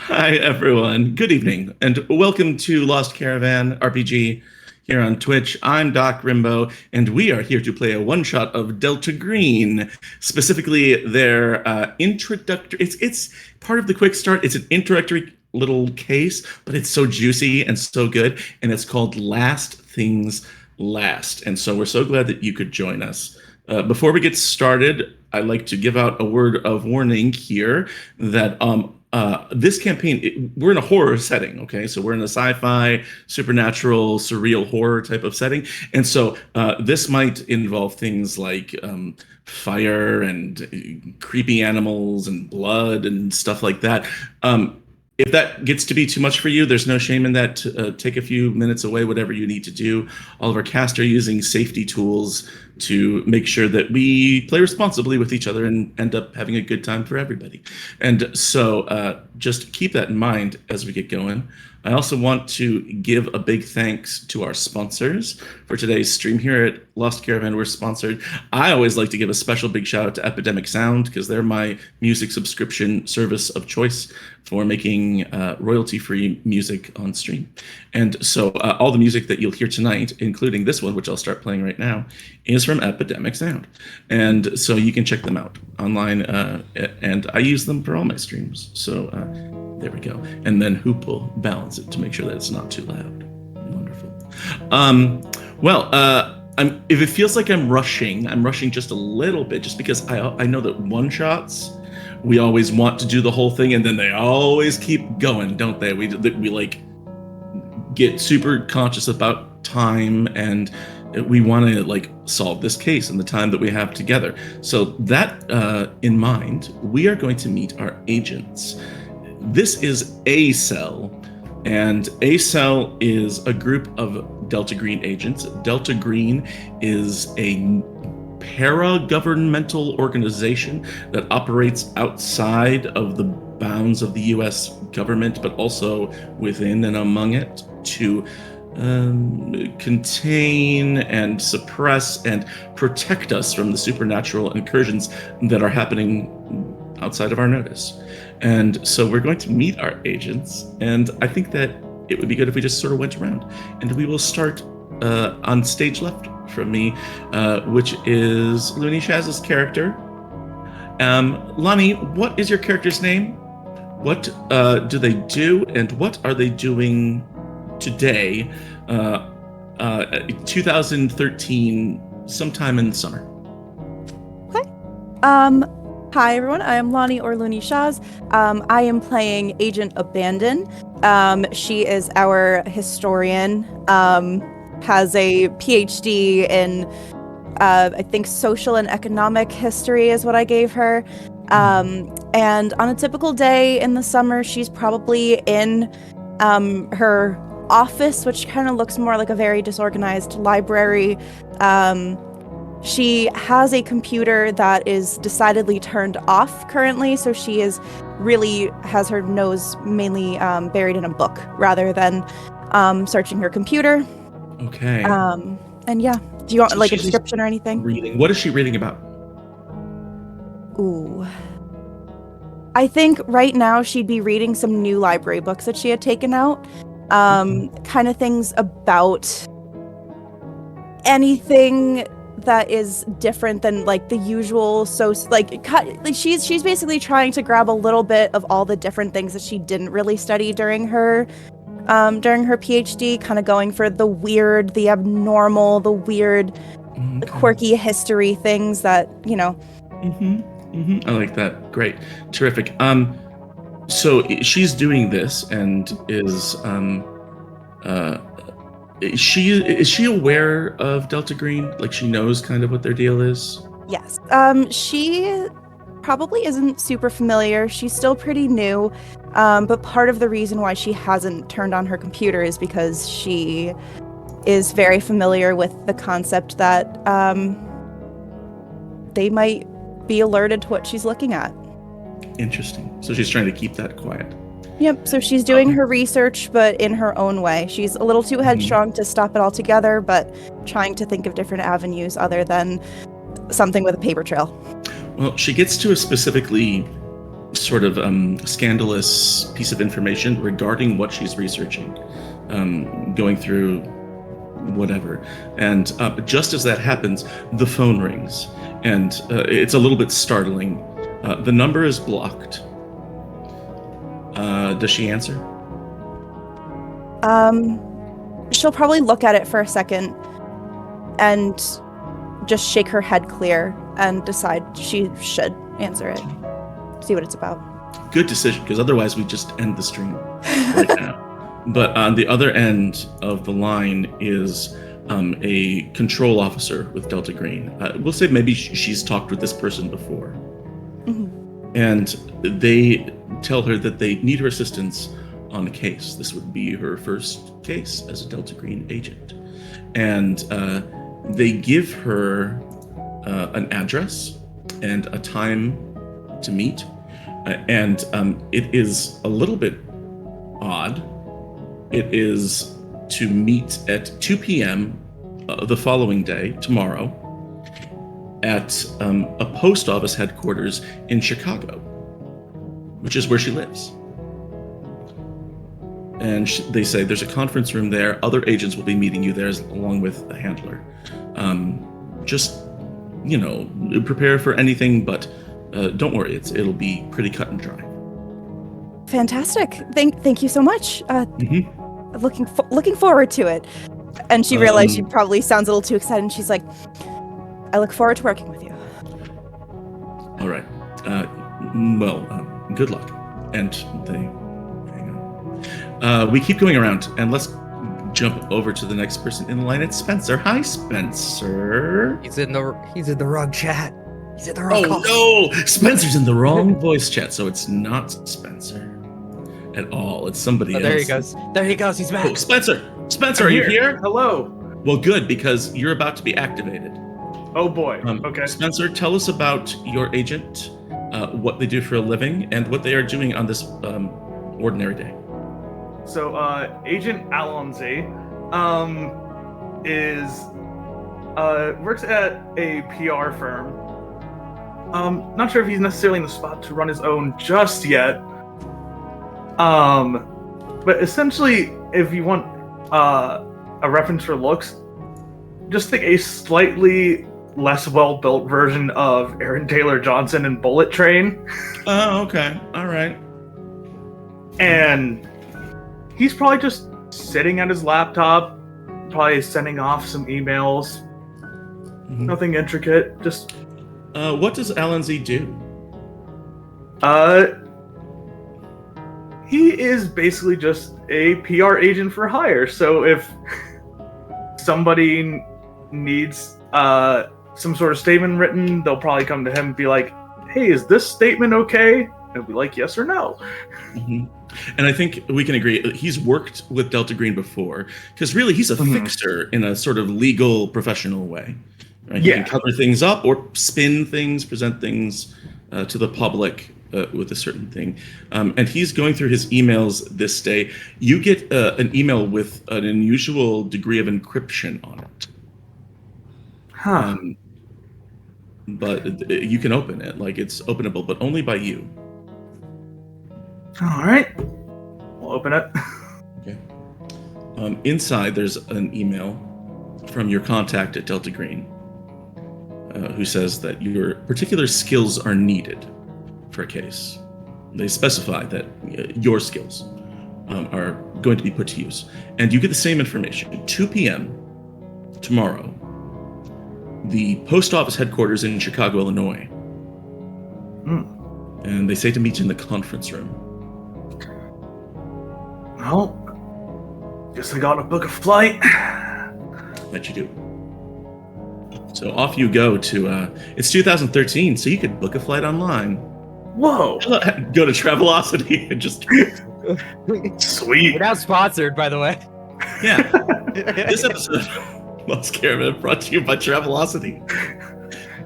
Hi, everyone. Good evening, and welcome to Lost Caravan RPG here on Twitch. I'm Doc Rimbo, and we are here to play a one-shot of Delta Green, specifically their introductory. It's part of the quick start. It's an introductory little case, but it's so juicy and so good, and it's called Last Things Last. And so we're so glad that you could join us. Before we get started, I'd like to give out a word of warning here that this campaign, we're in a horror setting, okay? So we're in a sci-fi, supernatural, surreal horror type of setting. And so this might involve things like fire and creepy animals and blood and stuff like that. If that gets to be too much for you, there's no shame in that. Take a few minutes away, whatever you need to do. All of our cast are using safety tools to make sure that we play responsibly with each other and end up having a good time for everybody. And so just keep that in mind as we get going. I also want to give a big thanks to our sponsors for today's stream here at Lost Caravan. We're sponsored. I always like to give a special big shout out to Epidemic Sound because they're my music subscription service of choice for making royalty-free music on stream. And so all the music that you'll hear tonight, including this one, which I'll start playing right now, is from Epidemic Sound. And so you can check them out online, and I use them for all my streams. So there we go. And then Hoop will balance it to make sure that it's not too loud. Wonderful. If it feels like I'm rushing just a little bit, just because I know that one-shots, we always want to do the whole thing, and then they always keep going, don't they? We like get super conscious about time, and we want to like solve this case in the time that we have together. So that in mind, we are going to meet our agents. This is A Cell, and A Cell is a group of Delta Green agents. Delta Green is a para-governmental organization that operates outside of the bounds of the U.S. government, but also within and among it to contain and suppress and protect us from the supernatural incursions that are happening outside of our notice. And so we're going to meet our agents, and I think that it would be good if we just sort of went around. And we will start on stage left from me, which is Looney Shaz's character. Lonnie, what is your character's name? What do they do, and what are they doing today, 2013, sometime in the summer? Okay. Hi, everyone. I am Lonnie or Looney Shaz. I am playing Agent Abandon. She is our historian, has a PhD in, I think, social and economic history is what I gave her. And on a typical day in the summer, she's probably in her office, which kind of looks more like a very disorganized library. She has a computer that is decidedly turned off currently, so she has her nose mainly buried in a book rather than searching her computer. Okay. And yeah, do you want like a description or anything? Reading. What is she reading about? Ooh. I think right now she'd be reading some new library books that she had taken out. Kind of things about anything that is different than like the usual. So like she's basically trying to grab a little bit of all the different things that she didn't really study during her PhD, kind of going for the weird, the abnormal, the weird, the quirky history things that, you know. I like that. Great. Terrific. So she's doing this and is she aware of Delta Green? Like she knows kind of what their deal is? Yes. She probably isn't super familiar. She's still pretty new. But part of the reason why she hasn't turned on her computer is because she is very familiar with the concept that they might be alerted to what she's looking at. Interesting. So she's trying to keep that quiet. Yep, so she's doing her research, but in her own way. She's a little too headstrong to stop it altogether, but trying to think of different avenues other than something with a paper trail. Well, she gets to a specifically sort of scandalous piece of information regarding what she's researching, going through whatever. And just as that happens, the phone rings, and it's a little bit startling. The number is blocked. Does she answer? She'll probably look at it for a second and just shake her head clear and decide she should answer it. See what it's about. Good decision, because otherwise we just end the stream right now. But on the other end of the line is a control officer with Delta Green. We'll say maybe she's talked with this person before. Mm-hmm. And they tell her that they need her assistance on a case. This would be her first case as a Delta Green agent. And they give her an address and a time to meet. And it is a little bit odd. It is to meet at 2 p.m. The following day, tomorrow, at a post office headquarters in Chicago, which is where she lives. And they say there's a conference room there. Other agents will be meeting you there along with a handler. Just, prepare for anything, but don't worry, it'll be pretty cut and dry. Fantastic. Thank you so much. Looking forward to it. And she realized she probably sounds a little too excited, and she's like, I look forward to working with you. All right. Good luck. And they hang on. We keep going around, and let's jump over to the next person in the line. It's Spencer. Hi, Spencer. He's in the wrong chat. He's in the wrong call. No! Spencer's in the wrong voice chat, so it's not Spencer at all. It's somebody else. There he goes. There he goes. He's back. Oh, Spencer! Spencer, are you here? Hello. Well, good, because you're about to be activated. Oh boy. Okay. Spencer, tell us about your agent, what they do for a living, and what they are doing on this ordinary day. So, Agent Alonzi, works at a PR firm. Not sure if he's necessarily in the spot to run his own just yet. But essentially, if you want a reference for looks, just think a slightly less well-built version of Aaron Taylor Johnson in Bullet Train. Oh, okay. All right. And he's probably just sitting at his laptop, probably sending off some emails. Mm-hmm. Nothing intricate, just... what does Alan Z do? He is basically just a PR agent for hire. So if somebody needs some sort of statement written, they'll probably come to him and be like, hey, is this statement okay? And he'll be like, yes or no. Mm-hmm. And I think we can agree, he's worked with Delta Green before, because really he's a fixer in a sort of legal, professional way. Right? Yeah. He can cover things up or spin things, present things to the public with a certain thing. And he's going through his emails this day. You get an email with an unusual degree of encryption on it. Huh. But you can open it, like it's openable, but only by you. All right. We'll open it. Okay. Inside, there's an email from your contact at Delta Green, who says that your particular skills are needed for a case. They specify that your skills are going to be put to use. And you get the same information. 2 p.m. tomorrow, the post office headquarters in Chicago, Illinois. And they say to meet in the conference room. Well, guess I gotta book a flight. That you do. So off you go to, it's 2013, so you could book a flight online. Whoa. Go to Travelocity and just... Sweet. We're now sponsored, by the way. Yeah. This episode of Lost Caravan brought to you by Travelocity.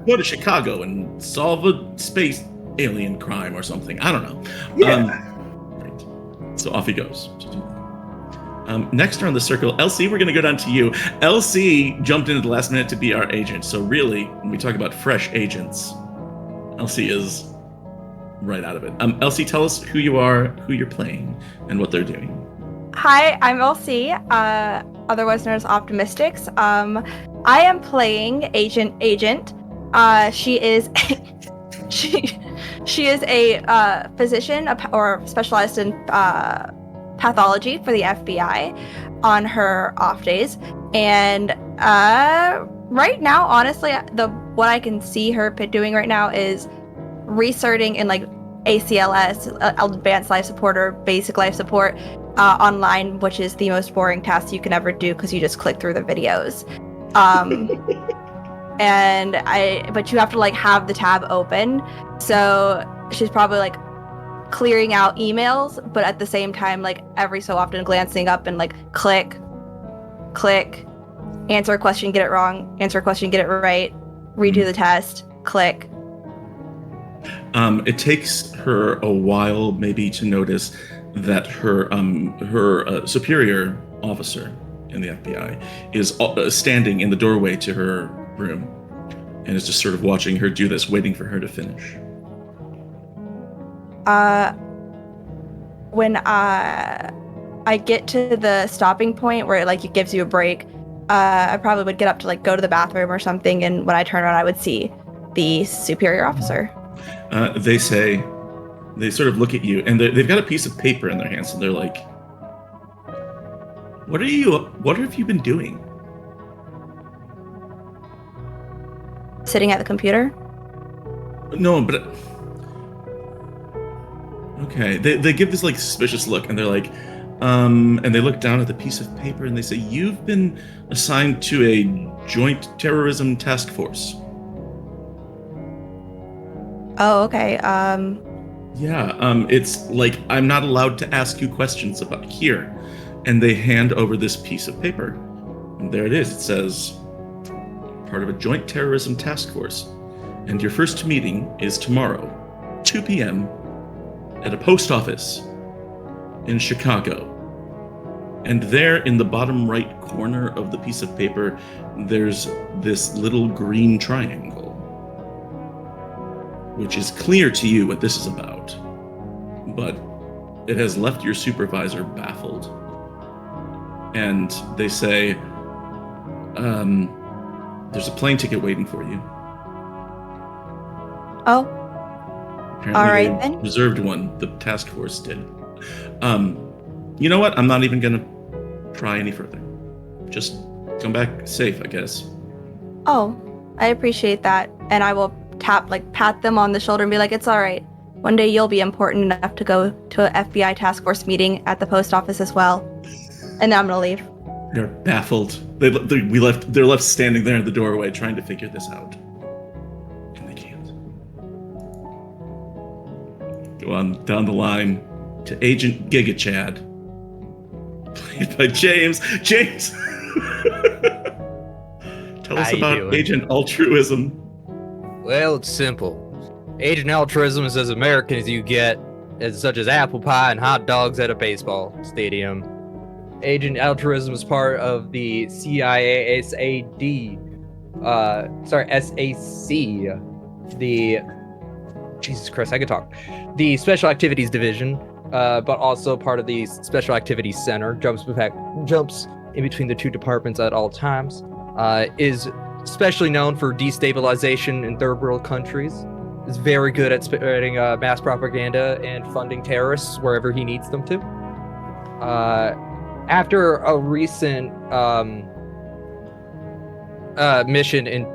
Go to Chicago and solve a space alien crime or something. I don't know. Yeah. Right. So off he goes. Next around the circle, LC, we're going to go down to you. LC jumped in at the last minute to be our agent. So really, when we talk about fresh agents, LC is right out of it. Elsie, tell us who you are, who you're playing, and what they're doing. Hi, I'm Elsie, otherwise known as Optimistics. I am playing Agent. She is she is a physician or specialized in pathology for the FBI on her off days, and right now, honestly, what I can see her doing right now is researching in like ACLS, Advanced Life Support or Basic Life Support online, which is the most boring task you can ever do because you just click through the videos. But you have to like have the tab open, so she's probably like clearing out emails, but at the same time, like every so often glancing up and like click, answer a question, get it wrong, answer a question, get it right, redo the test, click. It takes her a while maybe to notice that her superior officer in the FBI is standing in the doorway to her room and is just sort of watching her do this, waiting for her to finish. When I get to the stopping point where it gives you a break, I probably would get up to like go to the bathroom or something, and when I turn around I would see the superior officer. They sort of look at you, and they've got a piece of paper in their hands, and they're like, what have you been doing? Sitting at the computer? No, but okay. They give this like suspicious look, and they're like, and they look down at the piece of paper, and they say, "You've been assigned to a joint terrorism task force." Oh, okay. Yeah. It's like I'm not allowed to ask you questions about here, and they hand over this piece of paper, and there it is. It says, "Part of a joint terrorism task force, and your first meeting is tomorrow, 2 p.m. at a post office in Chicago." And there in the bottom right corner of the piece of paper, there's this little green triangle, which is clear to you what this is about, but it has left your supervisor baffled. And they say, there's a plane ticket waiting for you. Oh. Apparently All right, they then. reserved one. The task force did. You know what? I'm not even gonna try any further. Just come back safe, I guess. Oh, I appreciate that. And I will pat them on the shoulder and be like, it's all right. One day you'll be important enough to go to an FBI task force meeting at the post office as well. And then I'm gonna leave. They're baffled. They're left standing there in the doorway trying to figure this out. And they can't. Go on down the line to Agent Giga Chad. Played by James. James! Tell us How you about doing? Agent Altruism. Well, it's simple. Agent Altruism is as American as you get, such as apple pie and hot dogs at a baseball stadium. Agent Altruism is part of the SAC, Jesus Christ, I could talk. The Special Activities Division, but also part of the Special Activities Center, jumps in between the two departments at all times, is especially known for destabilization in third world countries, is very good at spreading mass propaganda and funding terrorists wherever he needs them to. After a recent mission in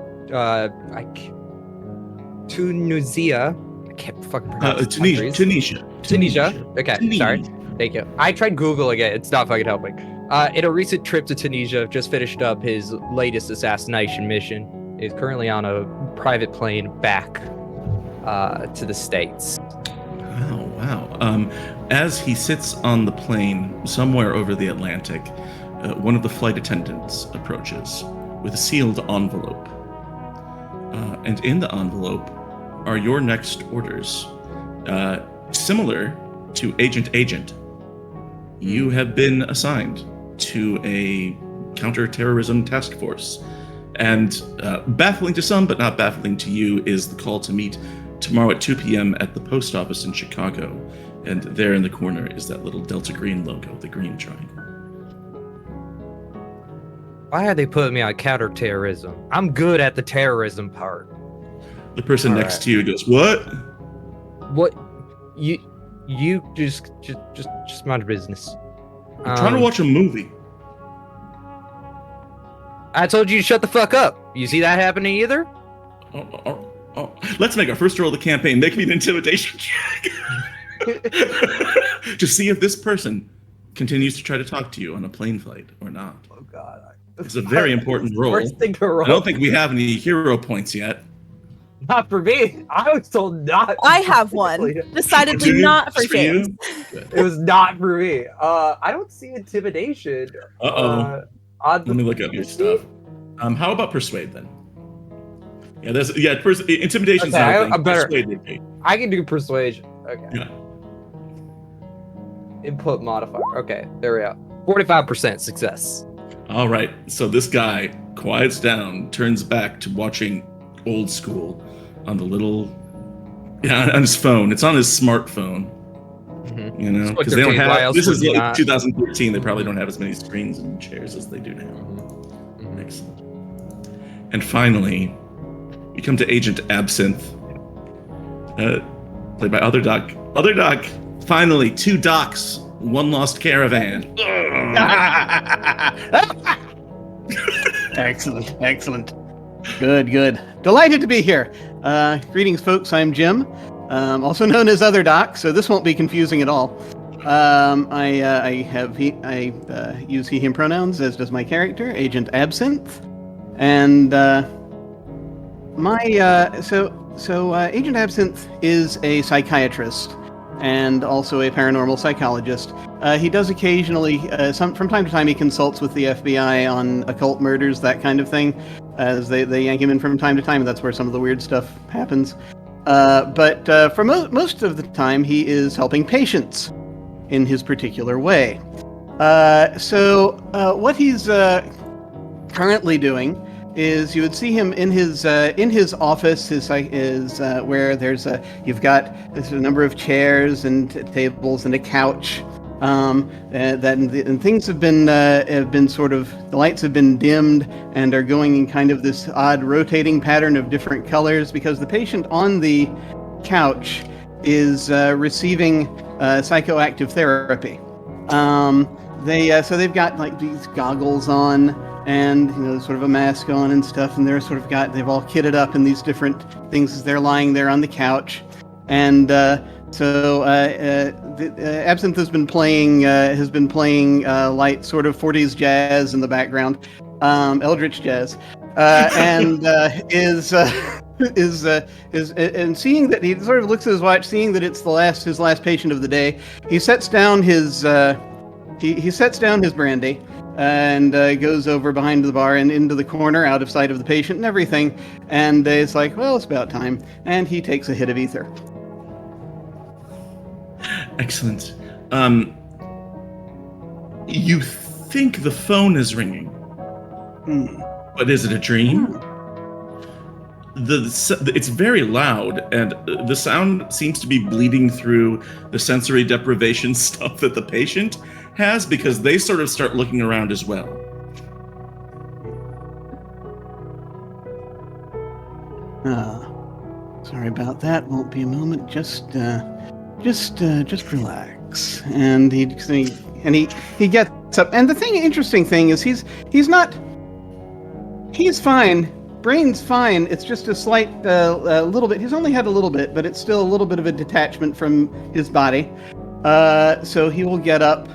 Tunisia, I can't fucking pronounce Tunisia. Okay, Tunisia. sorry. Thank you. I tried Googling it. It's not fucking helping. In a recent trip to Tunisia, just finished up his latest assassination mission. Is currently on a private plane back to the States. Wow. As he sits on the plane somewhere over the Atlantic, one of the flight attendants approaches with a sealed envelope. And in the envelope are your next orders. Similar to Agent, you have been assigned to a counterterrorism task force. And baffling to some, but not baffling to you, is the call to meet tomorrow at 2 p.m. at the post office in Chicago. And there in the corner is that little Delta Green logo, the green triangle. Why are they putting me on counterterrorism? I'm good at the terrorism part. The person All next right. to you goes, "What?" What? You just mind your business. I'm trying to watch a movie. I told you to shut the fuck up. You see that happening either? Oh. Let's make our first roll of the campaign. Make me an intimidation check. To see if this person continues to try to talk to you on a plane flight or not. Oh god. It's a very important roll. Worst thing to roll. I don't think we have any hero points yet. Not for me. I was told not. I have one. Decidedly Do you? not for Just for you? James. It was not for me. I don't see intimidation. Uh-oh. On Let me look up your stuff. How about persuade then? Yeah, intimidation is Okay, not a thing. I'm better. Persuade would be. I can do persuasion. Okay. Yeah. Input modifier. Okay, there we go. 45% success. All right. So this guy quiets down, turns back to watching Old School on the on his phone. It's on his smartphone. Mhm. You know, It's because like they don't why have. else This would is you like not? 2013. They probably don't have as many screens and chairs as they do now. Excellent. And finally, we come to Agent Absinthe, played by Other Doc. Other Doc. Finally, 2 docs, 1 lost caravan. Excellent. Good. Delighted to be here. Greetings, folks. I'm Jim, also known as Other Doc, so this won't be confusing at all. I use he/him pronouns, as does my character, Agent Absinthe, and Agent Absinthe is a psychiatrist and also a paranormal psychologist. He does occasionally, from time to time, he consults with the FBI on occult murders, that kind of thing, as they yank him in from time to time, and that's where some of the weird stuff happens. But for most of the time, he is helping patients in his particular way. What he's currently doing is you would see him in his office where there's a number of chairs and tables and a couch, and things have been sort of, the lights have been dimmed and are going in kind of this odd rotating pattern of different colors because the patient on the couch is receiving psychoactive therapy. They've got like these goggles on and sort of a mask on and stuff, and they've all kitted up in these different things as they're lying there on the couch. And Absinthe has been playing light sort of 40s jazz in the background, eldritch jazz, and and seeing that, he sort of looks at his watch, seeing that it's his last patient of the day. He sets down his brandy and goes over behind the bar and into the corner, out of sight of the patient and everything. And it's like, well, it's about time. And he takes a hit of ether. Excellent. You think the phone is ringing, but is it a dream? It's very loud, and the sound seems to be bleeding through the sensory deprivation stuff that the patient has, because they sort of start looking around as well. Sorry about that. Won't be a moment. Just relax. And he gets up. And the interesting thing is he's fine. Brain's fine. It's just a slight, little bit. He's only had a little bit, but it's still a little bit of a detachment from his body. So he will get up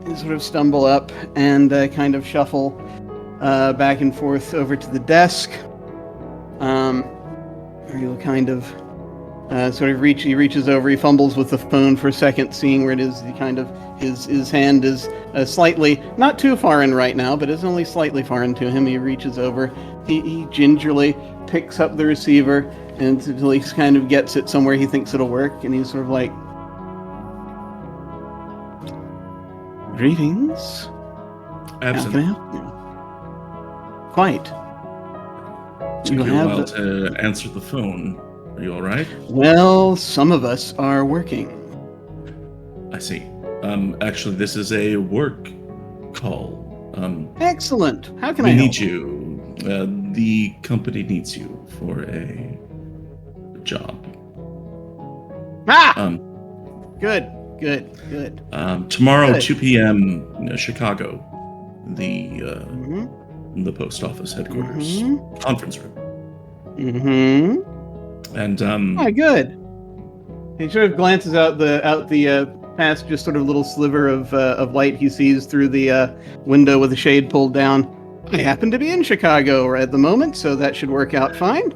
and sort of stumble up and kind of shuffle back and forth over to the desk. Or he'll kind of he reaches over, he fumbles with the phone for a second, seeing where it is. He kind of, his hand is slightly, not too far in right now, but is only slightly far into him. He reaches over, he gingerly picks up the receiver until he kind of gets it somewhere he thinks it'll work, and he's sort of like, "Greetings. How can I help you?" Quite. Took you a while to answer the phone Are you all right? Well, some of us are working. I see. Actually, this is a work call. Excellent. How can We I help? need you. The company needs you for a job. Ah! Um, Good. Tomorrow, Good. 2 p.m., Chicago, the Mm-hmm. the post office headquarters Mm-hmm. conference room. Mm-hmm. And Ah, good. He sort of glances out the past just sort of little sliver of light he sees through the window with the shade pulled down. I happen to be in Chicago at the moment, so that should work out fine.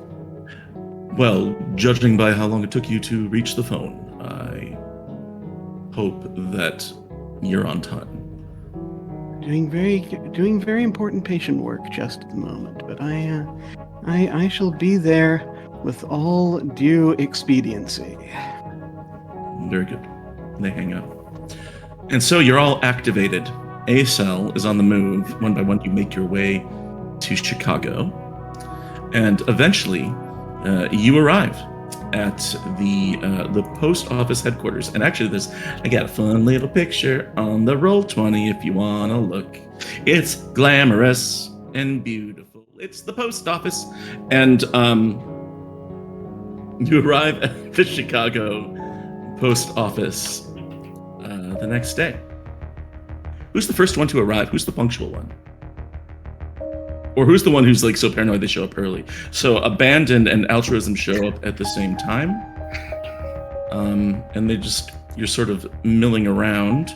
well, judging by how long it took you to reach the phone, I hope that you're on time. Doing very important patient work just at the moment, but I shall be there with all due expediency. Very good. They hang up. And so you're all activated. A cell is on the move. One by one, you make your way to Chicago. And eventually, you arrive at the post office headquarters. And actually, I got a fun little picture on the Roll20 if you want to look. It's glamorous and beautiful. It's the post office. And you arrive at the Chicago post office the next day. Who's the first one to arrive? Who's the punctual one? Or who's the one who's like so paranoid they show up early? So Abandon and Altruism show up at the same time. And you're sort of milling around.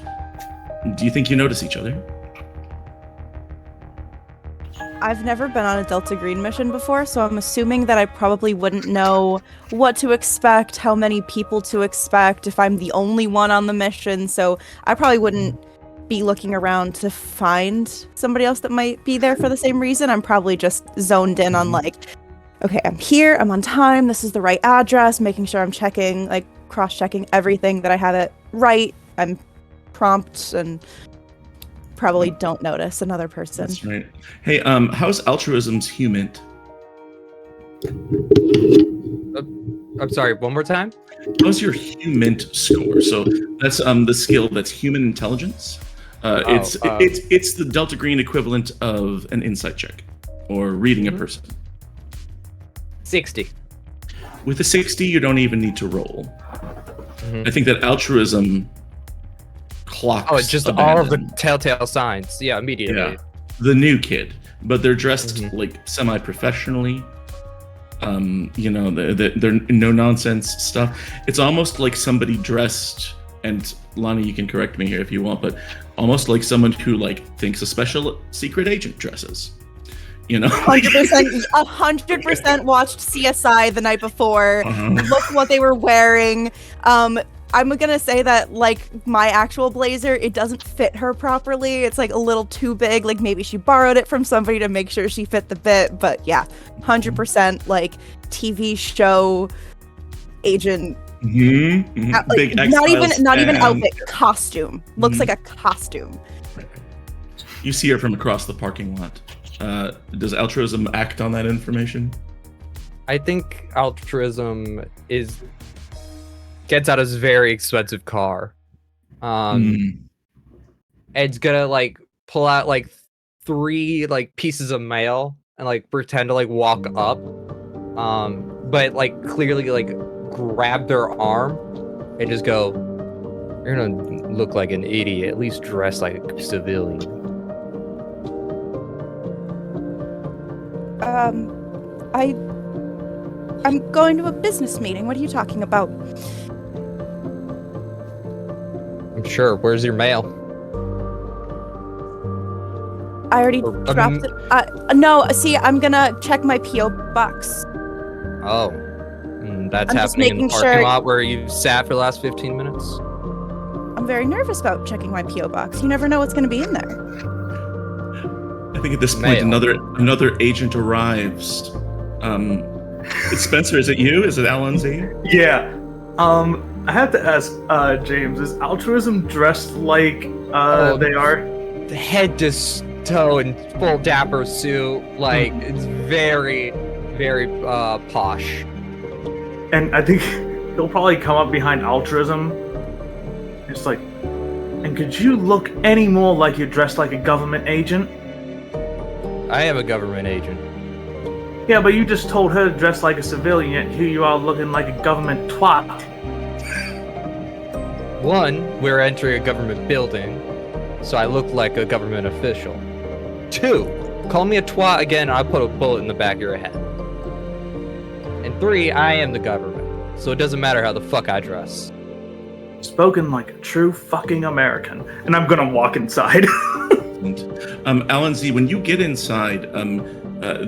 Do you think you notice each other? I've never been on a Delta Green mission before, so I'm assuming that I probably wouldn't know what to expect, how many people to expect, if I'm the only one on the mission, so I probably wouldn't be looking around to find somebody else that might be there for the same reason. I'm probably just zoned in on like, okay, I'm here, I'm on time, this is the right address, making sure I'm checking, like cross-checking everything that I have it right, I'm prompt and probably don't notice another person. That's right. Hey, how's Altruism's human? I'm sorry, one more time? How's your human score? So that's the skill that's human intelligence. It's the Delta Green equivalent of an insight check or reading a person. 60. With a 60, you don't even need to roll. I think that Altruism clocks. Oh, it's just all of the telltale signs. Yeah, immediately. Yeah, the new kid, but they're dressed like semi-professionally. They're no nonsense stuff. It's almost like somebody dressed, and Lonnie, you can correct me here if you want, but almost like someone who like thinks a special secret agent dresses. 100% watched CSI the night before. Look what they were wearing. I'm gonna say that like my actual blazer, it doesn't fit her properly. It's like a little too big. Like maybe she borrowed it from somebody to make sure she fit the bit. But yeah, 100% like TV show agent. Big not even fan. outfit, costume. Looks like a costume. You see her from across the parking lot. Does Altruism act on that information? I think Altruism gets out his very expensive car. Ed's gonna like pull out like 3 like pieces of mail and like pretend to like walk up. But like clearly like grab their arm and just go, "You're gonna look like an idiot. At least dress like a civilian." I'm going to a business meeting. What are you talking about? I'm sure. Where's your mail? I already dropped it. No, see, I'm gonna check my P.O. box. Oh. That's I'm just happening in the making parking sure- lot where you've sat for the last 15 minutes? I'm very nervous about checking my P.O. box. You never know what's gonna be in there. I think at this point Mail. another agent arrives. It's Spencer, is it you? Is it Alonzi? Yeah. I have to ask, James, is Altruism dressed like they are? The head to toe in full dapper suit. Like, it's very, very posh. And I think he'll probably come up behind Altruism. It's like, and could you look any more like you're dressed like a government agent? I am a government agent. Yeah, but you just told her to dress like a civilian, yet here you are looking like a government twat. One, we're entering a government building, so I look like a government official. Two, call me a twat again, I'll put a bullet in the back of your head. And three, I am the government, so it doesn't matter how the fuck I dress. Spoken like a true fucking American. And I'm gonna walk inside. Alan Z, when you get inside,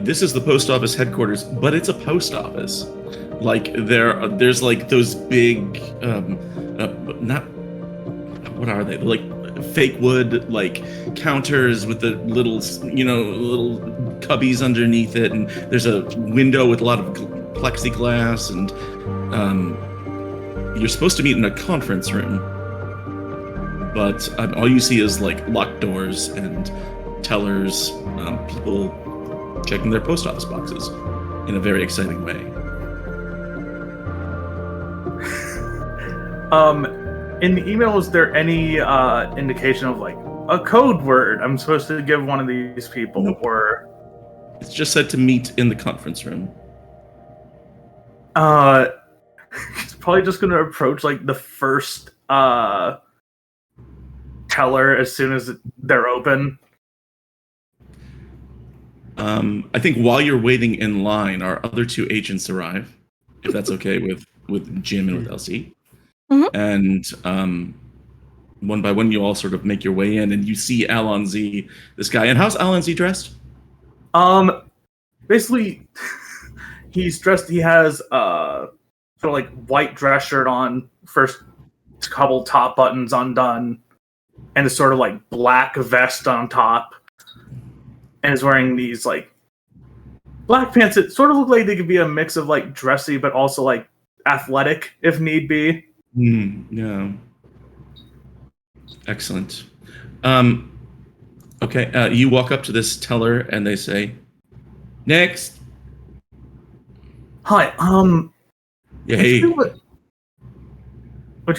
this is the post office headquarters, but it's a post office. Like there's like those big, not what are they? Like fake wood like counters with the little cubbies underneath it, and there's a window with a lot of plexiglass, and you're supposed to meet in a conference room, but all you see is like locked doors and tellers, people checking their post office boxes in a very exciting way. In the email, is there any indication of like a code word I'm supposed to give one of these people? Nope. Or It's just said to meet in the conference room. he's probably just gonna approach like the first teller as soon as they're open. I think while you're waiting in line, our other two agents arrive, if that's okay with Jim and with Elsie. Mhm. And one by one, you all sort of make your way in, and you see Alan Z, this guy. And how's Alan Z dressed? Basically, he's dressed. He has sort of like white dress shirt on, first couple top buttons undone, and a sort of like black vest on top, and is wearing these like black pants that sort of look like they could be a mix of like dressy but also like athletic if need be. Yeah. Excellent. Okay, you walk up to this teller, and they say, "Next." Hi, Yeah, would hey. you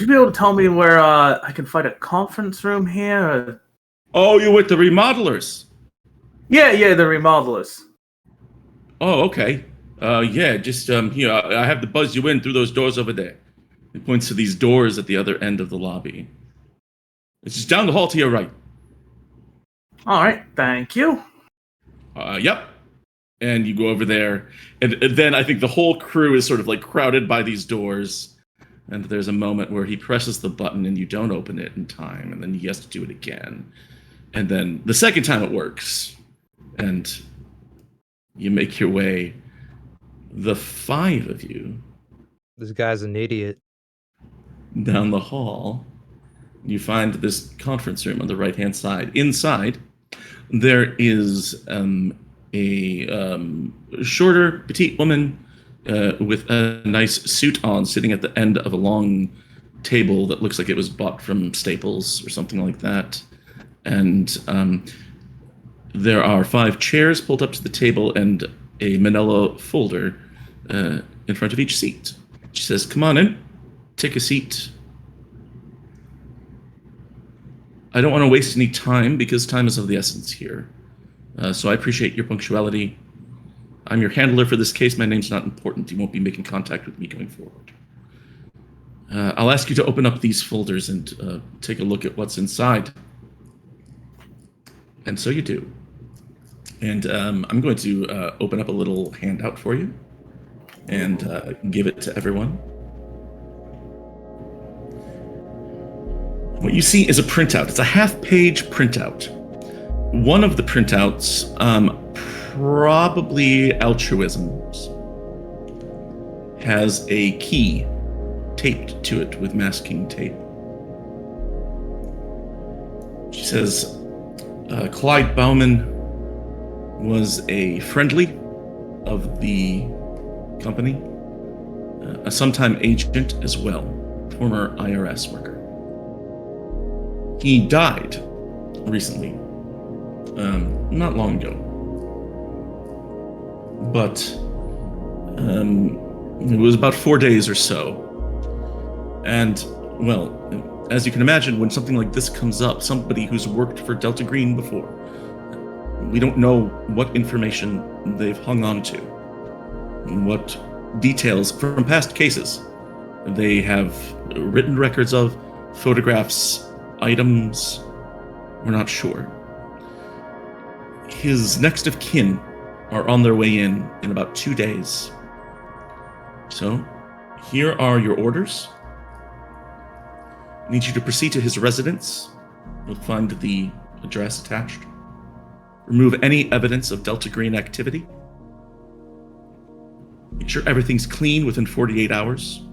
be able to tell me where I can find a conference room here? Oh, you're with the remodelers. Yeah, the remodelers. Oh, okay. Yeah, just here. I have to buzz you in through those doors over there. He points to these doors at the other end of the lobby. It's just down the hall to your right. All right, thank you. Yep. And you go over there, and then I think the whole crew is sort of like crowded by these doors. And there's a moment where he presses the button, and you don't open it in time, and then he has to do it again. And then the second time it works, and you make your way. The five of you This guy's an idiot. down the hall. You find this conference room on the right-hand side. Inside, there is a shorter, petite woman with a nice suit on, sitting at the end of a long table that looks like it was bought from Staples or something like that. And there are 5 chairs pulled up to the table and a manila folder in front of each seat. She says, "Come on in, take a seat." I don't want to waste any time because time is of the essence here. So I appreciate your punctuality. I'm your handler for this case. My name's not important. You won't be making contact with me going forward. I'll ask you to open up these folders and take a look at what's inside. And so you do. And I'm going to open up a little handout for you and give it to everyone. What you see is a printout. It's a half-page printout. One of the printouts, probably Altruism's, has a key taped to it with masking tape. She says, Clyde Bauman was a friendly of the company, a sometime agent as well, former IRS worker. He died recently, not long ago. But It was about 4 days or so. And, well, as you can imagine, when something like this comes up, somebody who's worked for Delta Green before, we don't know what information they've hung on to, what details from past cases they have written records of, photographs, items. We're not sure. His next of kin are on their way in about 2 days. So, here are your orders. I need you to proceed to his residence. You'll find the address attached. Remove any evidence of Delta Green activity. Make sure everything's clean within 48 hours.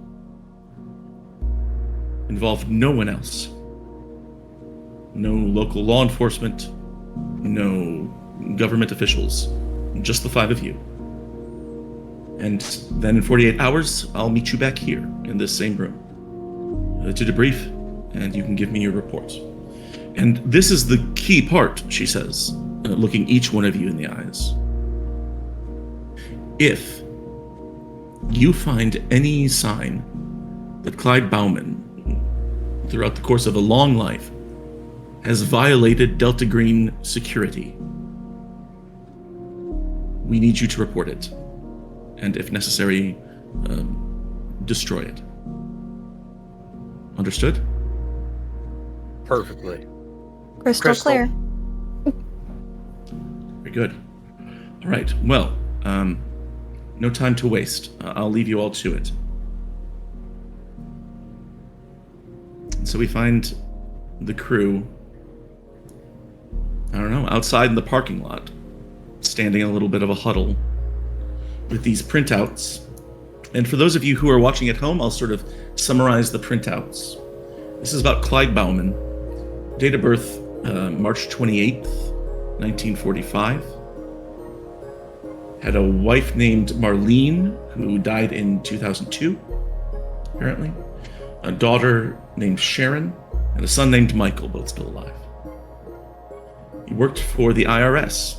Involve no one else. No local law enforcement. No government officials. Just the 5 of you. And then in 48 hours, I'll meet you back here in this same room to debrief, and you can give me your reports. And this is the key part, she says, looking each one of you in the eyes. If you find any sign that Clyde Bauman, throughout the course of a long life, has violated Delta Green security, we need you to report it. And if necessary, destroy it. Understood? Perfectly. Crystal clear. Very good. All right. Well, no time to waste. I'll leave you all to it. So we find the crew, I don't know, outside in the parking lot, standing in a little bit of a huddle with these printouts. And for those of you who are watching at home, I'll sort of summarize the printouts. This is about Clyde Bauman. Date of birth, March 28th, 1945. Had a wife named Marlene, who died in 2002, apparently. A daughter named Sharon, and a son named Michael, both still alive. He worked for the IRS,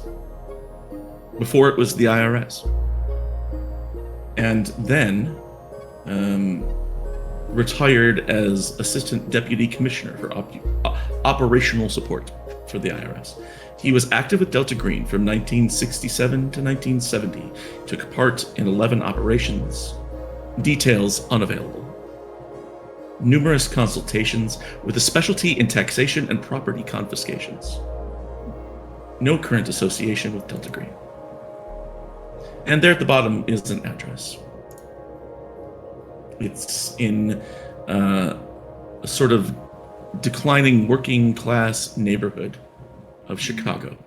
before it was the IRS. And then retired as Assistant Deputy Commissioner for Operational Support for the IRS. He was active with Delta Green from 1967 to 1970, took part in 11 operations, details unavailable. Numerous consultations with a specialty in taxation and property confiscations. No current association with Delta Green. And there at the bottom is an address. It's in a sort of declining working class neighborhood of Chicago.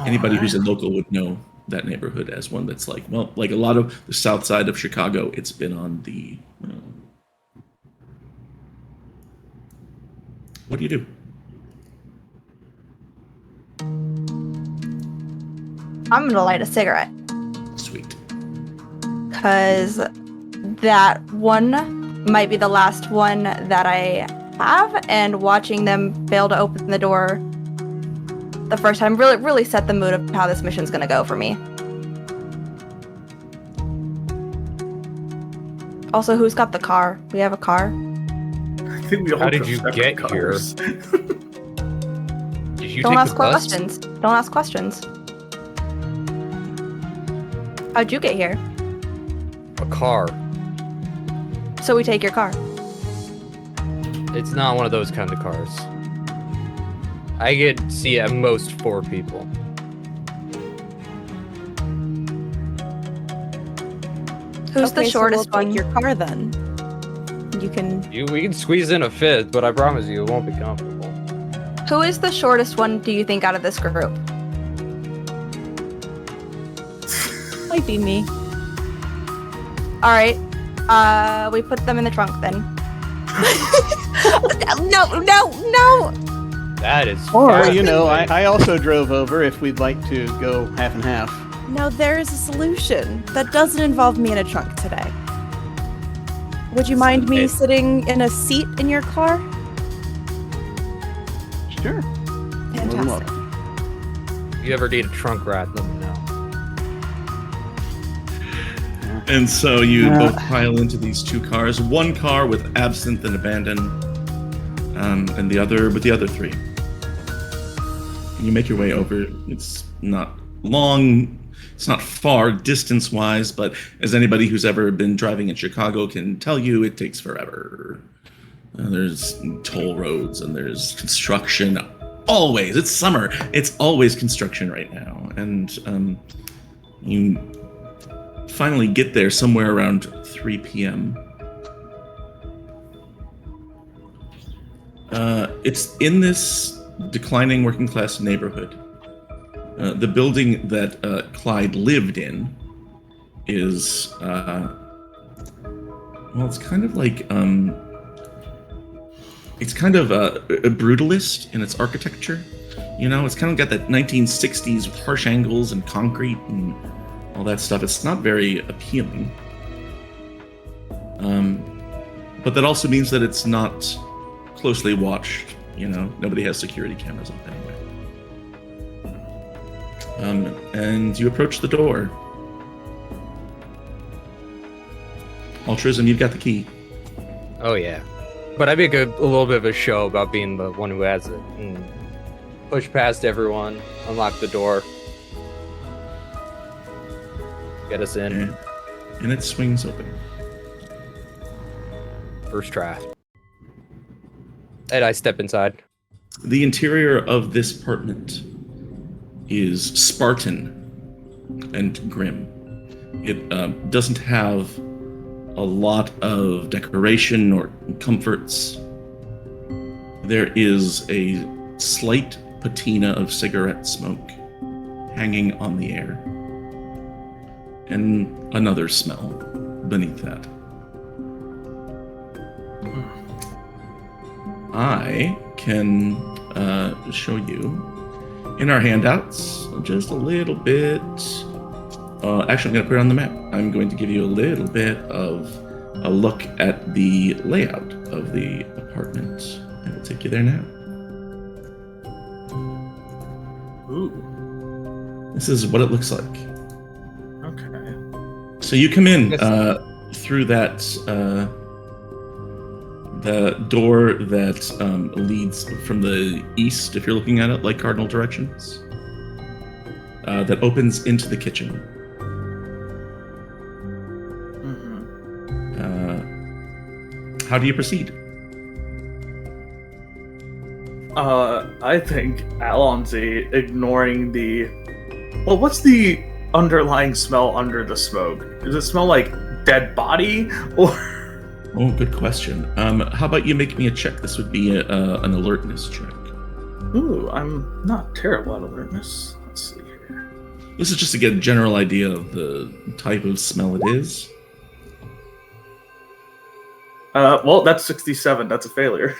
Anybody who's a local would know that neighborhood as one that's like, well, like a lot of the south side of Chicago, it's been on the... What do you do? I'm gonna light a cigarette. Sweet. Because that one might be the last one that I have, and watching them fail to open the door the first time really set the mood of how this mission's gonna go for me. Also, who's got the car? We have a car? I think we all How did drove you separate get cars. Did you Don't take ask the bus? questions. Don't ask questions. How'd you get here? A car. So we take your car. It's not one of those kind of cars. I get to see at most 4 people. Who's the Okay, so shortest we'll one? take your car then. You can. We can squeeze in a 5th, but I promise you it won't be comfortable. Who is the shortest one, do you think, out of this group? Might be me. All right. We put them in the trunk then. No. That is Or, fast. you know, I also drove over if we'd like to go half and half. Now there is a solution that doesn't involve me in a trunk today. Would you mind me Okay. sitting in a seat in your car? Sure. Fantastic. If you ever need a trunk ride, let me know. And so you both pile into these two cars. One car with Absinthe and Abandon, and the other with the other three. And you make your way over. It's not long. It's not far distance-wise, but as anybody who's ever been driving in Chicago can tell you, it takes forever. There's toll roads and there's construction. Always. It's summer. It's always construction right now. And you finally get there somewhere around 3 p.m. It's in this declining working class neighborhood. The building that Clyde lived in is, well, it's kind of like, it's kind of a brutalist in its architecture. You know, it's kind of got that 1960s with harsh angles and concrete and all that stuff. It's not very appealing. But that also means that it's not closely watched. You know, nobody has security cameras up anyway. And you approach the door. Altruism, you've got the key. Oh yeah, but I make a little bit of a show about being the one who has it. And push past everyone, unlock the door, get us in. And it swings open. First try. And I step inside. The interior of this apartment is Spartan and grim. It doesn't have a lot of decoration or comforts. There is a slight patina of cigarette smoke hanging on the air, and another smell beneath that. I can show you in our handouts just a little bit. Actually, I'm going to put it on the map. I'm going to give you a little bit of a look at the layout of the apartment. I will take you there now. Ooh. This is what it looks like. Okay. So you come in through that the door that leads from the east, if you're looking at it like cardinal directions, that opens into the kitchen. How do you proceed? I think Alonzi ignoring the... Well, what's the underlying smell under the smoke? Does it smell like dead body, or... Oh, good question. How about you make me a check? This would be an alertness check. Ooh, I'm not terrible at alertness. Let's see here. This is just to get a general idea of the type of smell it is. Well, that's 67. That's a failure.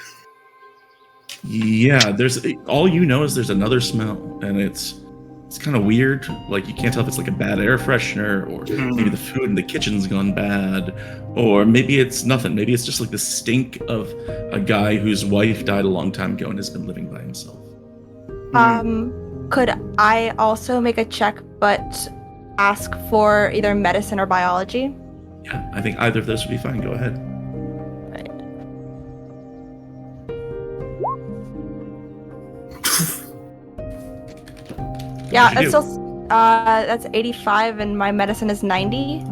Yeah, there's all you know is there's another smell, and it's kind of weird. Like you can't tell if it's like a bad air freshener, or maybe the food in the kitchen's gone bad, or maybe it's nothing. Maybe it's just like the stink of a guy whose wife died a long time ago and has been living by himself. Could I also make a check, but ask for either medicine or biology? Yeah, I think either of those would be fine. Go ahead. Yeah, What'd you it's do? still that's 85 and my medicine is 90.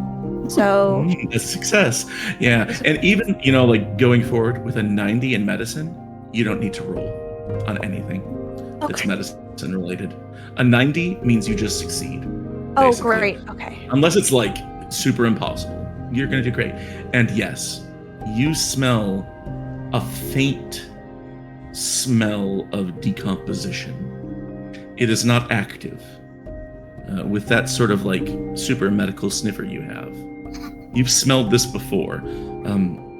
So That's success. Yeah, and even like going forward with a 90 in medicine, you don't need to roll on anything that's Okay. medicine related. A 90 means you just succeed. Oh, basically. great. Okay. Unless it's like super impossible, you're gonna do great. And yes, you smell a faint smell of decomposition. It is not active. With that sort of like super medical sniffer you have, you've smelled this before.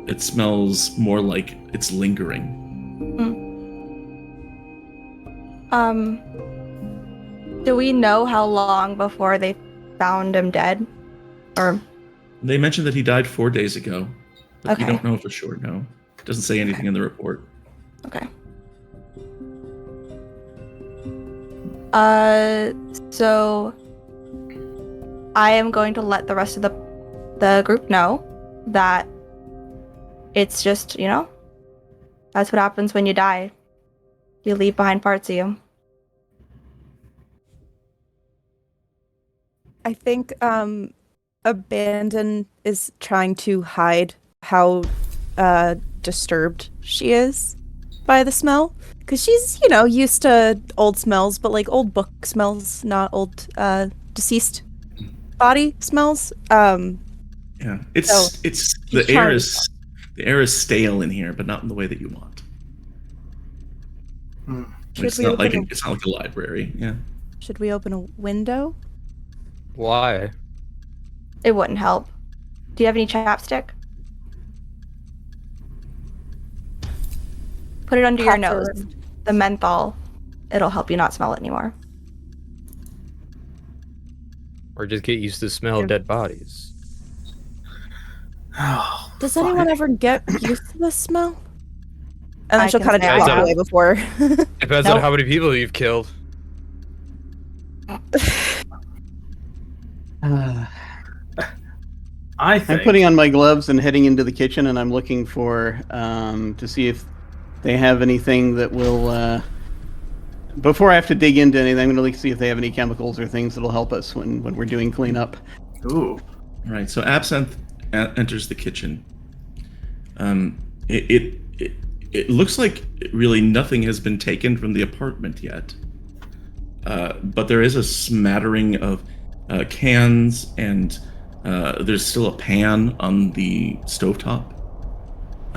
It smells more like it's lingering. Do we know how long before they found him dead? Or They mentioned that he died 4 days ago, but you Okay. don't know for sure. No, it doesn't say anything in the report. okay. So I am going to let the rest of the the group know that it's just, that's what happens when you die. You leave behind parts of you. I think Abandon is trying to hide how disturbed she is by the smell. Because she's, used to old smells, but like old book smells, not old deceased body smells. Yeah, it's So, the air is stale in here, but not in the way that you want. Should It's we not like open it's not like a library. Yeah. Should we open a window? Why? It wouldn't help. Do you have any chapstick? Put it under your nose. The menthol. It'll help you not smell it anymore. Or just get used to the smell of dead bodies. Oh, Does anyone ever get used to the smell? And then I she'll can kind of say I walk don't. away before. Depends Nope. on how many people you've killed. I think I'm putting on my gloves and heading into the kitchen, and I'm looking for to see if they have anything that will. Before I have to dig into anything, I'm going to look to see if they have any chemicals or things that'll help us when we're doing cleanup. Ooh. All right. So Absinthe enters the kitchen. It looks like really nothing has been taken from the apartment yet. But there is a smattering of cans, and there's still a pan on the stovetop,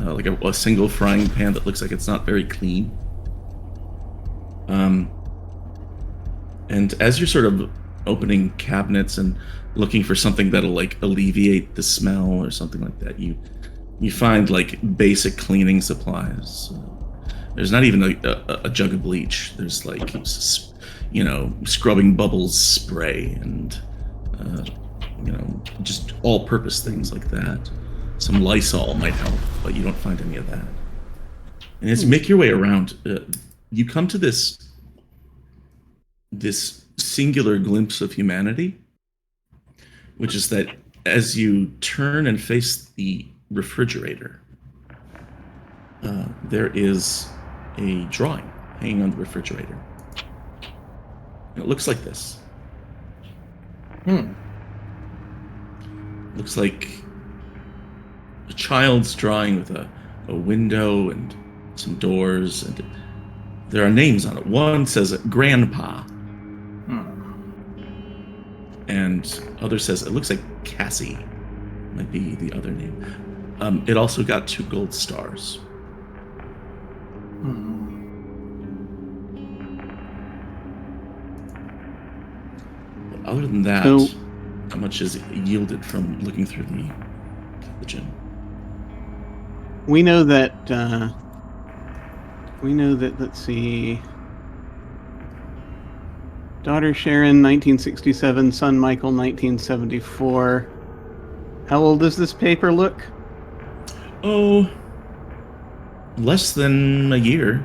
like a single frying pan that looks like it's not very clean. And as you're sort of opening cabinets and looking for something that'll like alleviate the smell or something like that, you find like basic cleaning supplies. There's not even a jug of bleach. There's like scrubbing bubbles spray and just all-purpose things like that. Some Lysol might help, but you don't find any of that. And as you make your way around, you come to this singular glimpse of humanity, which is that as you turn and face the refrigerator, there is a drawing hanging on the refrigerator. And it looks like this. Looks like a child's drawing with a window and some doors, and there are names on it. One says Grandpa, and other says it looks like Cassie, might be the other name. It also got 2 gold stars. But other than that, So- not much is yielded from looking through the kitchen. We know that. Let's see. Daughter Sharon, 1967. Son Michael, 1974. How old does this paper look? Oh, less than a year.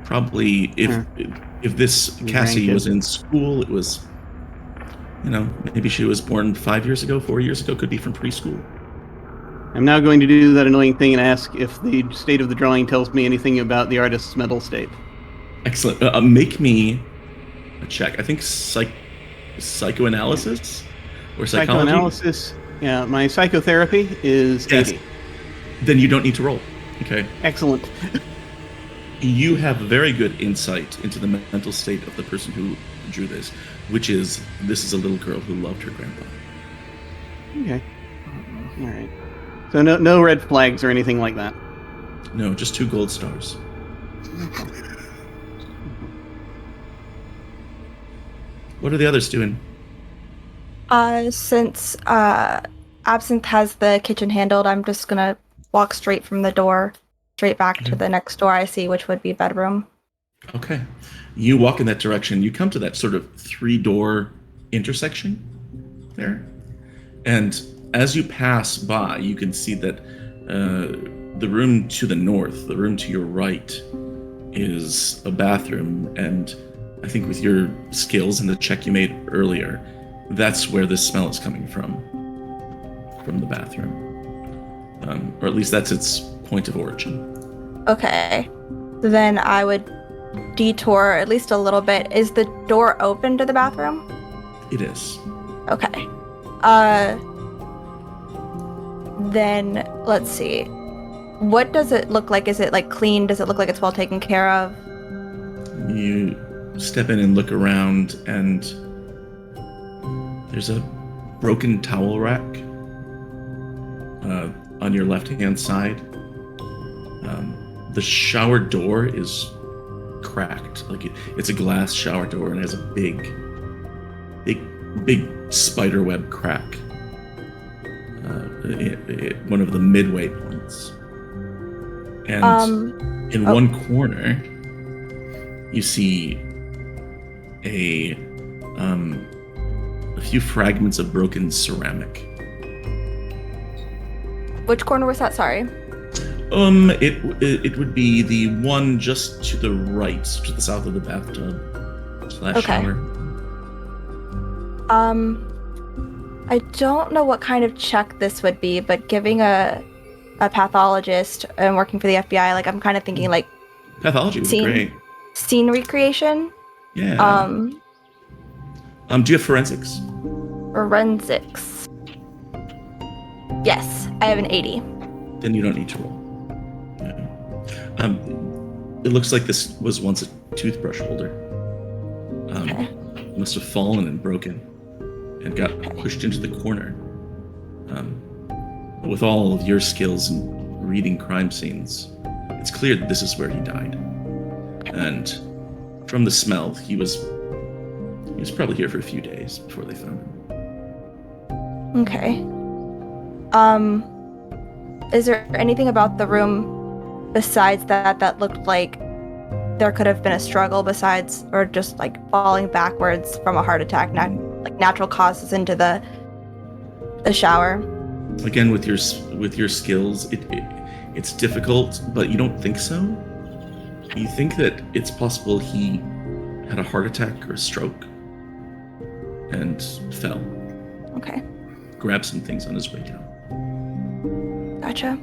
Probably if this Cassie Grandkid. was in school, it was, maybe she was born 5 years ago, 4 years ago, could be from preschool. I'm now going to do that annoying thing and ask if the state of the drawing tells me anything about the artist's mental state. Excellent. Make me a check. I think psychoanalysis or psychology. Psychoanalysis. Yeah, my psychotherapy is Yes. 80. Then you don't need to roll. Okay. Excellent. You have very good insight into the mental state of the person who drew this, which is this is a little girl who loved her grandpa. Okay. All right. So no red flags or anything like that. No, just 2 gold stars. What are the others doing? Since Absinthe has the kitchen handled, I'm just gonna walk straight from the door, straight back to the next door I see, which would be bedroom. Okay. You walk in that direction. You come to that sort of 3-door intersection there. And as you pass by, you can see that the room to the north, the room to your right, is a bathroom. And I think with your skills and the check you made earlier, that's where this smell is coming from. from the bathroom. Or at least that's its point of origin. Okay. Then I would detour at least a little bit. Is the door open to the bathroom? It is. Okay. Then let's see. What does it look like? Is it like clean? Does it look like it's well taken care of? You step in and look around, and there's a broken towel rack on your left-hand side. The shower door is cracked. Like it's a glass shower door, and it has a big spiderweb crack. One of the midway points. And in one corner, you see a few fragments of broken ceramic. Which corner was that? Sorry. It would be the one just to the right, to the south of the bathtub / Okay. shower. I don't know what kind of check this would be, but giving a pathologist and working for the FBI, like I'm kind of thinking like Pathology would be great. scene recreation. Yeah. Um, Do you have forensics? Forensics. Yes, I have an 80. Then you don't need to roll. Yeah. It looks like this was once a toothbrush holder. Okay. Must have fallen and broken, and got pushed into the corner. With all of your skills in reading crime scenes, it's clear that this is where he died. And from the smell, he was probably here for a few days before they found him. Okay. Is there anything about the room besides that looked like there could have been a struggle besides, or just like falling backwards from a heart attack, like natural causes into the shower? Again, with your skills, it's difficult, but you don't think so. You think that it's possible he had a heart attack or a stroke and fell. Okay, Grabbed some things on his way down. gotcha.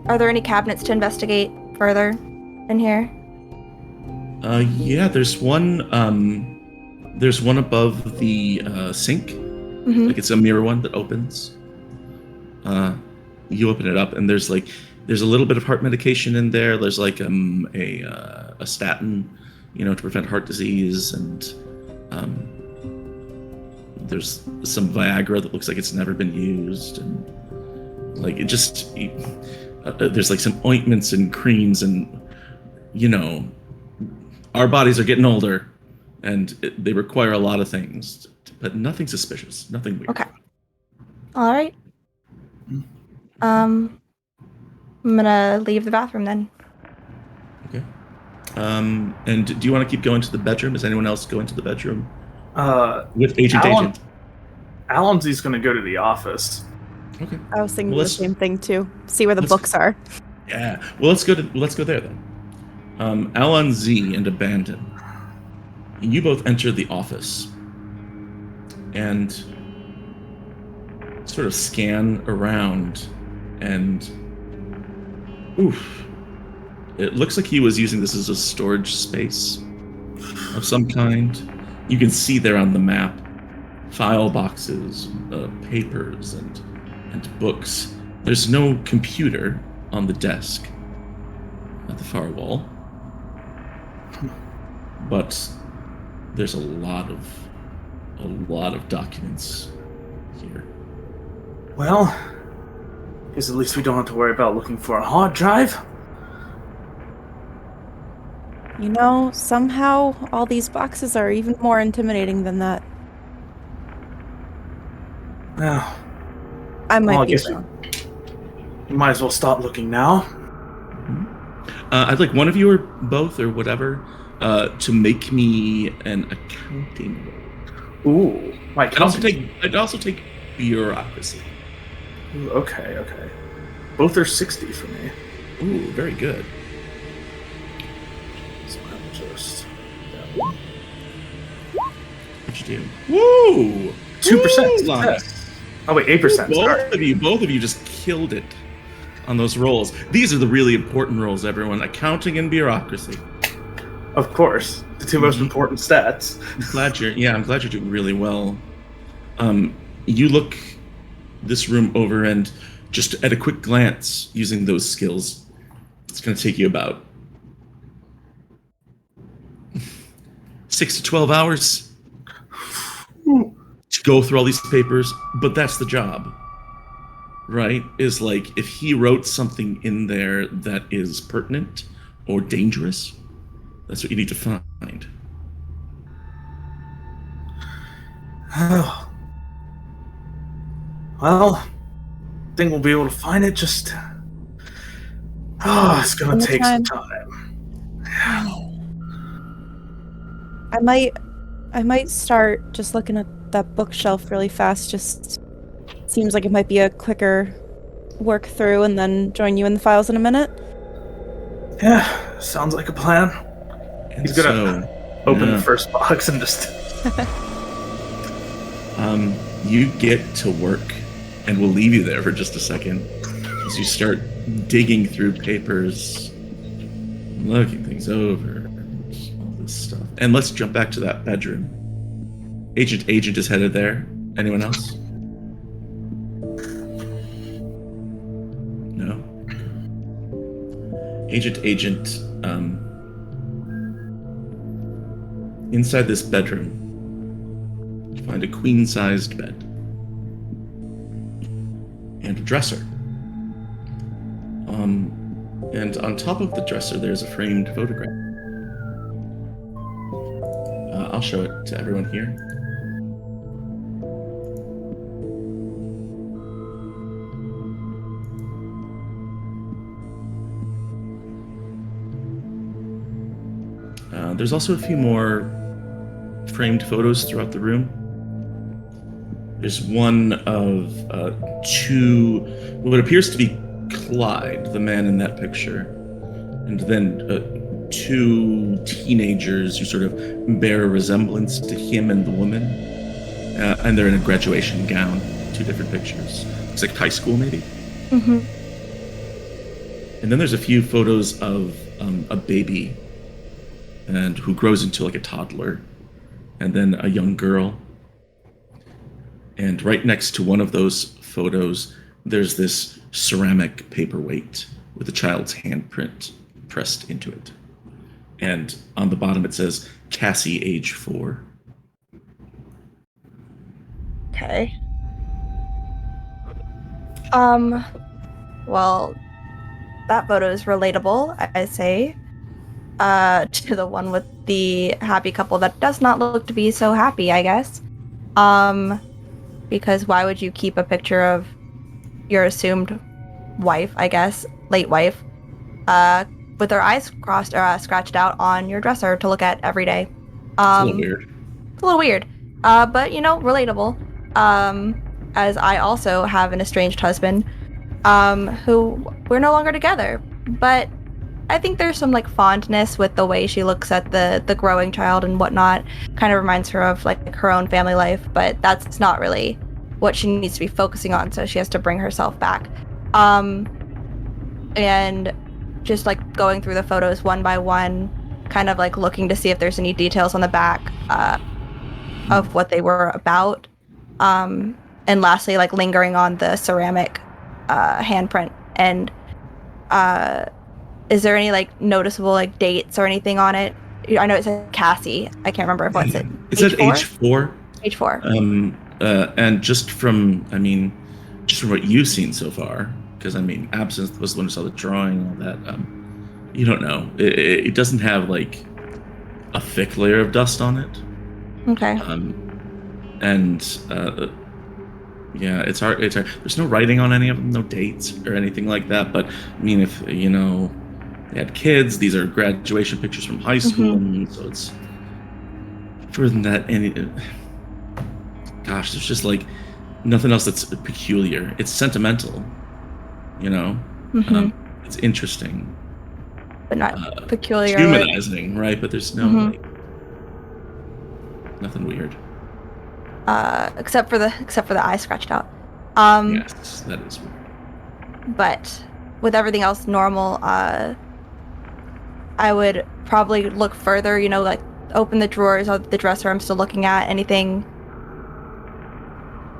Are there any cabinets to investigate further in here? Yeah, there's one above the sink. Mm-hmm. Like it's a mirror one that opens. You open it up, and there's a little bit of heart medication in there. There's like a statin, to prevent heart disease, and there's some Viagra that looks like it's never been used, and like it just there's like some ointments and creams, and our bodies are getting older, and they require a lot of things, but nothing suspicious, nothing weird. Okay. All right. I'm gonna leave the bathroom then. Okay. And do you want to keep going to the bedroom? Does anyone else go into the bedroom with Agent? Alonzi's going to go to the office. Okay. I was thinking Well, the let's- same thing too. See where the let's- books are. Yeah. Well, let's go there then. Alan Z and Abandon. You both enter the office and sort of scan around, and it looks like he was using this as a storage space of some kind. You can see there on the map file boxes, papers, and books. There's no computer on the desk at the far wall, but there's a lot of documents here. Well, guess at least we don't have to worry about looking for a hard drive. Somehow all these boxes are even more intimidating than that. Now, I might well, I be guess wrong. you might as well start looking now. I'd like one of you or both or whatever to make me an accounting roll. Ooh, my I'd also take bureaucracy. Ooh, okay. Both are 60 for me. Ooh, very good. So I'm just What'd you do? Woo! 2% Woo, Lonnie. success. Oh wait, 8%. Sorry. Both of you just killed it on those rolls. These are the really important rolls, everyone. Accounting and bureaucracy. Of course, the two most important stats. I'm glad you're doing really well. You look this room over, and just at a quick glance, using those skills, it's going to take you about 6 to 12 hours to go through all these papers, but that's the job, right? Is like, if he wrote something in there that is pertinent or dangerous, that's what you need to find. Oh. Well, I think we'll be able to find it, just... Oh, it's gonna take some time. I might start just looking at that bookshelf really fast. Just seems like it might be a quicker work through, and then join you in the files in a minute. Yeah, sounds like a plan. And He's gonna open the first box and just... You get to work, and we'll leave you there for just a second as you start digging through papers, looking things over, all this stuff. And let's jump back to that bedroom. Agent is headed there. Anyone else? No? Agent, inside this bedroom, you find a queen-sized bed and a dresser. And on top of the dresser, there's a framed photograph. I'll show it to everyone here. There's also a few more framed photos throughout the room. There's one of what appears to be Clyde, the man in that picture, and then two teenagers who sort of bear a resemblance to him and the woman, and they're in a graduation gown. Two different pictures. Looks like high school, maybe. Mm-hmm. And then there's a few photos of a baby, and who grows into like a toddler, and then a young girl. And right next to one of those photos, there's this ceramic paperweight with a child's handprint pressed into it. And on the bottom it says, Cassie, age 4. Okay. Well, that photo is relatable, I say. To the one with the happy couple that does not look to be so happy, I guess. Because why would you keep a picture of your assumed wife, I guess, late wife, with her eyes crossed or scratched out on your dresser to look at every day? It's a little weird. It's a little weird. But, relatable. As I also have an estranged husband, who we're no longer together. But I think there's some, fondness with the way she looks at the growing child and whatnot. Kind of reminds her of, her own family life, but that's not really what she needs to be focusing on, so she has to bring herself back. And just, going through the photos one by one, kind of, looking to see if there's any details on the back of what they were about. And lastly, lingering on the ceramic handprint. And is there any noticeable dates or anything on it? I know it said Cassie. I can't remember what's it. It said age 4. Age 4. And just from what you've seen so far, because Absinthe was the one who saw the drawing, all that. You don't know. It doesn't have a thick layer of dust on it. Okay. Yeah, it's hard. There's no writing on any of them, no dates or anything like that. But if they had kids, these are graduation pictures from high school, and so it's further than that. Gosh, there's just nothing else that's peculiar. It's sentimental, It's interesting, but not peculiar. Humanizing, right? But there's no nothing weird. Except for the eye scratched out. Yes, that is weird. But with everything else normal, I would probably look further, like open the drawers of the dresser I'm still looking at, anything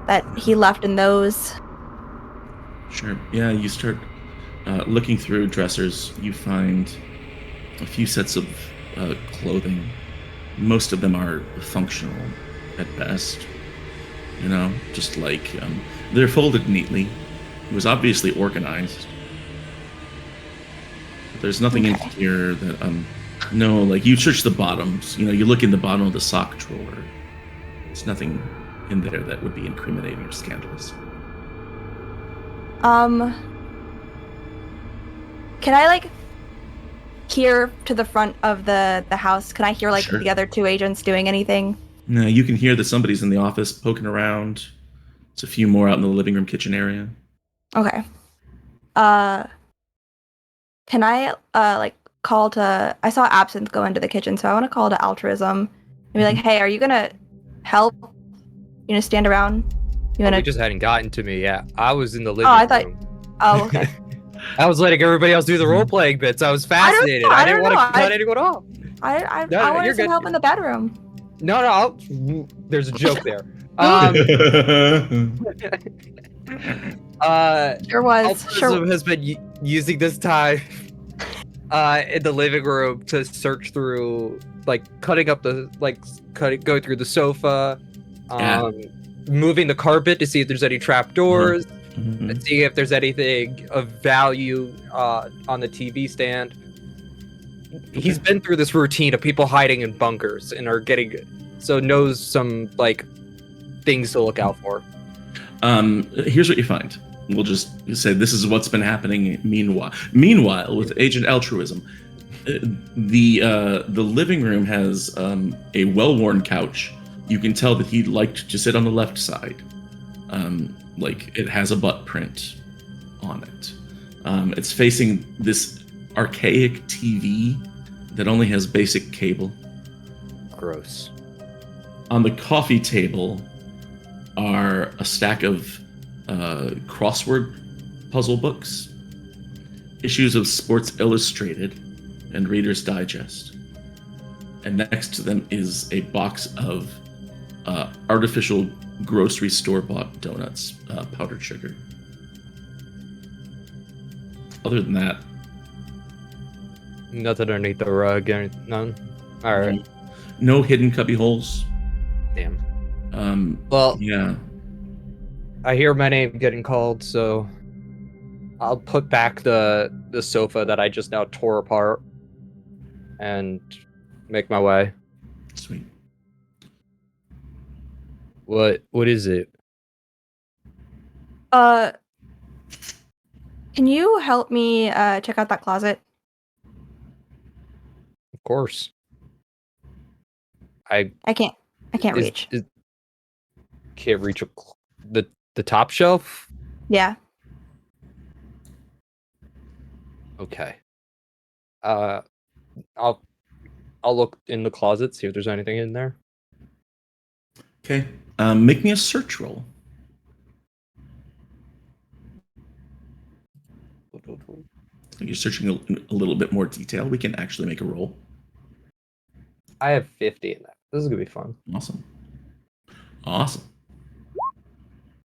that he left in those. Sure. Yeah, you start looking through dressers. You find a few sets of clothing. Most of them are functional at best. Just like they're folded neatly. It was obviously organized. But there's nothing in here that no, like you search the bottoms. You look in the bottom of the sock drawer. There's nothing in there that would be incriminating or scandalous. Can I hear to the front of the house? Can I hear Sure. the other two agents doing anything? No, you can hear that somebody's in the office poking around. There's a few more out in the living room, kitchen area. Okay. Can I call to? I saw Absinthe go into the kitchen, so I want to call to Altruism and be like, "Hey, are you gonna help? You gonna stand around? You Oh, gonna?" we just hadn't gotten to me yet. I was in the living I thought- room. Oh, okay. I was letting everybody else do the role playing bits. I was fascinated. know, I, I didn't don't want to know. cut anyone off. I No, you're wanted some good. help in the bedroom. No, there's a joke there. Sure was. Altruism has been using this time in the living room to search through, cutting up the, going through the sofa, Yeah. moving the carpet to see if there's any trapdoors, Mhm. and seeing if there's anything of value on the TV stand. He's been through this routine of people hiding in bunkers and are getting, so knows some things to look out for. Here's what you find. We'll just say this is what's been happening meanwhile with Agent Altruism. The living room has a well-worn couch. You can tell that he liked to sit on the left side. It has a butt print on it. It's facing this archaic TV that only has basic cable. Gross. On the coffee table are a stack of crossword puzzle books, issues of Sports Illustrated, and Reader's Digest. And next to them is a box of artificial grocery store bought donuts, powdered sugar. Other than that, Nothing underneath the rug, none. All right. no hidden cubby holes. Damn. Well, Yeah. I hear my name getting called, so I'll put back the sofa that I just now tore apart and make my way. Sweet. What is it? Can you help me check out that closet? Of course. I can't reach. Can't reach the top shelf? Yeah. Okay. I'll look in the closet, see if there's anything in there. Okay. Make me a search roll. If you're searching a little bit more detail, we can actually make a roll. I have 50 in that. This is gonna be fun. Awesome.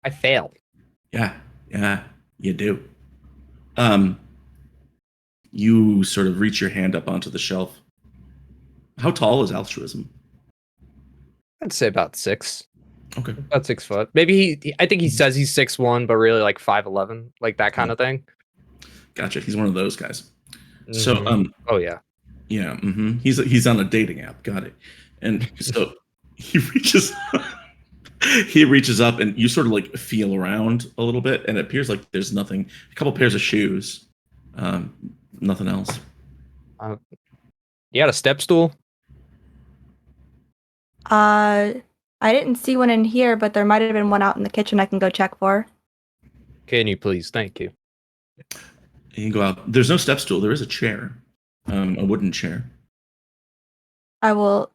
I failed. Yeah, you do. You sort of reach your hand up onto the shelf. How tall is Altruism? I'd say about 6. Okay. About 6 foot. Maybe I think he says he's 6'1", but really 5'11", that kind of thing. Gotcha. He's one of those guys. So, Mhm. Oh yeah. yeah, he's on a dating app. Got it. And so he reaches up, and you sort of feel around a little bit, and it appears like there's nothing. A couple pairs of shoes, nothing else. You got a step stool? I didn't see one in here, but there might have been one out in the kitchen I can go check for. Can you please? Thank you. And you go out. There's no step stool. There is a chair, a wooden chair. I will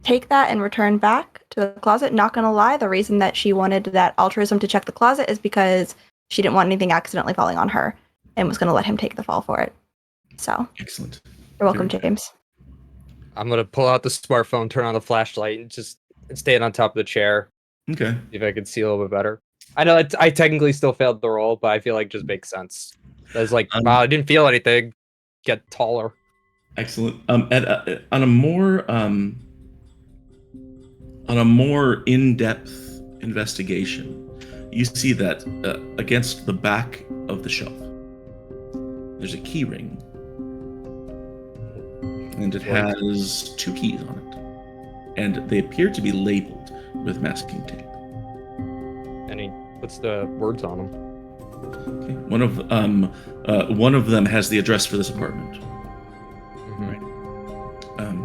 take that and return back to the closet. Not gonna lie, the reason that she wanted that altruism to check the closet is because she didn't want anything accidentally falling on her and was gonna let him take the fall for it. So Excellent. you're welcome, Very James. I'm gonna pull out the smartphone, turn on the flashlight, and just stand on top of the chair. Okay. See if I can see a little bit better. I know I technically still failed the roll, but I feel like it just makes sense. That's like, wow, I didn't feel anything. Get taller. Excellent. On a more in-depth investigation, you see that against the back of the shelf, there's a key ring, and it has 2 keys on it, and they appear to be labeled with masking tape. What's the words on them? Okay. One of them has the address for this apartment.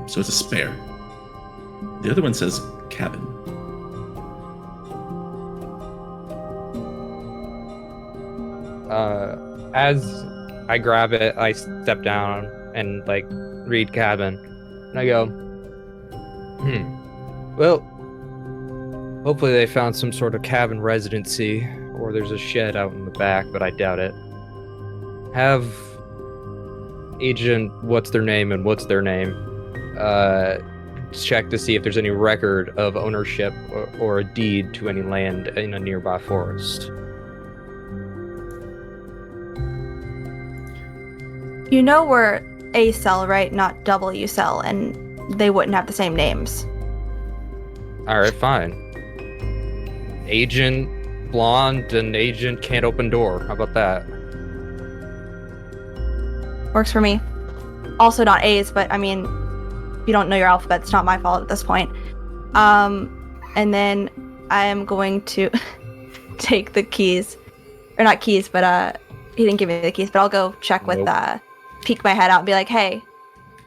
So it's a spare. The other one says cabin. As I grab it, I step down and like read cabin, and I go, well, hopefully they found some sort of cabin residency, or there's a shed out in the back, but I doubt it. Have Agent what's their name check to see if there's any record of ownership or a deed to any land in a nearby forest. You know we're A cell, right? Not W cell, and they wouldn't have the same names. Alright, fine. Agent blonde and agent can't open door. How about that? Works for me. Also not A's, but I mean, if you don't know your alphabet, it's not my fault at this point. And then I am going to take the keys. Or not keys, but he didn't give me the keys, but I'll go check with peek my head out and be like, hey,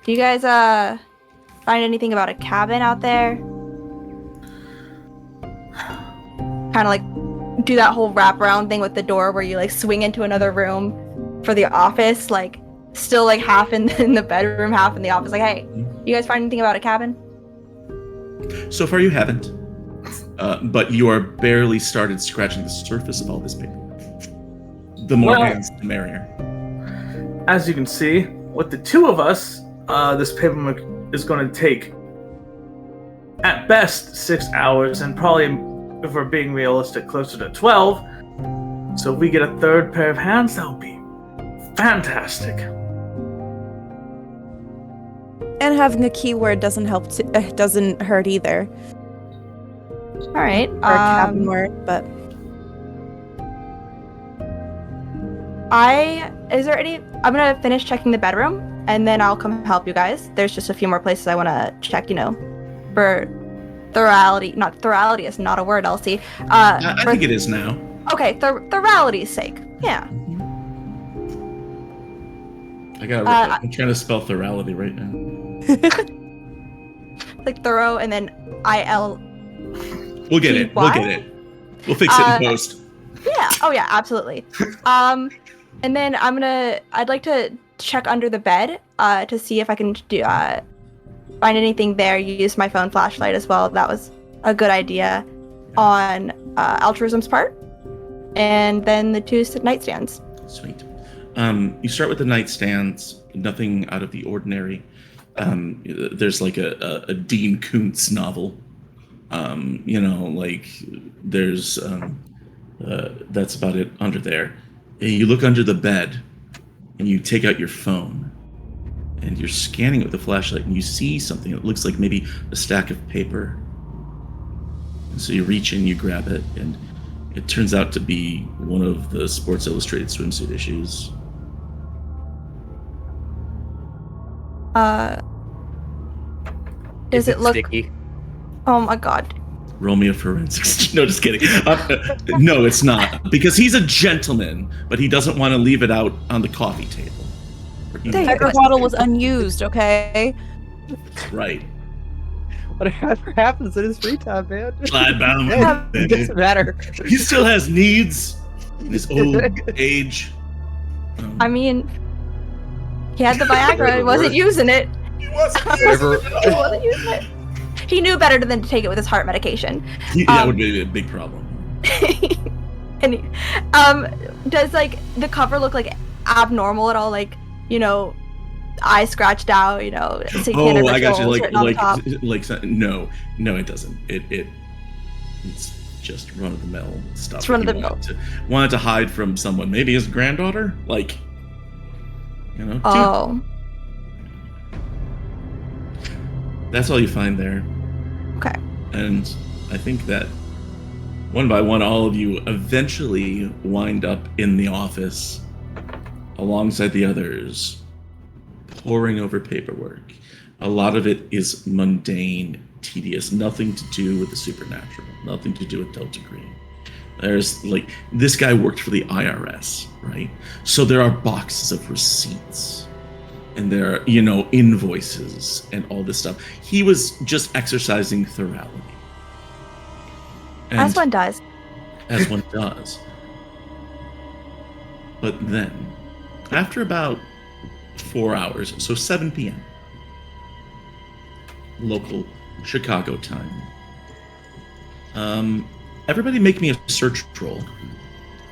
do you guys find anything about a cabin out there? Kind of like do that whole wraparound thing with the door where you like swing into another room for the office, like still like half in the bedroom, half in the office. Like, hey, you guys find anything about a cabin? So far, you haven't, but you are barely started scratching the surface of all this paperwork. The more hands, the merrier. As you can see, with the 2 of us, this paperwork is going to take, at best, 6 hours, and probably, if we're being realistic, closer to 12. So if we get a 3rd pair of hands, that would be fantastic. And having a keyword doesn't doesn't hurt either. All right. Or a cabin word, but I'm gonna finish checking the bedroom and then I'll come help you guys. There's just a few more places I want to check, for thorality. Not thorality is not a word, Elsie. I think it is now. Okay, thorality's sake. Yeah. I'm trying to spell thorality right now. Like thorough and then IL. We'll get it. We'll get it. We'll fix it in post. Yeah. Oh yeah, absolutely. And then I'd like to check under the bed to see if I can find anything there. Use my phone flashlight as well. That was a good idea on altruism's part. And then the 2 nightstands. Sweet. You start with the nightstands. Nothing out of the ordinary. There's like a Dean Koontz novel. There's that's about it under there. And you look under the bed and you take out your phone and you're scanning it with the flashlight and you see something that looks like maybe a stack of paper. And so you reach in, you grab it, and it turns out to be one of the Sports Illustrated swimsuit issues. Does it look sticky? Oh my god. Roll me a forensics. No, just kidding. No, it's not. Because he's a gentleman, but he doesn't want to leave it out on the coffee table. The pepper bottle was unused, okay? Right. Whatever happens in his free time, man. Gladbaum. It doesn't matter. He still has needs in his old age. I mean, he had the Viagra, he wasn't using it. He wasn't Whatever. He wasn't using it. he knew better than to take it with his heart medication. That would be a big problem. And does like the cover look like abnormal at all? Like, eyes scratched out, St. Canada I got you. Patrol's written on the top. No, it doesn't. It's just run of the mill stuff. It's run of the mill. Wanted to hide from someone, maybe his granddaughter, like, Oh, That's all you find there. okay. And I think that one by one, all of you eventually wind up in the office alongside the others, poring over paperwork. A lot of it is mundane, tedious, nothing to do with the supernatural, nothing to do with Delta Green. There's this guy worked for the IRS, right? So there are boxes of receipts and there are, invoices and all this stuff. He was just exercising thorality. As one does. As one does. But then, after about 4 hours, so 7 p.m., local Chicago time, everybody make me a search roll.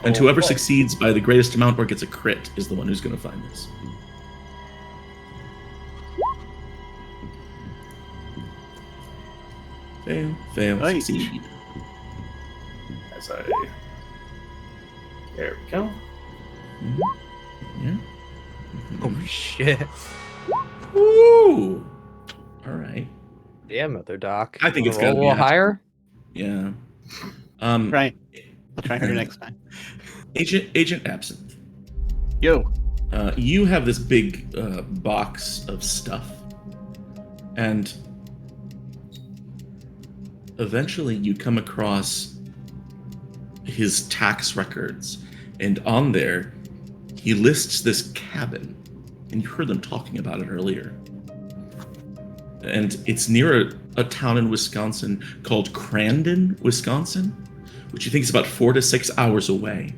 And whoever succeeds by the greatest amount or gets a crit is the one who's going to find this. Fail, Right. succeed. There we go. Yeah. Oh shit! Ooh. All right. Damn it, there, Doc. I think it's Wanna gotta roll be a little higher. Yeah. Right. I'll try harder next time. Agent Absinthe. Yo. You have this big box of stuff, and eventually you come across his tax records, and on there he lists this cabin, and you heard them talking about it earlier. And it's near a town in Wisconsin called Crandon, Wisconsin, which you think is about 4 to 6 hours away.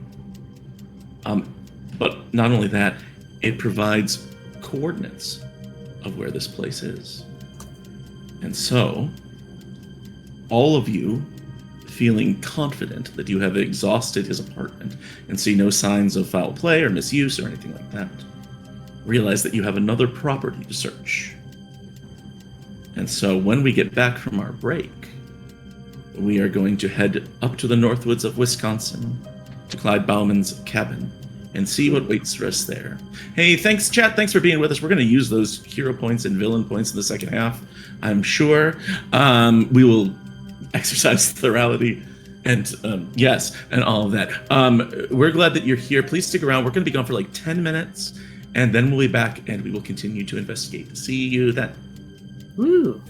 But not only that, it provides coordinates of where this place is. And so, all of you, feeling confident that you have exhausted his apartment and see no signs of foul play or misuse or anything like that, realize that you have another property to search. And so when we get back from our break, we are going to head up to the Northwoods of Wisconsin to Clyde Bauman's cabin and see what waits for us there. Hey, thanks, chat. Thanks for being with us. We're going to use those hero points and villain points in the second half, I'm sure. We will exercise thorality and yes, and all of that. We're glad that you're here. Please stick around. We're going to be gone for 10 minutes, and then we'll be back and we will continue to investigate. See you then. Woo.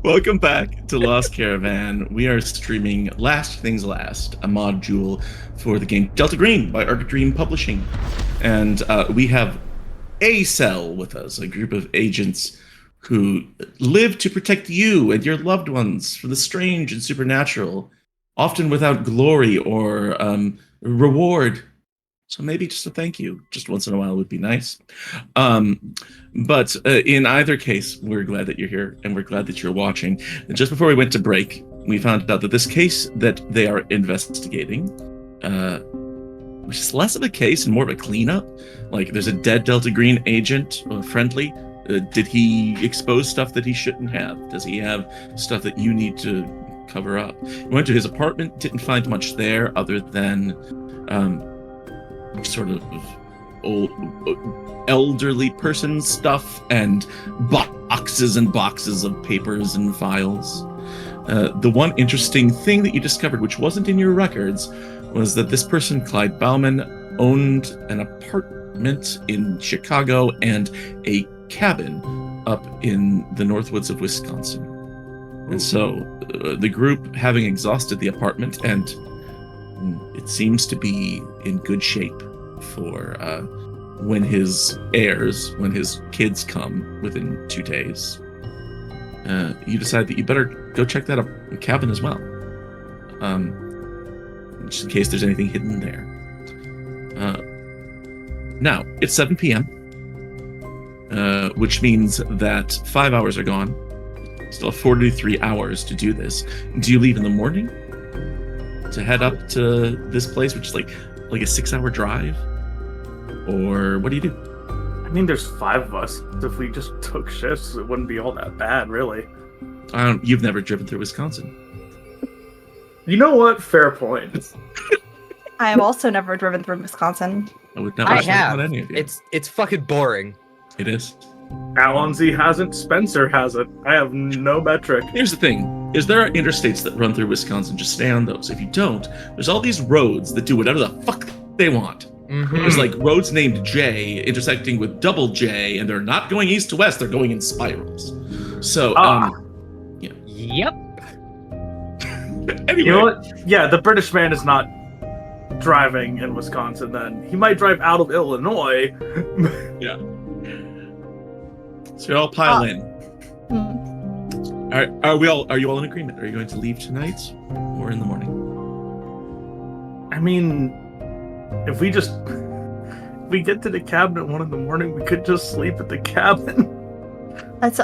Welcome back to Lost Caravan. We are streaming Last Things Last, a module for the game Delta Green by Arc Dream Publishing. And we have a cell with us, a group of agents who live to protect you and your loved ones from the strange and supernatural, often without glory or reward. So maybe just a thank you, just once in a while would be nice. But in either case, we're glad that you're here and we're glad that you're watching. And just before we went to break, we found out that this case that they are investigating, which is less of a case and more of a cleanup. There's a dead Delta Green agent, friendly. Did he expose stuff that he shouldn't have? Does he have stuff that you need to cover up? We went to his apartment, didn't find much there other than sort of old elderly person stuff and boxes and boxes of papers and files. The one interesting thing that you discovered, which wasn't in your records, was that this person, Clyde Bauman, owned an apartment in Chicago and a cabin up in the Northwoods of Wisconsin. And so the group, having exhausted the apartment, and it seems to be in good shape for when his kids come within 2 days, you decide that you better go check that cabin as well, just in case there's anything hidden there. Now, it's 7 p.m. which means that 5 hours are gone. Still have 43 hours to do this. Do you leave in the morning to head up to this place, which is like a 6-hour drive? Or what do you do? I mean, there's 5 of us. If we just took shifts, it wouldn't be all that bad, really. You've never driven through Wisconsin. You know what? Fair point. I have also never driven through Wisconsin. I would never I wish that have. on any of you. It's fucking boring. It is. Alonzi hasn't. Spencer hasn't. I have no metric. Here's the thing: is there are interstates that run through Wisconsin. Just stay on those. If you don't, there's all these roads that do whatever the fuck they want. Mhm. There's like roads named J intersecting with double J, and they're not going east to west. They're going in spirals. So, Yep. anyway, You know what? Yeah, the British man is not driving in Wisconsin. Then he might drive out of Illinois. so you all pile in. Hmm. Are you all in agreement? Are you going to leave tonight or in the morning? I mean, if we get to the cabin at 1 a.m, we could just sleep at the cabin. That's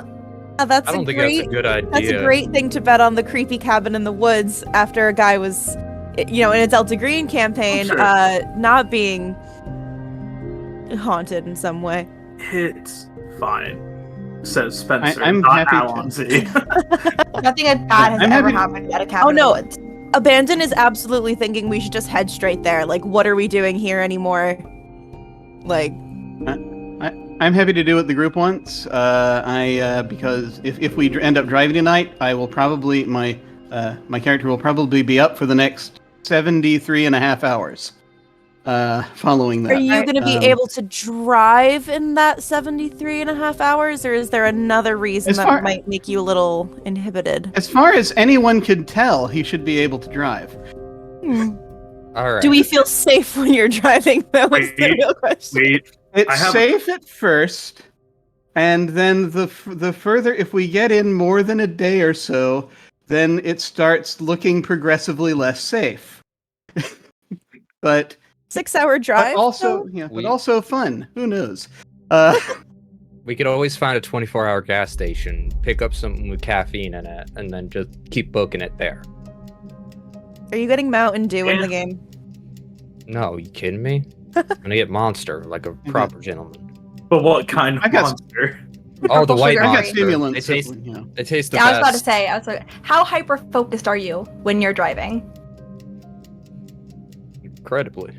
That's I don't a think great. that's a good idea. That's a great thing to bet on the creepy cabin in the woods after a guy was, in a Delta Green campaign, Sure. not being haunted in some way. It's fine, says Spencer. I'm not happy to- Alonzi. nothing bad has I'm ever happy- happened at a cabin. Oh, no. in the woods. Abandon is absolutely thinking we should just head straight there. Like, what are we doing here anymore? Like, I'm happy to do what the group wants. Because if we end up driving tonight, I will probably my character will probably be up for the next 73 and a half hours. Following that, are you going to be Um, able to drive in that 73 and a half hours, or is there another reason As that far- might make you a little inhibited? as far as anyone could tell, he should be able to drive. All right. Do we feel safe when you're driving, though? Is the Wait, real question. Wait, It's I have- safe at first, and then the further, if we get in more than a day or so, then it starts looking progressively less safe. but 6-hour drive? also, though? but also fun. Who knows? Uh, We could always find a 24-hour gas station, pick up something with caffeine in it, and then just keep booking it there. Are you getting Mountain Dew in Yeah. the game? No, you kidding me? I'm gonna get Monster like a proper gentleman. but what kind of I got- monster? Oh, the white sugar. I got Monster. stimulants. They taste, you know. they taste the Yeah, I was about to best. say. I was like, how hyper focused are you when you're driving? Incredibly.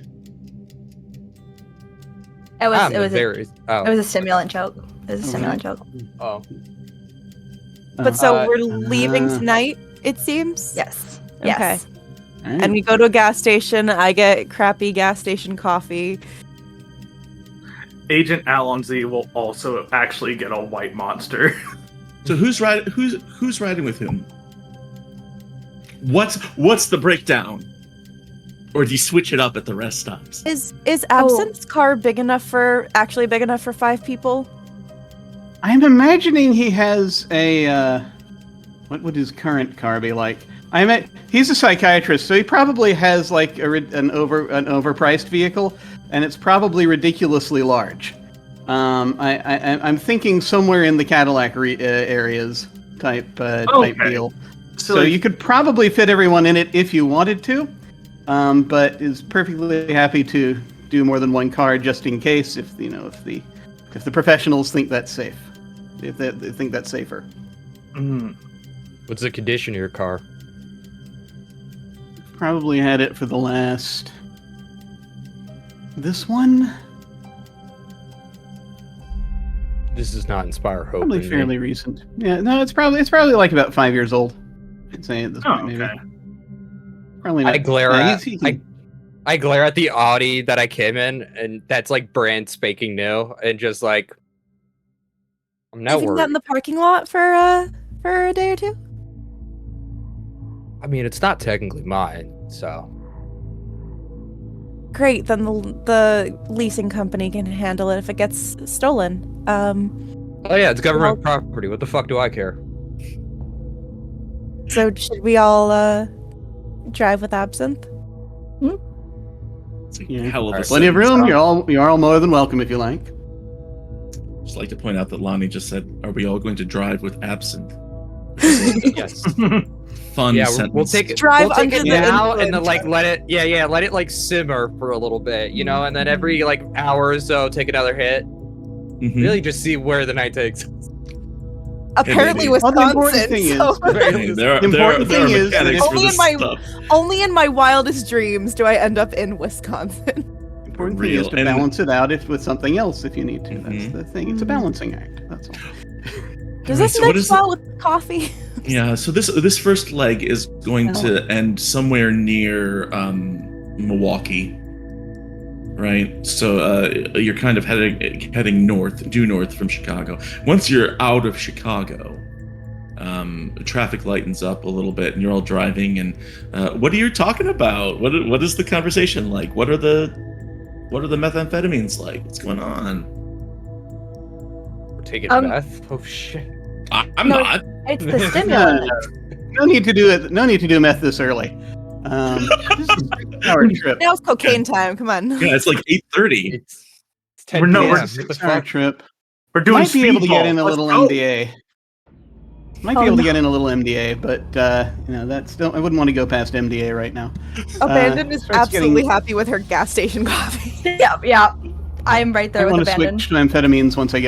It was. I'm It was. very. It was a stimulant joke. It was a Okay. stimulant joke. Oh. But so Uh, we're leaving uh, tonight, it seems? Yes. Okay. Yes. All right. And we go to a gas station. I get crappy gas station coffee. Agent Alonzi will also actually get a white monster. So who's riding? Who's riding with whom? What's the breakdown? Or do you switch it up at the rest stops? Is Absinthe's car big enough for 5 people? I'm imagining he has a. What would his current car be like? He's a psychiatrist, so he probably has like an overpriced vehicle, and it's probably ridiculously large. I'm thinking somewhere in the Cadillac areas type Okay. deal. So you could probably fit everyone in it if you wanted to, but is perfectly happy to do more than one car just in case if the professionals think that's safe, if they think that's safer. Mm. What's the condition of your car? Probably had it for the last. This one This does not inspire hope. probably in me. fairly recent. Yeah, no, it's probably like about 5 years old. I'd say at this Oh, point, maybe. okay. Probably not. I glare Yeah, at he's- I glare at the Audi that I came in, and that's like brand spanking new, and just like I'm now Leaving that worried. in the parking lot for a day or two? I mean, it's not technically mine, so Great, then the leasing company can handle it if it gets stolen. oh yeah, it's government property. What the fuck do I care? So should we all drive with Absinthe? It's a Yeah. hell of a Plenty of sentence. room. You're all more than welcome if you like. Just like to point out that Lonnie just said, "Are we all going to drive with absinthe?" Yes. Fun Yeah, sentence. we'll take it. Drive we'll take under it the now and then influence. let it. Let it simmer for a little bit, and then every hour or so, take another hit. Mhm. Really, just see where the night takes. Apparently, baby. Well, the important Wisconsin. thing So Hey, there are The important there are thing is that mechanics if- for Only this in my- stuff. only in my wildest dreams do I end up in Wisconsin. The important thing Real. is to And- balance it out with something else if you need to. That's Mhm. the thing. It's a balancing act. That's all. Does Alright, this so what mix is well with coffee? Yeah, so this first leg is going to end somewhere near Milwaukee, right? So you're kind of heading due north from Chicago. Once you're out of Chicago, the traffic lightens up a little bit, and you're all driving. And what are you talking about? What is the conversation like? What are the methamphetamines like? What's going on? We're taking meth. Oh shit. I'm No. not. It's the stimulant. No need to do it. No need to do meth this early. This is a hour trip. Now it's cocaine time. Come on. Yeah, it's like 8:30. It's 10 We're no- p.m. we're What the 6 hour fuck? trip. We're doing Might be able to get speedball. in a Let's little go. MDA. Might Oh, be able to no. get in a little MDA, but that's still. I wouldn't want to go past MDA right now. Abandon is starts absolutely getting- happy with her gas station coffee. Yeah. I'm right I there with want to abandon. switch to amphetamines once it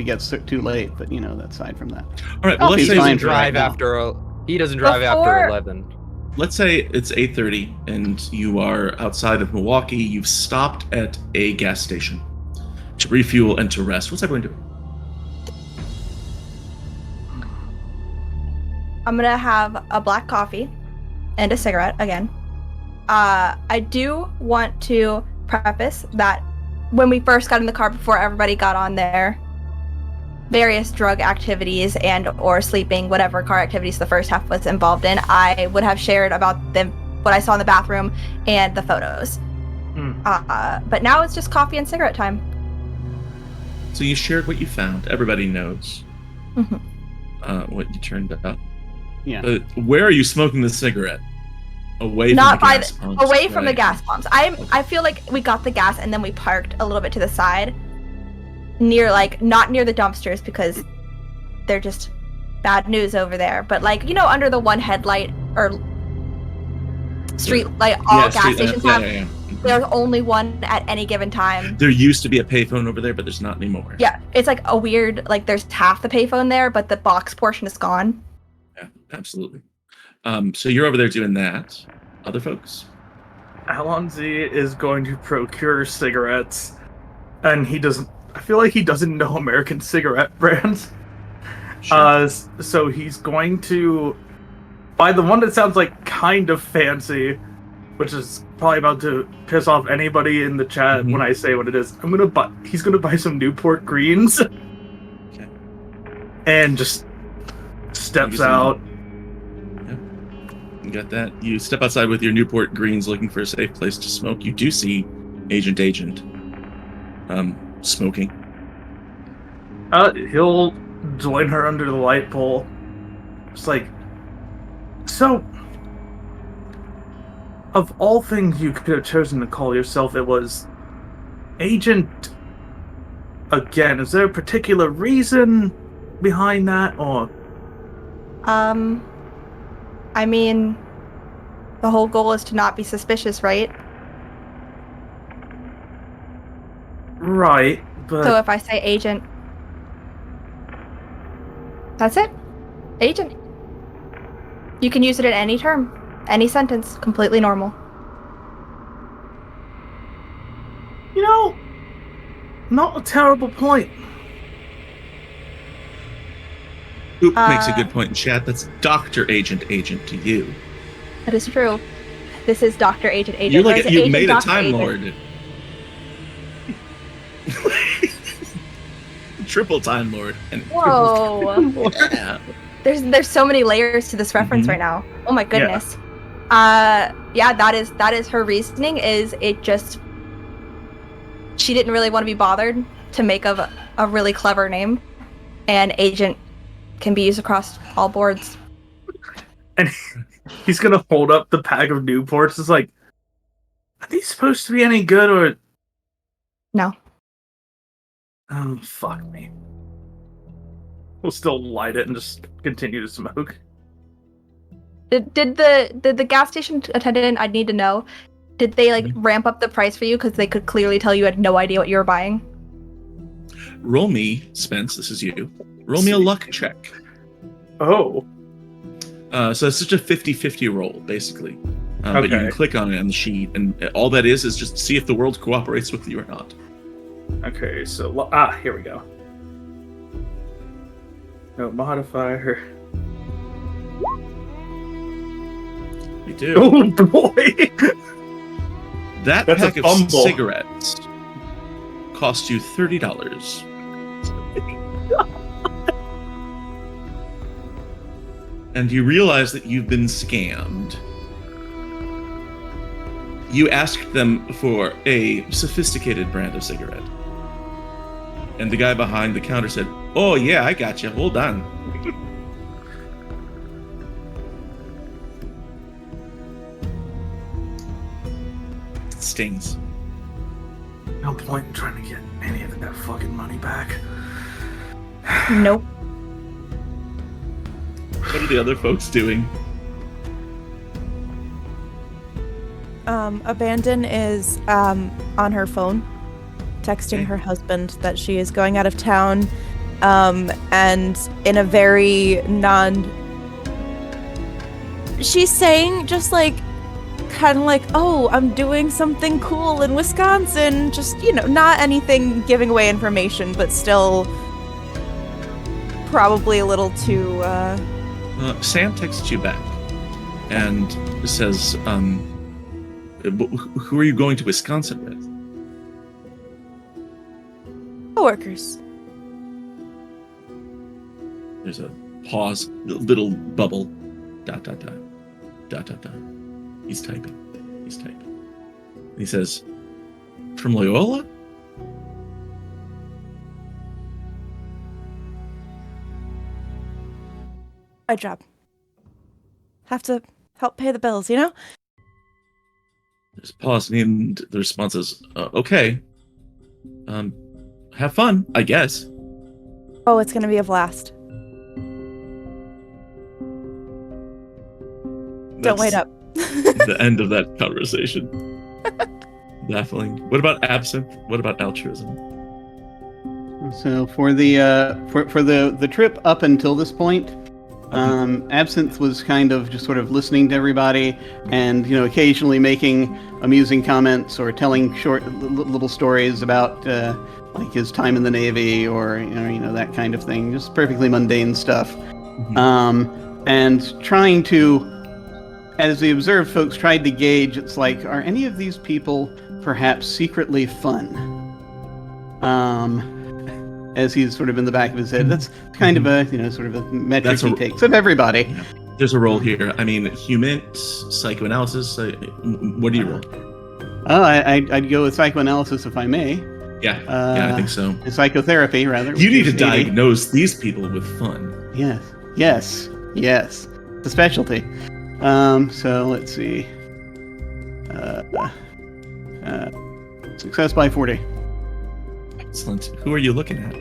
gets too late. But that's aside from that. All right, well, Coffee's let's say fine He for right drive now. after. He doesn't drive after Before- 11. let's say it's 8:30 and you are outside of Milwaukee. You've stopped at a gas station to refuel and to rest. What's everyone doing? I'm gonna have a black coffee and a cigarette again. I do want to preface that when we first got in the car before everybody got on there, various drug activities and or sleeping, whatever car activities the first half was involved in, I would have shared about what I saw in the bathroom and the photos. But now it's just coffee and cigarette time. So you shared what you found. Everybody knows Mhm. what you turned up. Yeah. But where are you smoking the cigarette? Away Not from the by gas pumps. Away from the right? gas pumps. I feel like we got the gas and then we parked a little bit to the side, near not near the dumpsters because they're just bad news over there. But under the one headlight or street light all Yeah, gas street- stations yeah, have. yeah, yeah. There's only one at any given time. There used to be a payphone over there, but there's not anymore. Yeah, it's like a weird there's half the payphone there, but the box portion is gone. Yeah, absolutely. So you're over there doing that. Other folks? Alonzi is going to procure cigarettes, and he doesn't. I feel like he doesn't know American cigarette brands. Sure. So he's going to buy the one that sounds like kind of fancy, which is probably about to piss off anybody in the chat Mhm. when I say what it is. He's gonna buy some Newport Greens, Okay. and just steps Use them. out. You got that? You step outside with your Newport Greens looking for a safe place to smoke. You do see Agent smoking. He'll join her under the light pole. It's like, so, of all things you could have chosen to call yourself, it was Agent again. Is there a particular reason behind that, or? I mean, the whole goal is to not be suspicious, right? Right, but So if I say agent, that's it. Agent. You can use it in any term, any sentence, completely normal. Not a terrible point. Oop makes a Uh, good point in chat. That's Dr. Agent to you. That is true. This is Dr. Agent Agent. You're or like is it you Agent made a Dr. Time Agent? Lord. Triple Time Lord. And Whoa. yeah. There's so many layers to this reference Mhm. right now. Oh my goodness. Yeah, that is her reasoning. Is it just she didn't really want to be bothered to make a really clever name, and agent can be used across all boards. And he's gonna hold up the pack of Newports. It's like, are these supposed to be any good, or No. Fuck me. We'll still light it and just continue to smoke. Did the gas station attendant? I'd need to know. Did they like ramp up the price for you because they could clearly tell you had no idea what you were buying? Roll me, Spence. This is you. Roll me a luck check. Oh. So it's such a 50-50 roll, basically. But you can Okay. click on it on the sheet, and all that is just see if the world cooperates with you or not. Okay, so here we go. No modifier. You do. Oh boy! That That's a pack of fumble. cigarettes cost you $30. And you realize that you've been scammed. You asked them for a sophisticated brand of cigarette. And the guy behind the counter said, "Oh yeah, I got you. Hold on." It stings. No point in trying to get any of that fucking money back. Nope. What are the other folks doing? Abandon is on her phone, texting Okay. her husband that she is going out of town, and in a very she's saying just like, kind of like, oh, I'm doing something cool in Wisconsin, just, not anything giving away information, but still probably a little too, Sam texts you back and says, who are you going to Wisconsin with? coworkers. There's a pause, little bubble, dot, dot, dot, dot, dot, dot. He's typing. And he says, from Loyola? My job. Have to help pay the bills, There's a pause, and the response is, okay. Have fun, I guess. Oh, it's gonna be a blast. Don't wait up. The end of that conversation. Baffling. What about absinthe? What about altruism? So for the trip up until this point, Absinthe was kind of just sort of listening to everybody, and occasionally making amusing comments or telling short little stories about like his time in the Navy or that kind of thing, just perfectly mundane stuff. And trying to, as the observed folks tried to gauge, it's like, are any of these people perhaps secretly fun? As he's sort of in the back of his head, that's kind of a sort of a metric That's he takes of everybody. There's a roll here. I mean, human psychoanalysis. What do you roll? Oh, I'd go with psychoanalysis if I may. Yeah, I think so. Psychotherapy, rather. You need to which is 80. diagnose these people with fun. Yes. The specialty. So let's see. Success by 40. Excellent. Who are you looking at?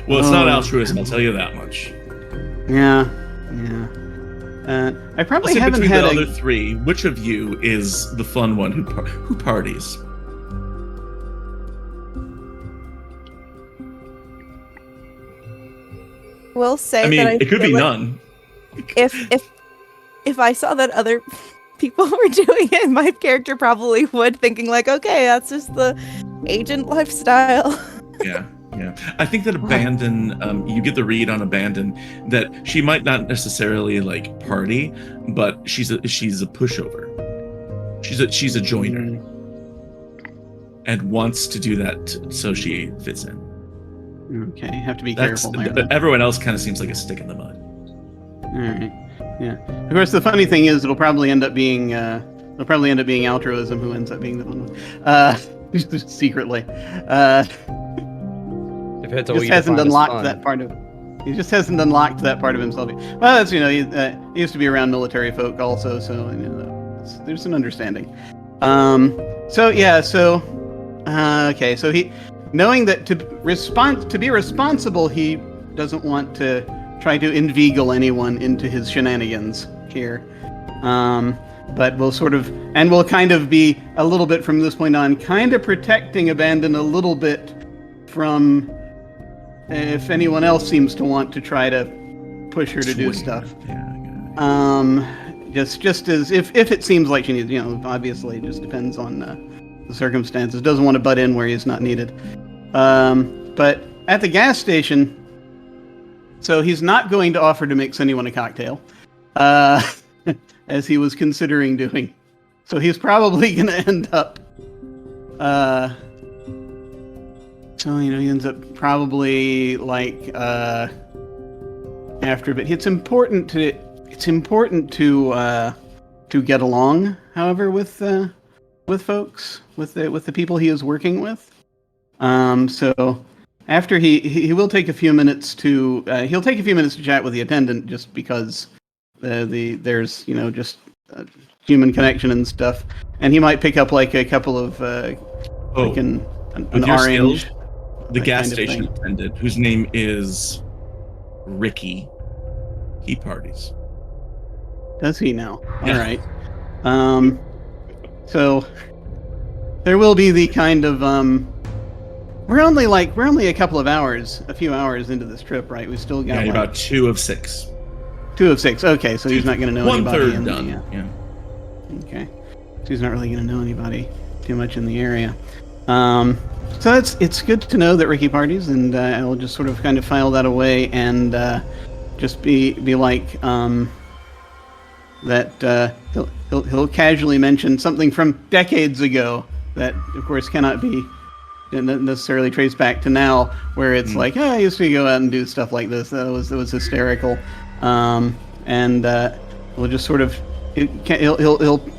Well, it's not altruism, I'll tell you that much. Yeah. I probably Let's say haven't between had the a. other three, which of you is the fun one who parties? Will say I mean, that it could be feel like none. If I saw that other people were doing it, my character probably would, thinking like, okay, that's just the agent lifestyle. Yeah. I think that Abandon, you get the read on Abandon that she might not necessarily like party, but she's a pushover. She's a joiner, and wants to do that so she fits in. Okay, have to be That's careful there. but everyone else kind of seems like a stick in the mud. All right. Yeah. Of course, the funny thing is, it'll probably end up being altruism who ends up being the one. Secretly. Depends on Just what you hasn't define as unlocked fun. that part of. He just hasn't unlocked that part of himself. Well, that's he used to be around military folk also, so there's an understanding. Okay, so knowing that to be responsible, he doesn't want to try to inveigle anyone into his shenanigans here. But we'll kind of be a little bit from this point on, kind of protecting Abandon a little bit from if anyone else seems to want to try to push her to do stuff. Yeah, I got it. Just as if it seems like she needs, obviously it just depends on the circumstances. Doesn't want to butt in where he's not needed. But at the gas station, so he's not going to offer to mix anyone a cocktail, as he was considering doing. So he's probably going to end up, he ends up probably like after. But it's important to get along, however, with folks, with the people he is working with. So after he will take a few minutes to chat with the attendant, just because there's just human connection and stuff, and he might pick up like a couple of like an orange. The gas kind of station thing. attendant, whose name is Ricky, he parties. Does he now? Yeah. All right. So there will be the kind of we're only a few hours into this trip, right? We still got Yeah, about 2 of 6. 2 of 6. Okay, so he's not going to know anybody. 1/3 done. Yeah. Okay, so he's not really going to know anybody too much in the area. So it's good to know that Ricky parties, and I'll just sort of kind of file that away and just be like that he'll casually mention something from decades ago that, of course, cannot be necessarily traced back to now, where it's like, I used to go out and do stuff like this. That was hysterical, and we'll just sort of he'll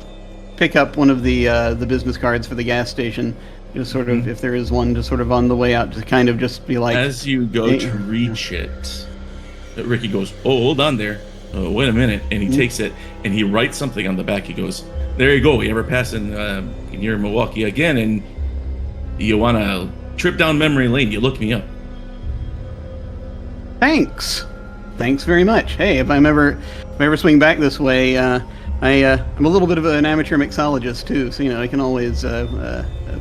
pick up one of the business cards for the gas station. Just sort of, if there is one, just sort of on the way out, to kind of just be like... As you go to reach it, Ricky goes, "Oh, hold on there. Wait a minute." And he takes it, and he writes something on the back. He goes, "There you go. You ever pass in near Milwaukee again, and you want to trip down memory lane, you look me up." Thanks very much. Hey, if I ever swing back this way, I'm a little bit of an amateur mixologist, too, so, I can always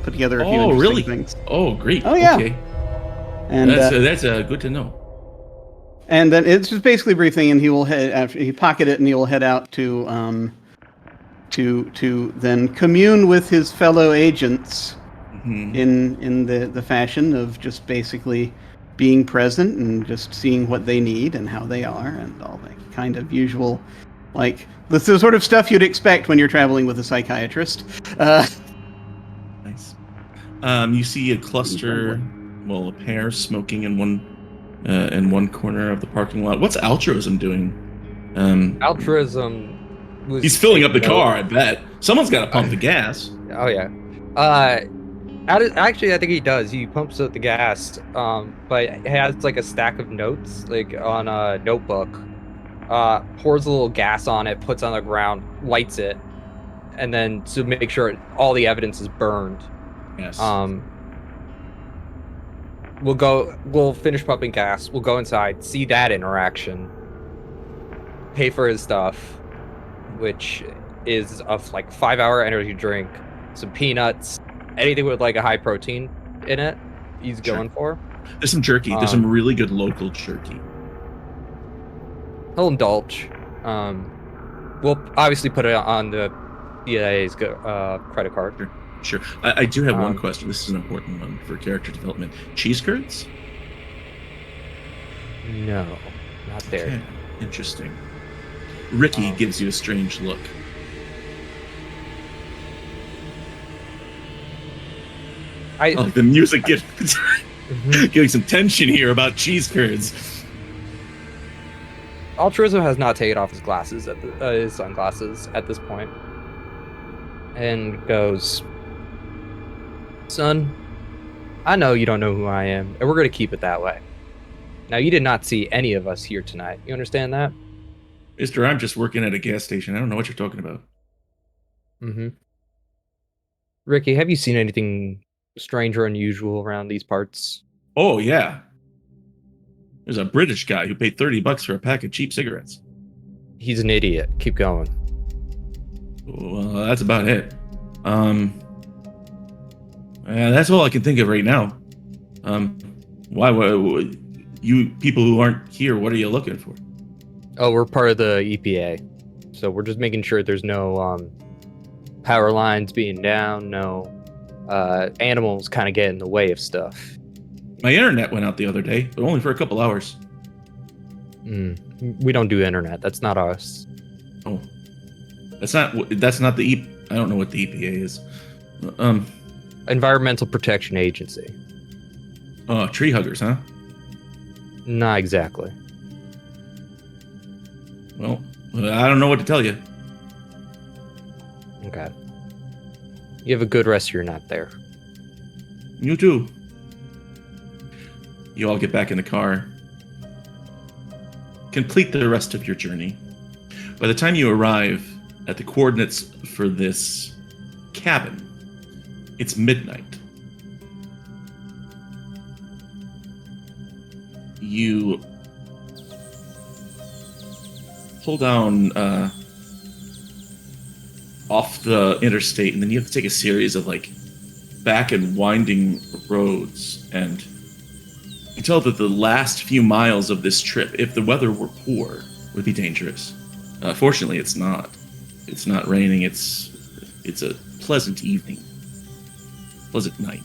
put together a few interesting things. Oh, great. Oh, yeah. Okay. And That's good to know. And then it's just basically a brief thing, and he will head after he pocket it, and he will head out to then commune with his fellow agents in the fashion of just basically being present and just seeing what they need and how they are and all that kind of usual, like the sort of stuff you'd expect when you're traveling with a psychiatrist. Nice. You see a pair smoking in one corner of the parking lot. What's Altruism doing? Altruism was... He's filling up the car, I bet. Someone's got to pump the gas. Oh, yeah. Actually, I think he does. He pumps out the gas, but he has like a stack of notes, like on a notebook. Pours a little gas on it, puts it on the ground, lights it, and then to make sure all the evidence is burned. Yes. We'll finish pumping gas. We'll go inside, see that interaction, pay for his stuff, which is a 5-hour energy drink, some peanuts, anything with like a high protein in it. He's going for. There's some jerky. There's some really good local jerky. He'll indulge. We'll obviously put it on the DIA's credit card. Sure. I do have one question. This is an important one for character development. Cheese curds? No, not there. Okay. Interesting. Ricky gives you a strange look. The music getting some tension here about cheese curds. Altruism has not taken off his glasses his sunglasses at this point, and goes, "Son, I know you don't know who I am, and we're going to keep it that way. Now, you did not see any of us here tonight. You understand that?" Mister, I'm just working at a gas station. I don't know what you're talking about. Mm-hmm. Ricky, have you seen anything strange or unusual around these parts? Oh yeah. There's a British guy who paid $30 for a pack of cheap cigarettes. He's an idiot. Keep going. Well, that's about it. That's all I can think of right now. Why you people who aren't here, what are you looking for? Oh, we're part of the EPA. So we're just making sure there's no power lines being down, no animals kind of get in the way of stuff. My internet went out the other day, but only for a couple hours. We don't do internet. That's not us. Oh, that's not the I don't know what the EPA is. Environmental Protection Agency. Oh, tree huggers, huh? Not exactly. Well, I don't know what to tell you. Okay. You have a good rest of your night there. You too. You all get back in the car. Complete the rest of your journey. By the time you arrive at the coordinates for this cabin, it's midnight. You pull down off the interstate, and then you have to take a series of back and winding roads, and you can tell that the last few miles of this trip, if the weather were poor, would be dangerous. Fortunately, it's not. It's not raining. It's a pleasant evening, pleasant night.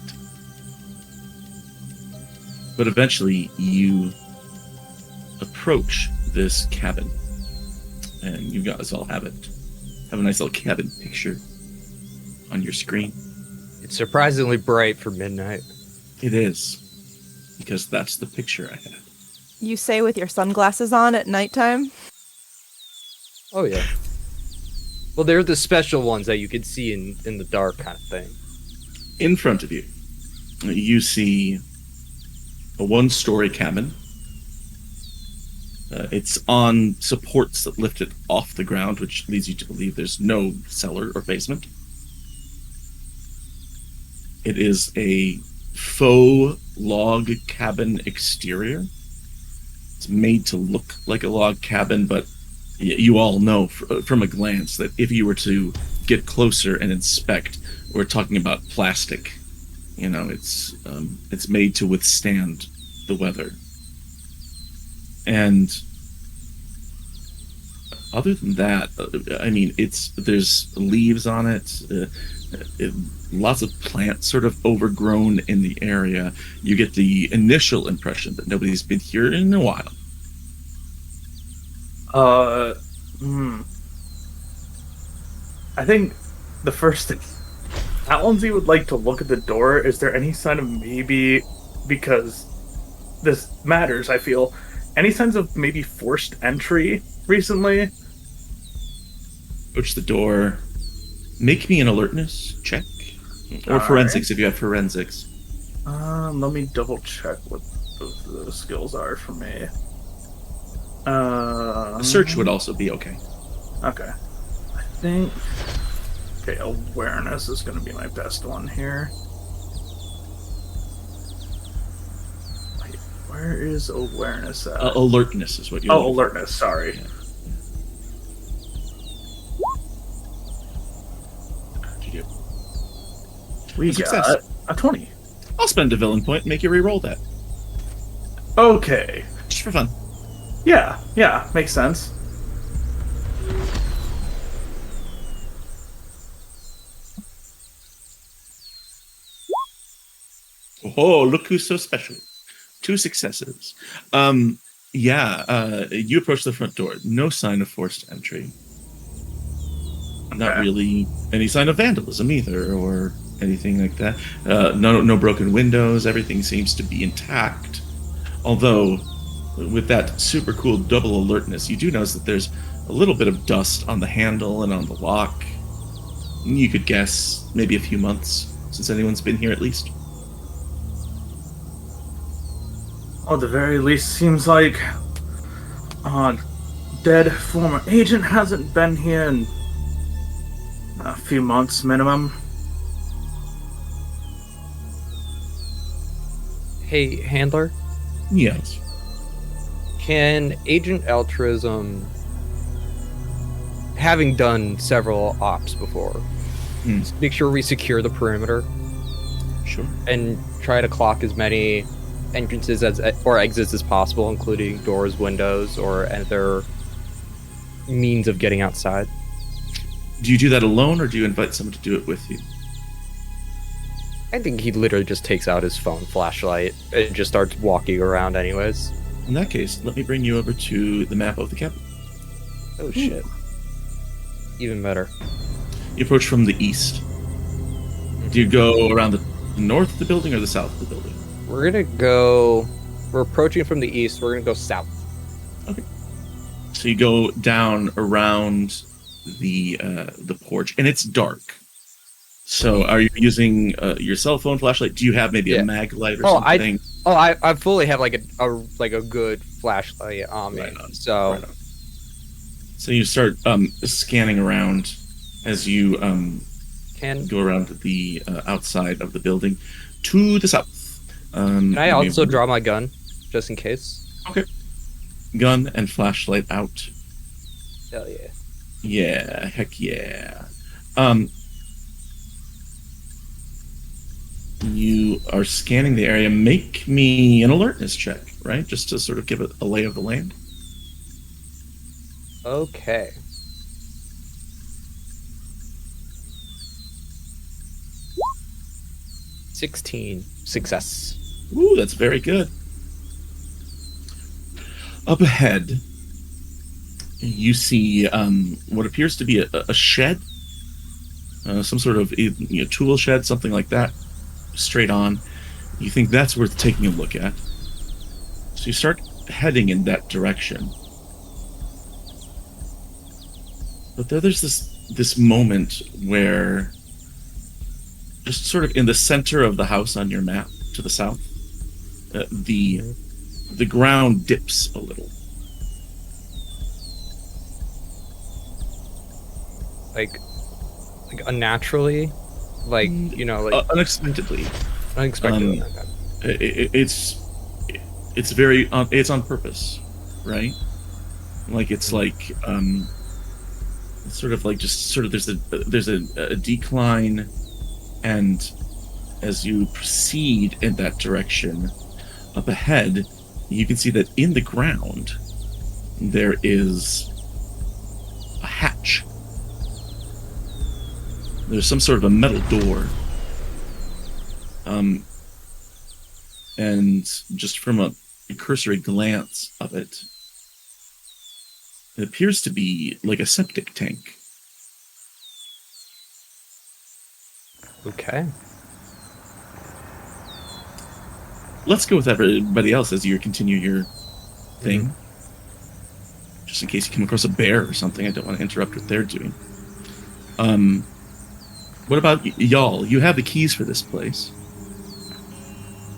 But eventually, you approach this cabin, and you guys all have a nice little cabin picture on your screen. It's surprisingly bright for midnight. It is, because that's the picture I had. You say with your sunglasses on at nighttime? Oh, yeah. Well, they're the special ones that you could see in the dark kind of thing. In front of you, you see a one-story cabin. It's on supports that lift it off the ground, which leads you to believe there's no cellar or basement. It is a faux log cabin exterior. It's made to look like a log cabin, but you all know from a glance that if you were to get closer and inspect, we're talking about plastic. You know, it's made to withstand the weather. And other than that, I mean, there's leaves on it, lots of plants sort of overgrown in the area. You get the initial impression that nobody's been here in a while. I think the first thing Alonzi would like to look at the door. Is there any sign of maybe, because this matters, I feel, any signs of maybe forced entry recently? Approach the door. Make me an alertness check. Or All forensics if you have forensics. Let me double check what the skills are for me. A search would also be okay. Okay. I think... Okay, awareness is going to be my best one here. Wait, where is awareness at? Alertness is what you alertness, sorry. Yeah. What'd you do? We A success. got a 20. I'll spend a villain point and make you re-roll that. Okay. Just for fun. Yeah, makes sense. Oh, look who's so special. 2 successes. You approach the front door. No sign of forced entry. Not Okay. really any sign of vandalism either, or anything like that. No broken windows. Everything seems to be intact. Although, with that super cool double alertness, you do notice that there's a little bit of dust on the handle and on the lock. You could guess maybe a few months since anyone's been here at least. At the very least, seems like dead former agent hasn't been here in a few months minimum. Hey, handler, Yes. can Agent Altruism, having done several ops before, make sure we secure the perimeter Sure. and try to clock as many entrances or exits as possible, including doors, windows, or other means of getting outside? Do you do that alone, or do you invite someone to do it with you? I think he literally just takes out his phone flashlight and just starts walking around anyways. In that case, let me bring you over to the map of the cabin. Oh shit. Even better. You approach from the east. Do you go around the north of the building or the south of the building? We're approaching from the east, we're gonna go south. So you go down around the porch, and it's dark. So are you using your cell phone flashlight? Do you have maybe a mag light or something? I fully have like a good flashlight on me. Right on. So Right on. So you start scanning around as you go around the outside of the building to the south. Can I also draw my gun, just in case? Gun and flashlight out. Hell yeah. Yeah, heck yeah. You are scanning the area. Make me an alertness check, right? Just to sort of give it a lay of the land. Okay. $16. Success. Ooh, that's very good. Up ahead, you see what appears to be a shed, some sort of tool shed, something like that, straight on. You think that's worth taking a look at. So you start heading in that direction. But there's this moment where, just sort of in the center of the house on your map to the south, the ground dips a little. Like unnaturally, Unexpectedly. unexpectedly. It's on purpose, right? Like it's like it's sort of like there's a decline, and as you proceed in that direction up ahead, you can see that in the ground there is a hatch. There's some sort of a metal door. And just from a cursory glance of it, it appears to be like a septic tank. Okay. Let's go with everybody else as you continue your thing. Just in case you come across a bear or something, I don't want to interrupt what they're doing. What about y'all? You have the keys for this place.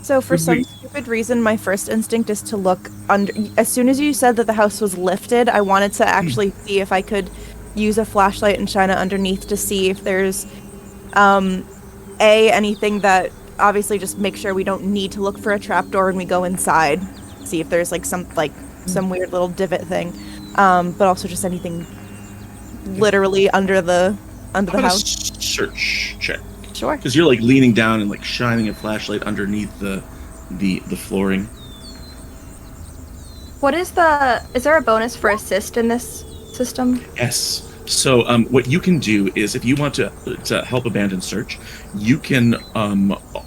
So for some stupid reason, my first instinct is to look under. As soon as you said that the house was lifted, I wanted to actually see if I could use a flashlight and shine it underneath to see if there's anything that obviously just make sure we don't need to look for a trapdoor when we go inside. See if there's some weird little divot thing, but also just anything literally under the house. Search check. Sure. Because you're like leaning down and like shining a flashlight underneath the flooring. Is there a bonus for assist in this system? Yes. So what you can do is, if you want to help abandon search, you can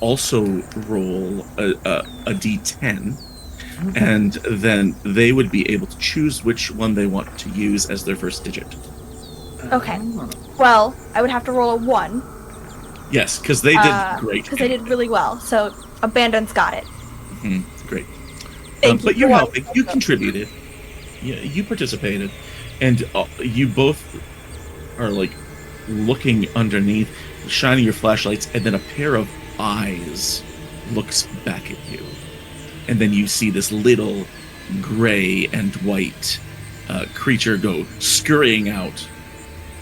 also roll a d10, and then they would be able to choose which one they want to use as their first digit. Okay. Well, I would have to roll a 1. Yes, because they did great. Because they did really well. So Abandon's got it. Great. Thank you but you're for helping. You contributed. Yeah, you participated, and you both are like looking underneath, shining your flashlights, and then a pair of eyes looks back at you, and then you see this little gray and white creature go scurrying out.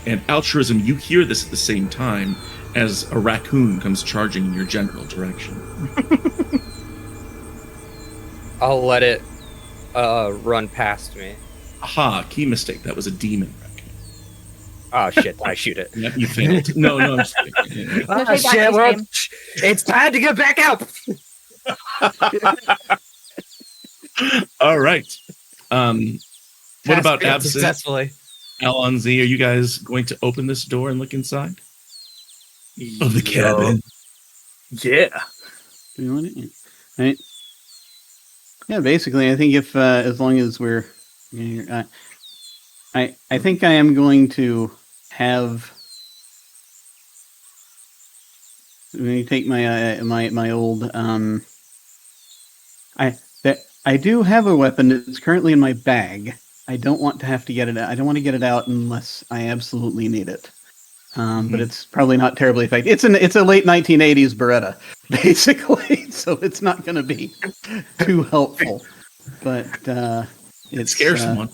And Altruism, you hear this at the same time as a raccoon comes charging in your general direction. I'll let it run past me. Aha, key mistake. That was a demon raccoon. Oh shit! I shoot it. Yep, you failed. No, I'm just kidding. Go Ah, take that shit! ice Well, cream. it's time to get back out. All right. What about Failed Absinthe? successfully? Alonzi, are you guys going to open this door and look inside of the cabin? Yeah. Do you want it? Right. Yeah, basically, I think if as long as we're, I think I am going to have. Let me take my my old I do have a weapon. It's currently in my bag. I don't want to have to get it out. I don't want to get it out unless I absolutely need it. But it's probably not terribly effective. It's a late 1980s Beretta, basically, so it's not going to be too helpful. But It scares someone.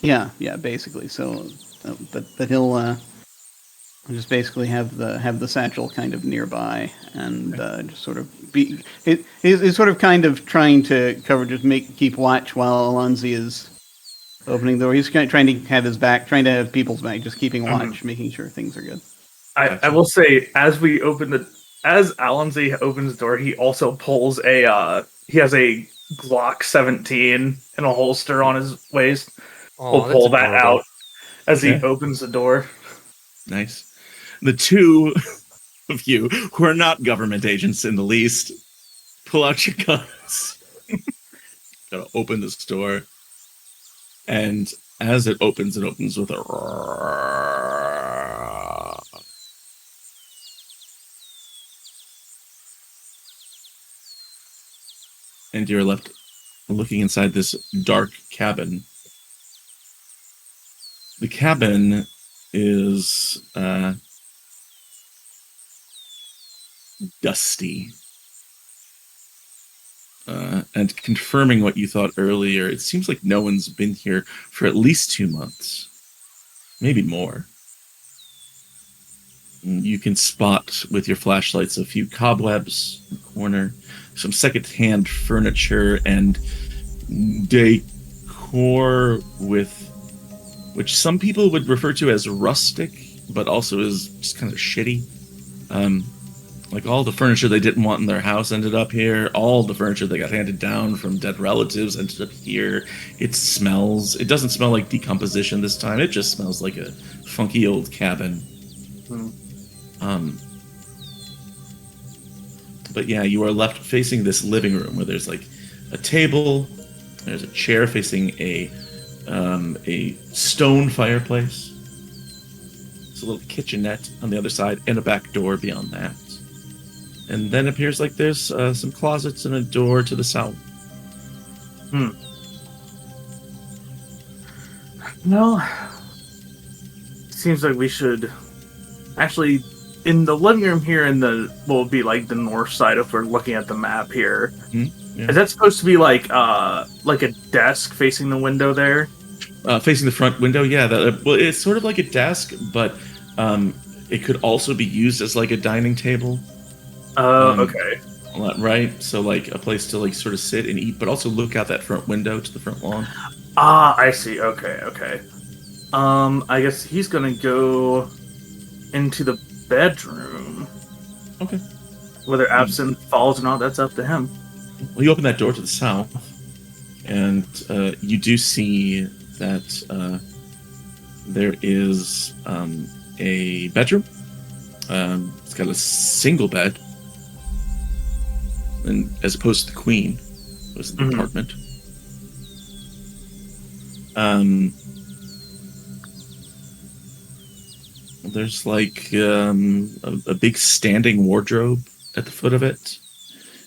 Yeah, basically. So, but he'll just basically have the satchel kind of nearby and just sort of be. He's sort of kind of trying to cover, just keep watch while Alonzi is opening the door. He's kind of trying to have his back, trying to have people's back, just keeping watch, making sure things are good. I will say, as Alonzi opens the door, he also pulls he has a Glock 17 in a holster on his waist. Oh, We'll pull that's that adorable. out as he Okay. opens the door. Nice. The two of you who are not government agents in the least, pull out your guns. Gotta open this door. And as it opens with a roar. And you're left looking inside this dark cabin. The cabin is dusty. And confirming what you thought earlier, it seems like no one's been here for at least 2 months. Maybe more. You can spot with your flashlights a few cobwebs in the corner, some secondhand furniture and decor which some people would refer to as rustic, but also is just kind of shitty. Like all the furniture they didn't want in their house ended up here. All the furniture that got handed down from dead relatives ended up here. It doesn't smell like decomposition this time. It just smells like a funky old cabin. But yeah, you are left facing this living room where there's like a table, there's a chair facing a stone fireplace. There's a little kitchenette on the other side and a back door beyond that. And then it appears like there's some closets and a door to the south. No. Seems like we should actually, in the living room here in the, what would be like the north side if we're looking at the map here. Yeah. Is that supposed to be like a desk facing the window there? Facing the front window, yeah. Well, it's sort of like a desk, but it could also be used as like a dining table. Okay. Right? So like a place to like sort of sit and eat, but also look out that front window to the front lawn. Ah, I see. Okay. I guess he's gonna go into the bedroom. Okay. Whether Absinthe falls or not, that's up to him. Well, you open that door to the south, and you do see that there is a bedroom. It's got a single bed, and as opposed to the queen, was the apartment. There's like a big standing wardrobe at the foot of it.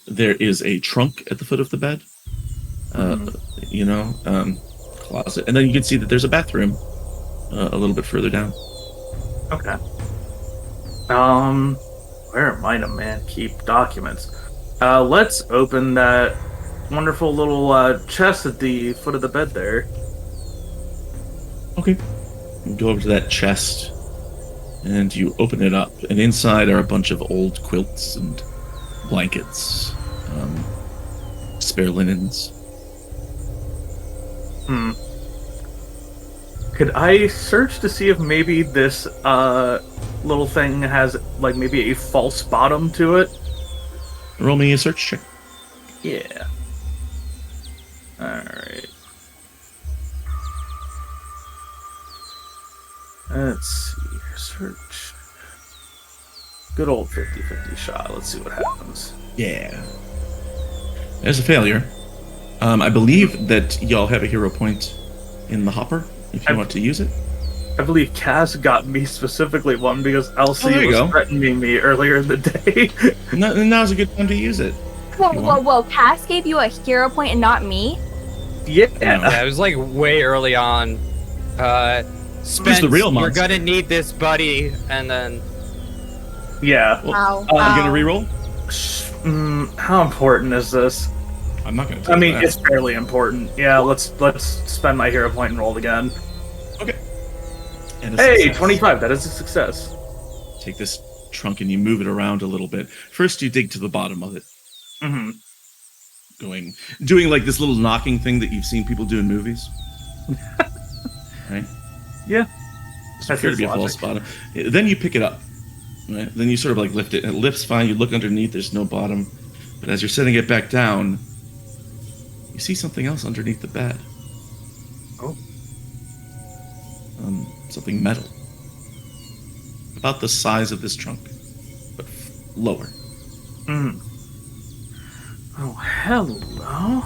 There is a trunk at the foot of the bed. Closet, and then you can see that there's a bathroom a little bit further down. Okay. Where might a man keep documents? Let's open that wonderful little chest at the foot of the bed there. Okay. You go over to that chest, and you open it up, and inside are a bunch of old quilts and blankets, spare linens. Could I search to see if maybe this little thing has like maybe a false bottom to it? Roll me a search check. Yeah. Alright. Let's see. Search. Good old 50-50 shot. Let's see what happens. Yeah. There's a failure. I believe that y'all have a hero point in the hopper if you want to use it. I believe Cass got me specifically one because Elsie there you was go. threatening me earlier in the day. Now's a good time to use it. Whoa, You whoa, want? whoa! Cass gave you a hero point and not me. Yeah, it was like way early on. Spence, the real you're monster? gonna need this, buddy. And then Yeah. Wow. You gonna reroll? How important is this? I'm not gonna. I tell you mean, that. it's fairly important. Yeah, let's spend my hero point and roll it again. Okay. And a Hey, success. 25. That is a success. Take this trunk and you move it around a little bit. First, you dig to the bottom of it, Mm-hmm. doing like this little knocking thing that you've seen people do in movies. Right? Yeah. Doesn't That's appear to his be a false logic. bottom. Then you pick it up. Right? Then you sort of like lift it. It lifts fine. You look underneath. There's no bottom. But as you're setting it back down, you see something else underneath the bed. Oh. Something metal. About the size of this trunk, but lower. Mm. Oh, hello.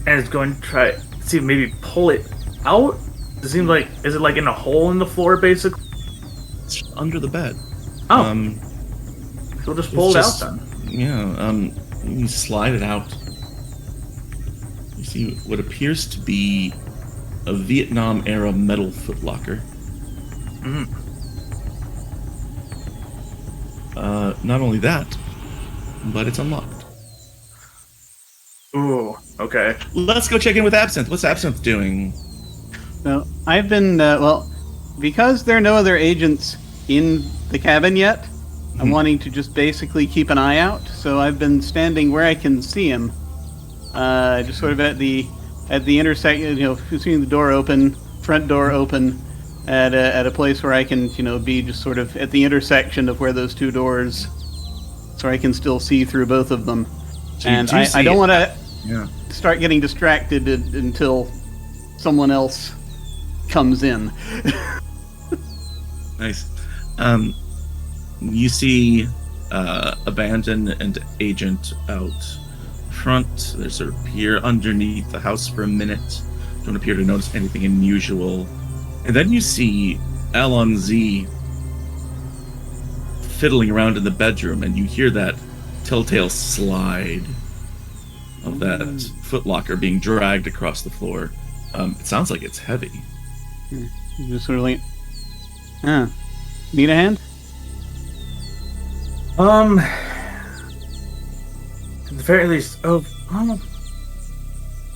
And it's going to try see maybe pull it out. It seems like is it like in a hole in the floor basically? It's under the bed. Oh, Um, we'll just pull it just- out then. Yeah, you slide it out. You see what appears to be a Vietnam-era metal footlocker. Mm. Not only that, but it's unlocked. Ooh, okay. Let's go check in with Absinthe. What's Absinthe doing? So I've been because there are no other agents in the cabin yet. I'm wanting to just basically keep an eye out. So I've been standing where I can see him, just sort of at the intersection. You know, seeing the door open, front door open, at a place where I can be just sort of at the intersection of where those two doors, so I can still see through both of them. So you And do I see- don't want to Yeah. start getting distracted until someone else comes in. Nice. You see Abandon and Agent out front. They sort of peer underneath the house for a minute. Don't appear to notice anything unusual. And then you see Alonzi fiddling around in the bedroom, and you hear that telltale slide of that footlocker being dragged across the floor. It sounds like it's heavy. Just sort of like, need a hand? At the very least,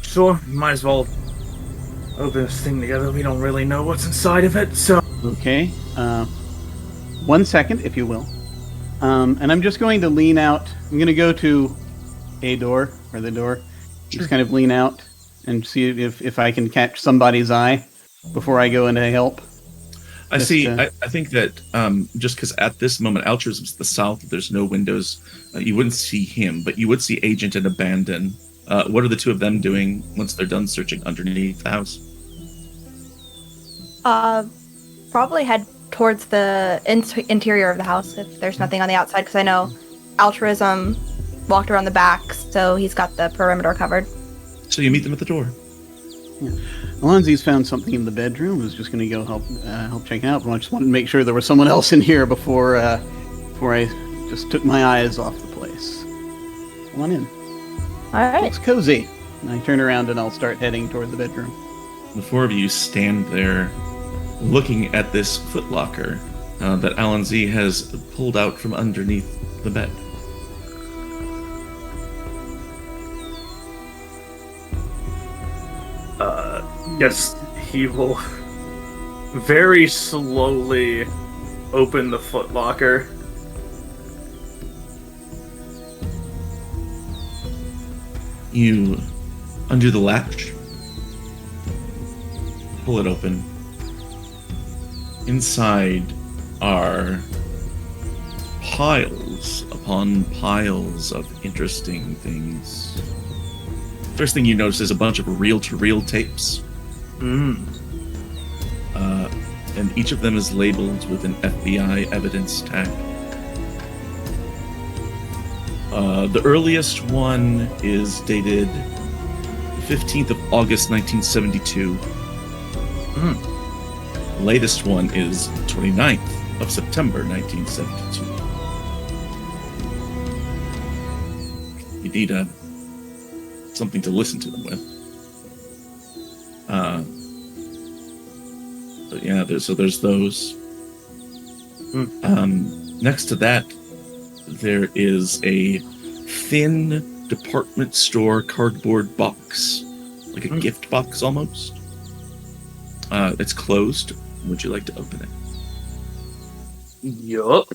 sure, might as well open this thing together. We don't really know what's inside of it, so. Okay. 1 second, if you will. And I'm just going to lean out. I'm going to go to a door, or the door. Just kind of lean out and see if I can catch somebody's eye before I go in to help. I Just, see. I think that just because at this moment, altruism's the south, there's no windows, you wouldn't see him, but you would see Agent and Abandon. What are the two of them doing once they're done searching underneath the house? Probably head towards the interior of the house if there's nothing on the outside, because I know Altruism walked around the back, so he's got the perimeter covered. So you meet them at the door. Alonzi's found something in the bedroom. Was just going to go help check it out. But I just wanted to make sure there was someone else in here before I just took my eyes off the place. Come on in. All right. Looks cozy. And I turn around and I'll start heading toward the bedroom. The four of you stand there looking at this footlocker that Alonzi has pulled out from underneath the bed. Yes, he will very slowly open the footlocker. You undo the latch, pull it open. Inside are piles upon piles of interesting things. First thing you notice is a bunch of reel-to-reel tapes. And each of them is labeled with an FBI evidence tag. The earliest one is dated 15th of August 1972. The latest one is 29th of September 1972. You need something to listen to them with. But yeah, there's those. Next to that, there is a thin department store cardboard box, like a gift box almost. It's closed. Would you like to open it? Yup.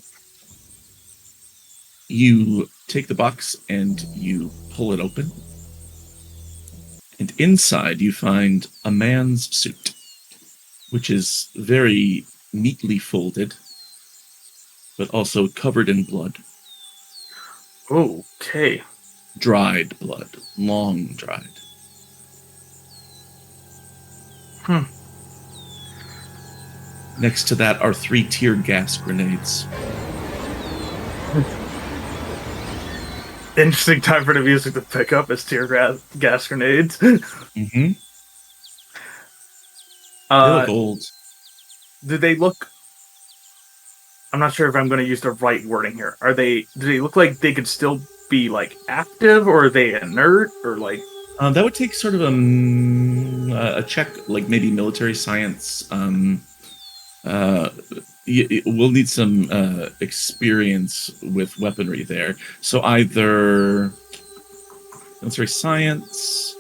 You take the box and you pull it open. And inside you find a man's suit, which is very neatly folded, but also covered in blood. Okay. Dried blood. Long dried. Next to that are 3 tear gas grenades. Interesting time for the music to pick up as tear gas grenades. Mm-hmm. They look old. Do they look... I'm not sure if I'm going to use the right wording here. Do they look like they could still be, like, active, or are they inert, or, like... That would take sort of a check, like maybe military science. We'll need some experience with weaponry there. So either military science,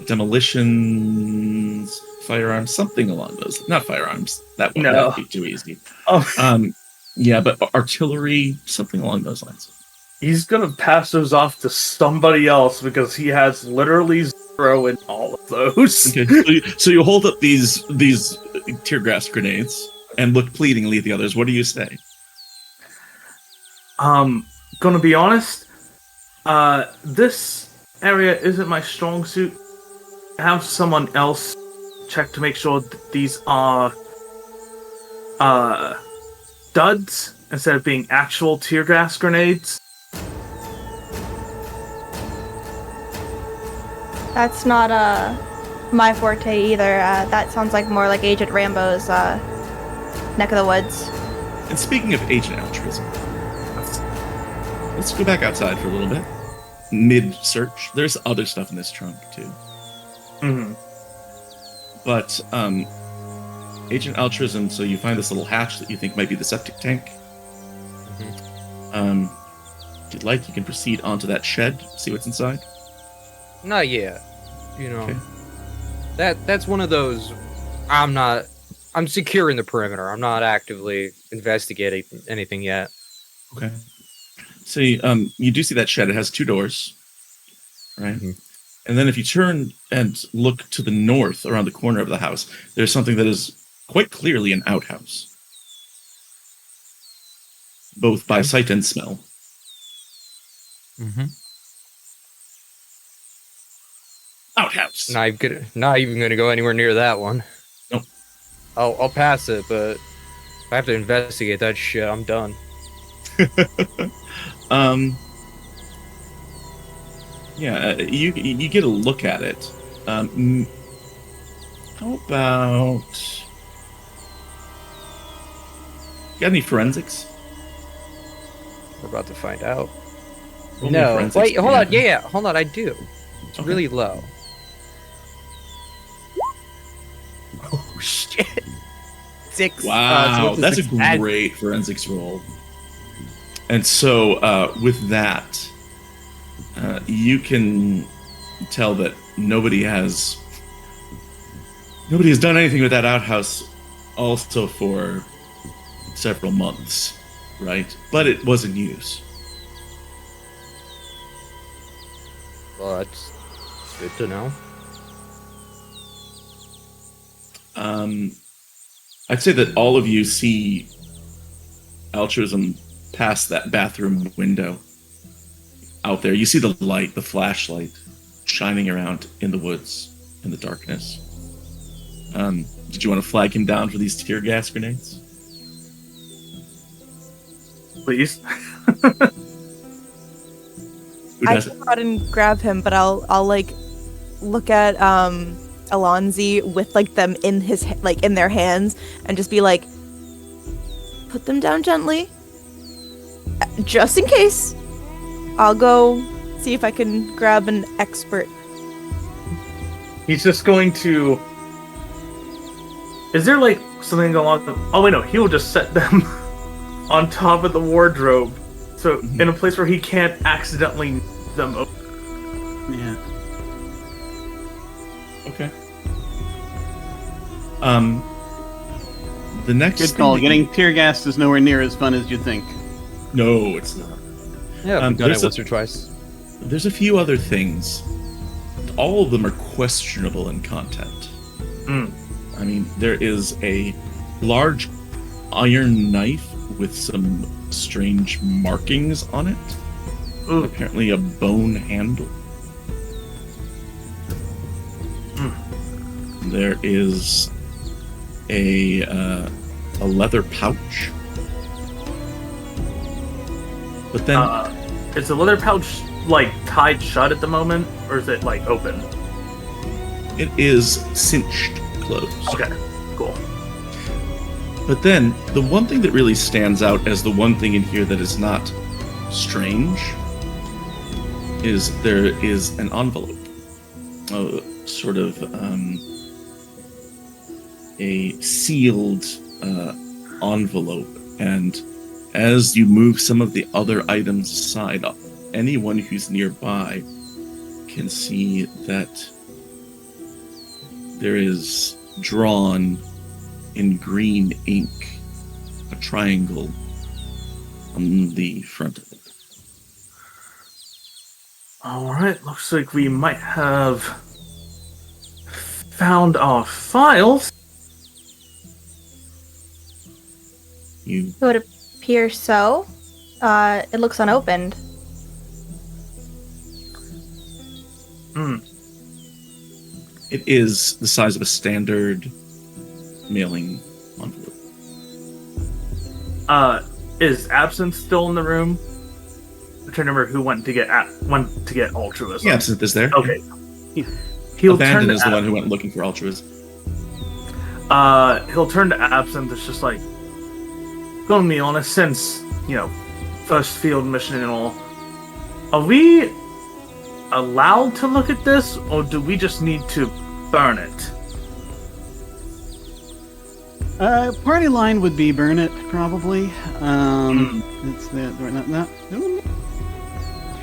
demolitions, firearms, something along those. Not firearms. That would be too easy. Oh. Yeah, but artillery, something along those lines. He's gonna pass those off to somebody else because he has literally 0 in all of those. Okay, so you hold up these tear gas grenades and look pleadingly at the others. What do you say? Gonna be honest, this area isn't my strong suit. Have someone else check to make sure that these are duds instead of being actual tear gas grenades. That's not my forte either. That sounds like more like Agent Rambo's neck of the woods. And speaking of agent altruism, let's go back outside for a little bit. Mid-search, there's other stuff in this trunk too. Mm-hmm. But agent altruism. So you find this little hatch that you think might be the septic tank. Mm-hmm. If you'd like, you can proceed onto that shed. See what's inside. Not yet. You know, Okay. that's one of those. I'm securing the perimeter. I'm not actively investigating anything yet. Okay. So you do see that shed. It has 2 doors, right? Mhm. And then if you turn and look to the north around the corner of the house, there's something that is quite clearly an outhouse, both by sight and smell. Mm-hmm. Outhouse. Not even gonna go anywhere near that one. Nope. I'll pass it, but if I have to investigate that shit, I'm done. Yeah, you get a look at it. How about... Got any forensics? We're about to find out. Roll me a No, forensics, wait, hold on. Yeah, hold on. I do. It's Okay. really low. Oh shit! 6. Wow, so that's a success. great forensics roll. And so, with that, you can tell that nobody has done anything with that outhouse, also for several months, right? But it was in use. Well, that's Good to know. I'd say that all of you see altruism past that bathroom window out there. You see the light, the flashlight, shining around in the woods in the darkness. Did you want to flag him down for these tear gas grenades? Please. Who I does it? can go out and grab him, but I'll like look at Alonzi with like them in his like in their hands and just be like, put them down gently, just in case. I'll go see if I can grab an expert. He's just going to. Is there like something along the? Oh wait, no. He will just set them on top of the wardrobe, so in a place where he can't accidentally them open. Yeah. Okay. The next Good thing call. that Getting tear gassed is nowhere near as fun as you think. No, it's not. Yeah, I've done it there's once or twice. There's a few other things. All of them are questionable in content. I mean, there is a large iron knife with some strange markings on it. Ooh. Apparently a bone handle. There is a leather pouch. But then Is the leather pouch like tied shut at the moment, or is it like open? it is cinched closed. Okay, cool. But then, the one thing that really stands out as the one thing in here that is not strange is there is an envelope. Sort of a sealed envelope. And as you move some of the other items aside, anyone who's nearby can see that there is drawn in green ink a triangle on the front of it. Alright, looks like we might have found our files. You It would appear so. It looks unopened. It is the size of a standard mailing envelope. Is Absinthe still in the room? I'm trying to remember who went to get altruism. Yeah, Absinthe is there. Okay. He'll turn Abandon to is the one who went looking for altruism. he'll turn to Absinthe. It's just like, gonna be honest, since first field mission and all, are we allowed to look at this, or do we just need to burn it? Party line would be burn it, probably. It's that.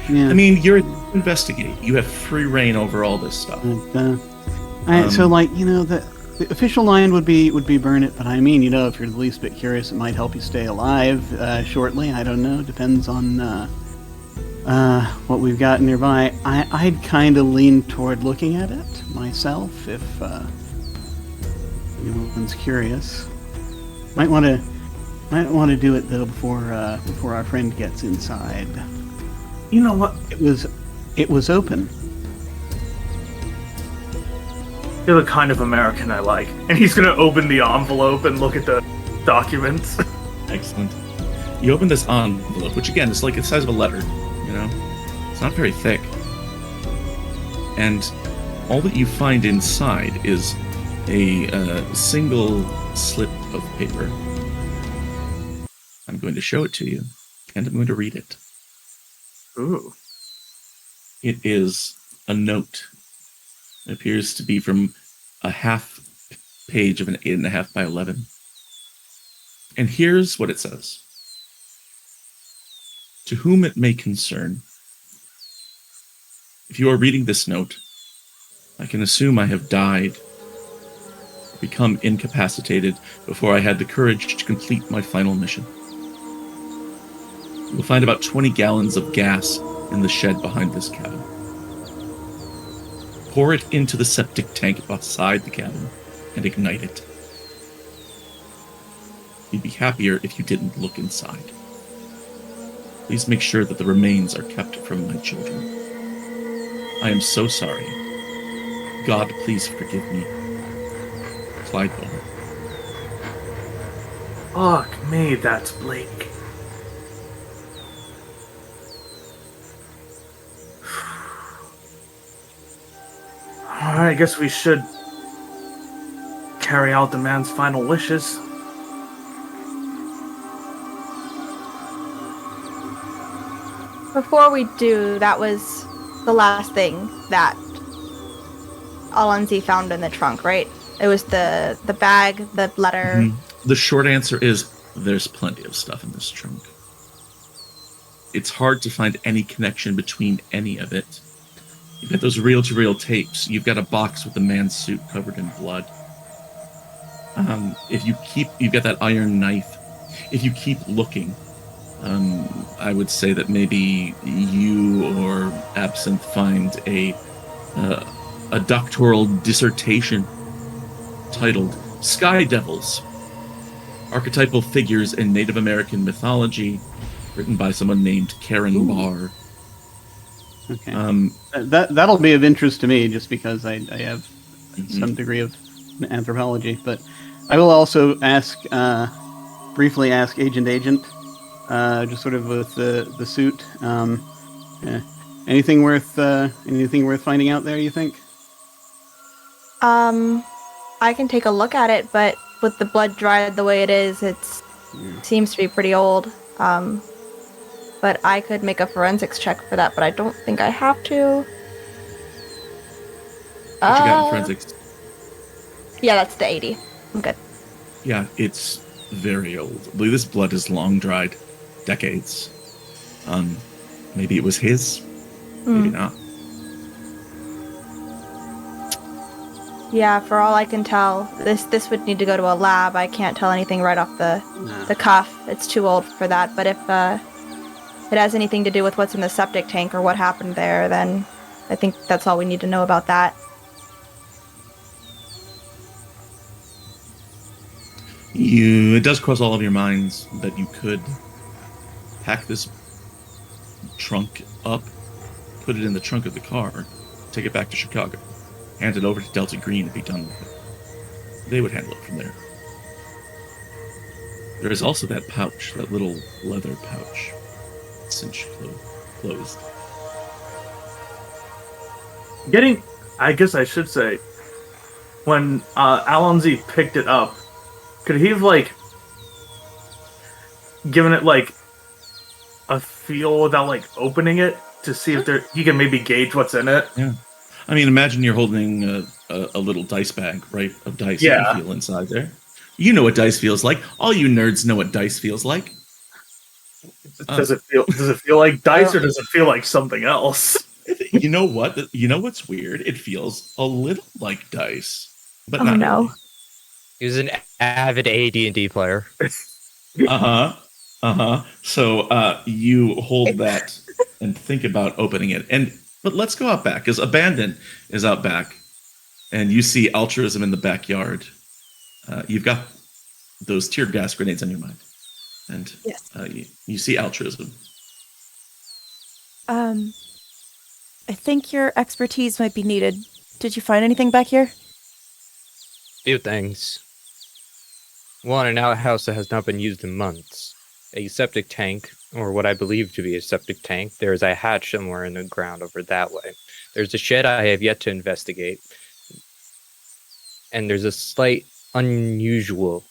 Yeah. I mean, you're investigating. You have free reign over all this stuff. So, the official line would be burn it, but I mean, if you're the least bit curious, it might help you stay alive shortly. I don't know. Depends on what we've got nearby. I'd kind of lean toward looking at it myself if anyone's curious. Might want to do it though before our friend gets inside. You know what? It was open. You're the kind of American I like. And he's gonna open the envelope and look at the documents. Excellent. You open this envelope, which again is like the size of a letter. It's not very thick. And all that you find inside is a single slip of paper. I'm going to show it to you, and I'm going to read it. Ooh. It is a note. It appears to be from a half page of an 8.5 by 11. And here's what it says. To whom it may concern, if you are reading this note, I can assume I have died, become incapacitated before I had the courage to complete my final mission. You will find about 20 gallons of gas in the shed behind this cabin. pour it into the septic tank beside the cabin, and ignite it. You'd be happier if you didn't look inside. Please make sure that the remains are kept from my children. I am so sorry. God, please forgive me. Clyde Bowen. Fuck me, that's bleak. Alright, I guess we should carry out the man's final wishes. Before we do, that was the last thing that Alonzi found in the trunk, right? It was the bag, the letter. Mhm. The short answer is there's plenty of stuff in this trunk. It's hard to find any connection between any of it. You've got those reel-to-reel tapes. You've got a box with a man's suit covered in blood. You've got that iron knife. If you keep looking, I would say that maybe you or Absinthe find a doctoral dissertation titled Sky Devils, Archetypal Figures in Native American Mythology, written by someone named Karen Barr. Okay. That'll be of interest to me, just because I have Mhm. some degree of anthropology. But I will also briefly ask Agent, just sort of with the suit. Anything worth finding out there, you think? I can take a look at it, but with the blood dried the way it is, seems to be pretty old. But I could make a forensics check for that, but I don't think I have to. What you got in forensics? Yeah, that's the 80. I'm good. Yeah, it's very old. This blood is long dried, decades. Maybe it was his, maybe not. Yeah, for all I can tell, this would need to go to a lab. I can't tell anything right off the cuff. It's too old for that. But if it has anything to do with what's in the septic tank or what happened there, then I think that's all we need to know about that. It does cross all of your minds that you could pack this trunk up, put it in the trunk of the car, take it back to Chicago, hand it over to Delta Green and be done with it. They would handle it from there. There is also that pouch, that little leather pouch, cinch closed. I guess I should say, when Alonzi picked it up, could he have, given it, a feel without, opening it to see if he can maybe gauge what's in it? Yeah. I mean, imagine you're holding a little dice bag, right, of dice. Yeah. You feel inside there. You know what dice feels like. All you nerds know what dice feels like. Does it feel like dice, or does it feel like something else? You know what? You know what's weird? It feels a little like dice, but Oh not no. really. He was an avid AD&D player. So you hold that and think about opening it. But let's go out back, because Abandon is out back, and you see altruism in the backyard. You've got those tear gas grenades on your mind, and Yes. you see altruism. I think your expertise might be needed. Did you find anything back here? Few things. One, an outhouse that has not been used in months. A septic tank, or what I believe to be a septic tank. There is a hatch somewhere in the ground over that way. There's a shed I have yet to investigate. And there's a slight unusual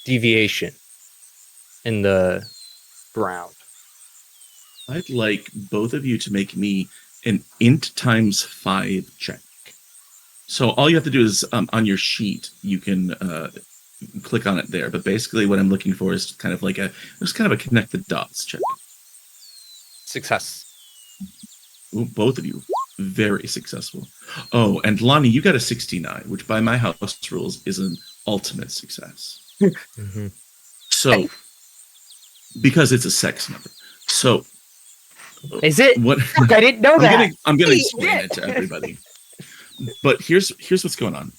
deviation in the ground. I'd like both of you to make me an int times 5 check. So all you have to do is on your sheet, you can click on it there. But basically what I'm looking for is kind of a connect the dots check. Success. Ooh, both of you, very successful. Oh, and Lonnie, you got a 69, which by my house rules is an ultimate success. Mm-hmm. So, because it's a sex number. So, Is it? What I didn't know that. I'm gonna explain it to everybody. But here's what's going on.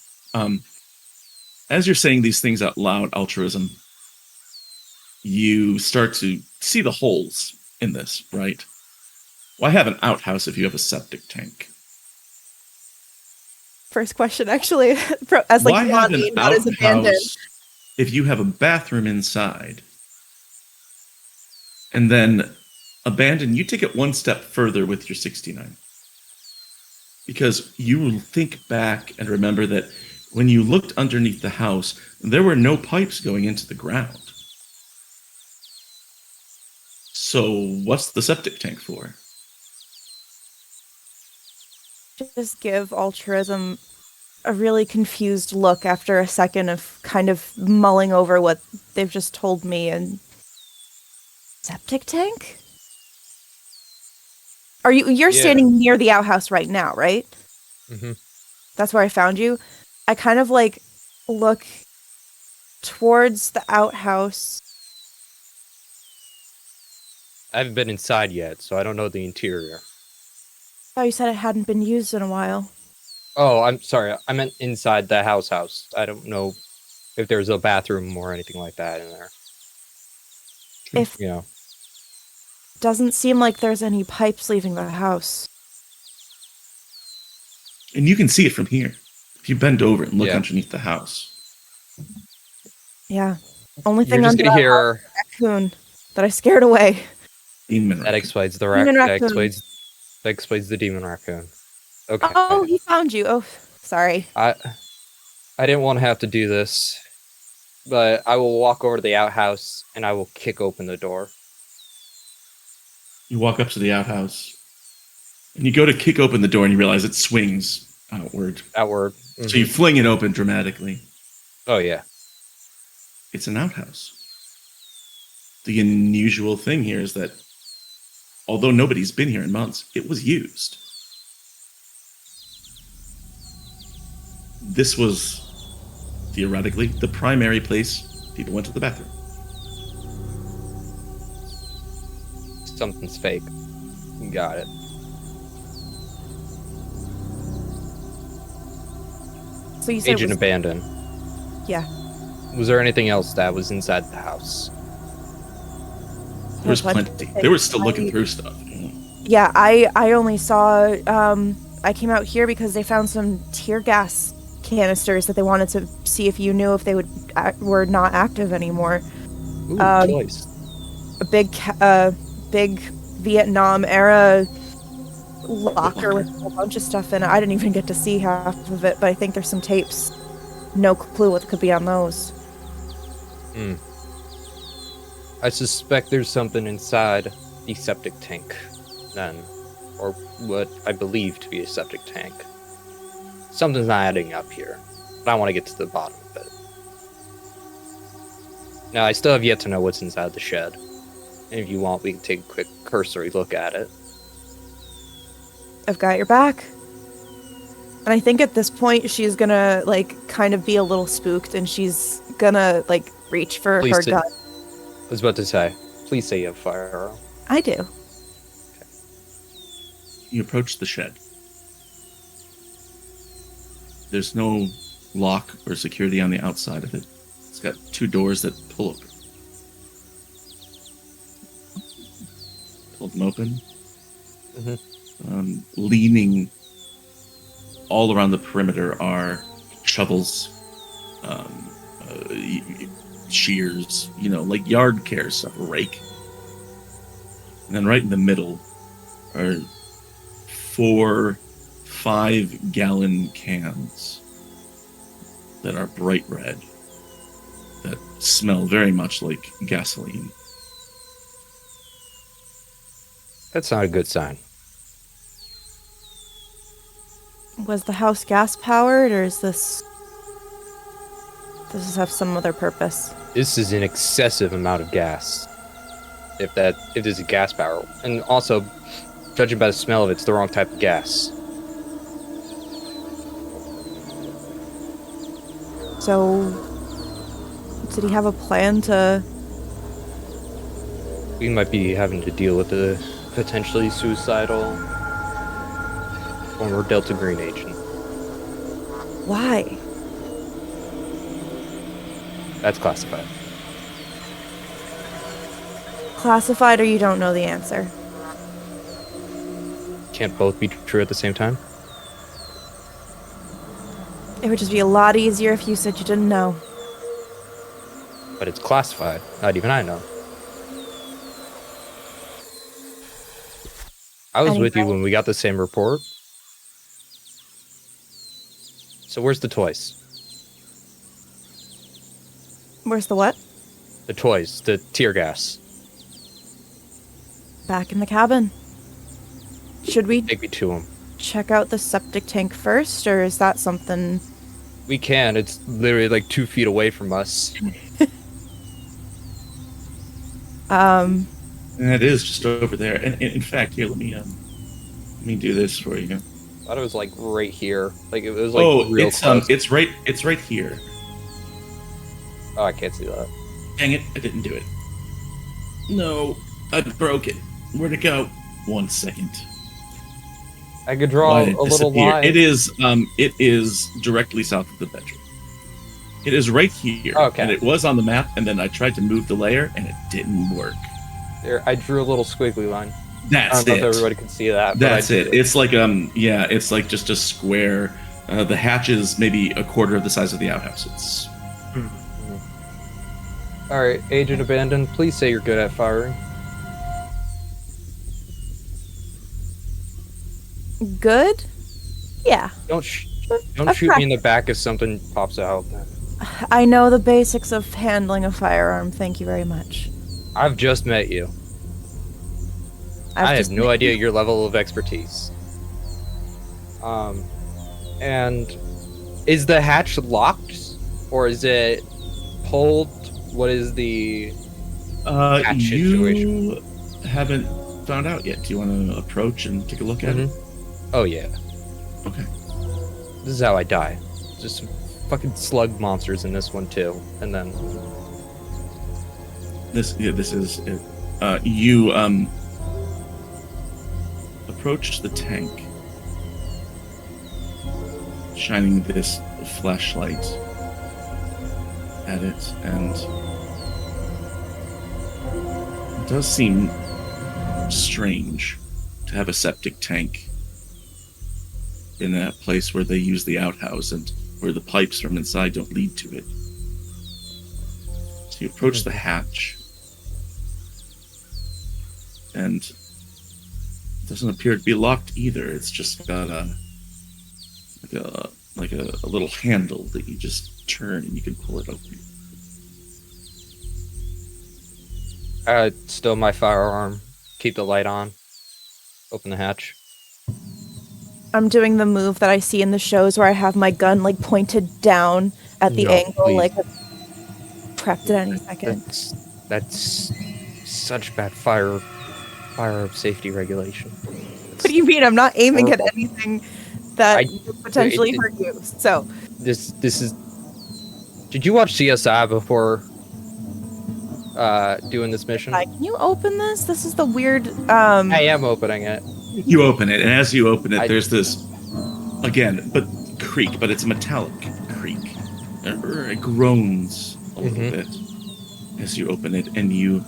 As you're saying these things out loud, altruism, you start to see the holes in this, right? Why have an outhouse if you have a septic tank? First question, actually, as Why like have Lonnie, an not as abandoned. outhouse if you have a bathroom inside? And then abandon, you take it one step further with your 69. Because you will think back and remember that when you looked underneath the house, there were no pipes going into the ground. So what's the septic tank for? Just give altruism a really confused look after a second of kind of mulling over what they've just told me. And septic tank? You're Yeah. standing near the outhouse right now, right? Mm-hmm. That's where I found you. I kind of like look towards the outhouse. I haven't been inside yet, so I don't know the interior. Oh, you said it hadn't been used in a while. Oh, I'm sorry. I meant inside the house. I don't know if there's a bathroom or anything like that in there. If You know. doesn't seem like there's any pipes leaving the house. And you can see it from here. If you bend over and look Yeah. underneath the house. Yeah. Only You're thing just under gonna that hear raccoon that I scared away. Demon that raccoon. explains the Demon that raccoon. explains the demon raccoon. Okay. Oh, he found you. Oh, sorry. I didn't want to have to do this, but I will walk over to the outhouse and I will kick open the door. You walk up to the outhouse, and you go to kick open the door, and you realize it swings outward. Outward. So you fling it open dramatically. Oh yeah. It's an outhouse. The unusual thing here is that, although nobody's been here in months, it was used. This was, theoretically, the primary place people went to the bathroom. Something's fake. Got it. So you said Agent it was, Abandon. yeah. Was there anything else that was inside the house? There was plenty plenty. of They were still looking I- through stuff. Yeah, I only saw I came out here because they found some tear gas canisters that they wanted to see if you knew if they were not active anymore. Ooh, choice. A big Vietnam era locker with a whole bunch of stuff in it. I didn't even get to see half of it, but I think there's some tapes. No clue what could be on those. I suspect there's something inside the septic tank, then. Or what I believe to be a septic tank. Something's not adding up here, but I want to get to the bottom of it. Now, I still have yet to know what's inside the shed. And if you want, we can take a quick cursory look at it. I've got your back. And I think at this point she's gonna like kind of be a little spooked and she's gonna like reach for Please her do. gun. I was about to say, please say you have fire arrow. I do. You approach the shed. There's no lock or security on the outside of it. It's got two doors that pull open. Pull them open. Leaning all around the perimeter are shovels, shears, like yard care stuff, a rake. And then right in the middle are 4 5-gallon cans that are bright red that smell very much like gasoline. That's not a good sign. Was the house gas powered or does this have some other purpose? This is an excessive amount of gas. If there's a gas power. And also, judging by the smell of it, it's the wrong type of gas. So did he have a plan to We might be having to deal with potentially suicidal former Delta Green agent. Why? That's classified. Classified or you don't know the answer? Can't both be true at the same time? It would just be a lot easier if you said you didn't know. But it's classified. Not even I know. I was with you Anyway. when we got the same report. So where's the toys? Where's the what? The toys, the tear gas. Back in the cabin. Should we Take me to them. check out the septic tank first, or is that something... We can. It's literally like 2 feet away from us. And it is just over there. And in fact, here, let me do this for you. I thought it was like right here. Like it was like Oh, real it's close. it's right here. Oh, I can't see that. Dang it, I didn't do it. No, I broke it. Where'd it go? 1 second. I could draw Why a did it little disappear? line. It is directly south of the bedroom. It is right here. Okay. And it was on the map, and then I tried to move the layer, and it didn't work. There, I drew a little squiggly line. I That's don't know if it. everybody can see that. But That's I it. drew It's like yeah, it's like just a square. The hatch is maybe a quarter of the size of the outhouse. It's All right, Agent Abandon, please say you're good at firing. Good? Yeah. Don't I've shoot me in the back if something pops out. I know the basics of handling a firearm. Thank you very much. I've just met you. I've I have just- no idea your level of expertise. And is the hatch locked or is it pulled? What is the hatch situation? you haven't found out yet. Do you want to approach and take a look at it? Oh yeah, Okay. this is how I die. Just some fucking slug monsters in this one too, and then This is it. You approached the tank, shining this flashlight at it, and it does seem strange to have a septic tank in that place where they use the outhouse and where the pipes from inside don't lead to it. So you approach the hatch, and it doesn't appear to be locked either. It's just got a little handle that you just turn and you can pull it open. still my firearm. Keep the light on. Open the hatch. I'm doing the move that I see in the shows where I have my gun like pointed down at the No, angle, please. like prepped at any second. That's such bad fire safety regulation. What do you mean? I'm not aiming at horrible. anything that I- could potentially it- hurt you. So This is. Did you watch CSI before doing this mission? can you open this? This is the weird. I am opening it. You open it, and as you open it, I- there's this creak, but it's a metallic creak. It groans a little Mhm. bit as you open it, and you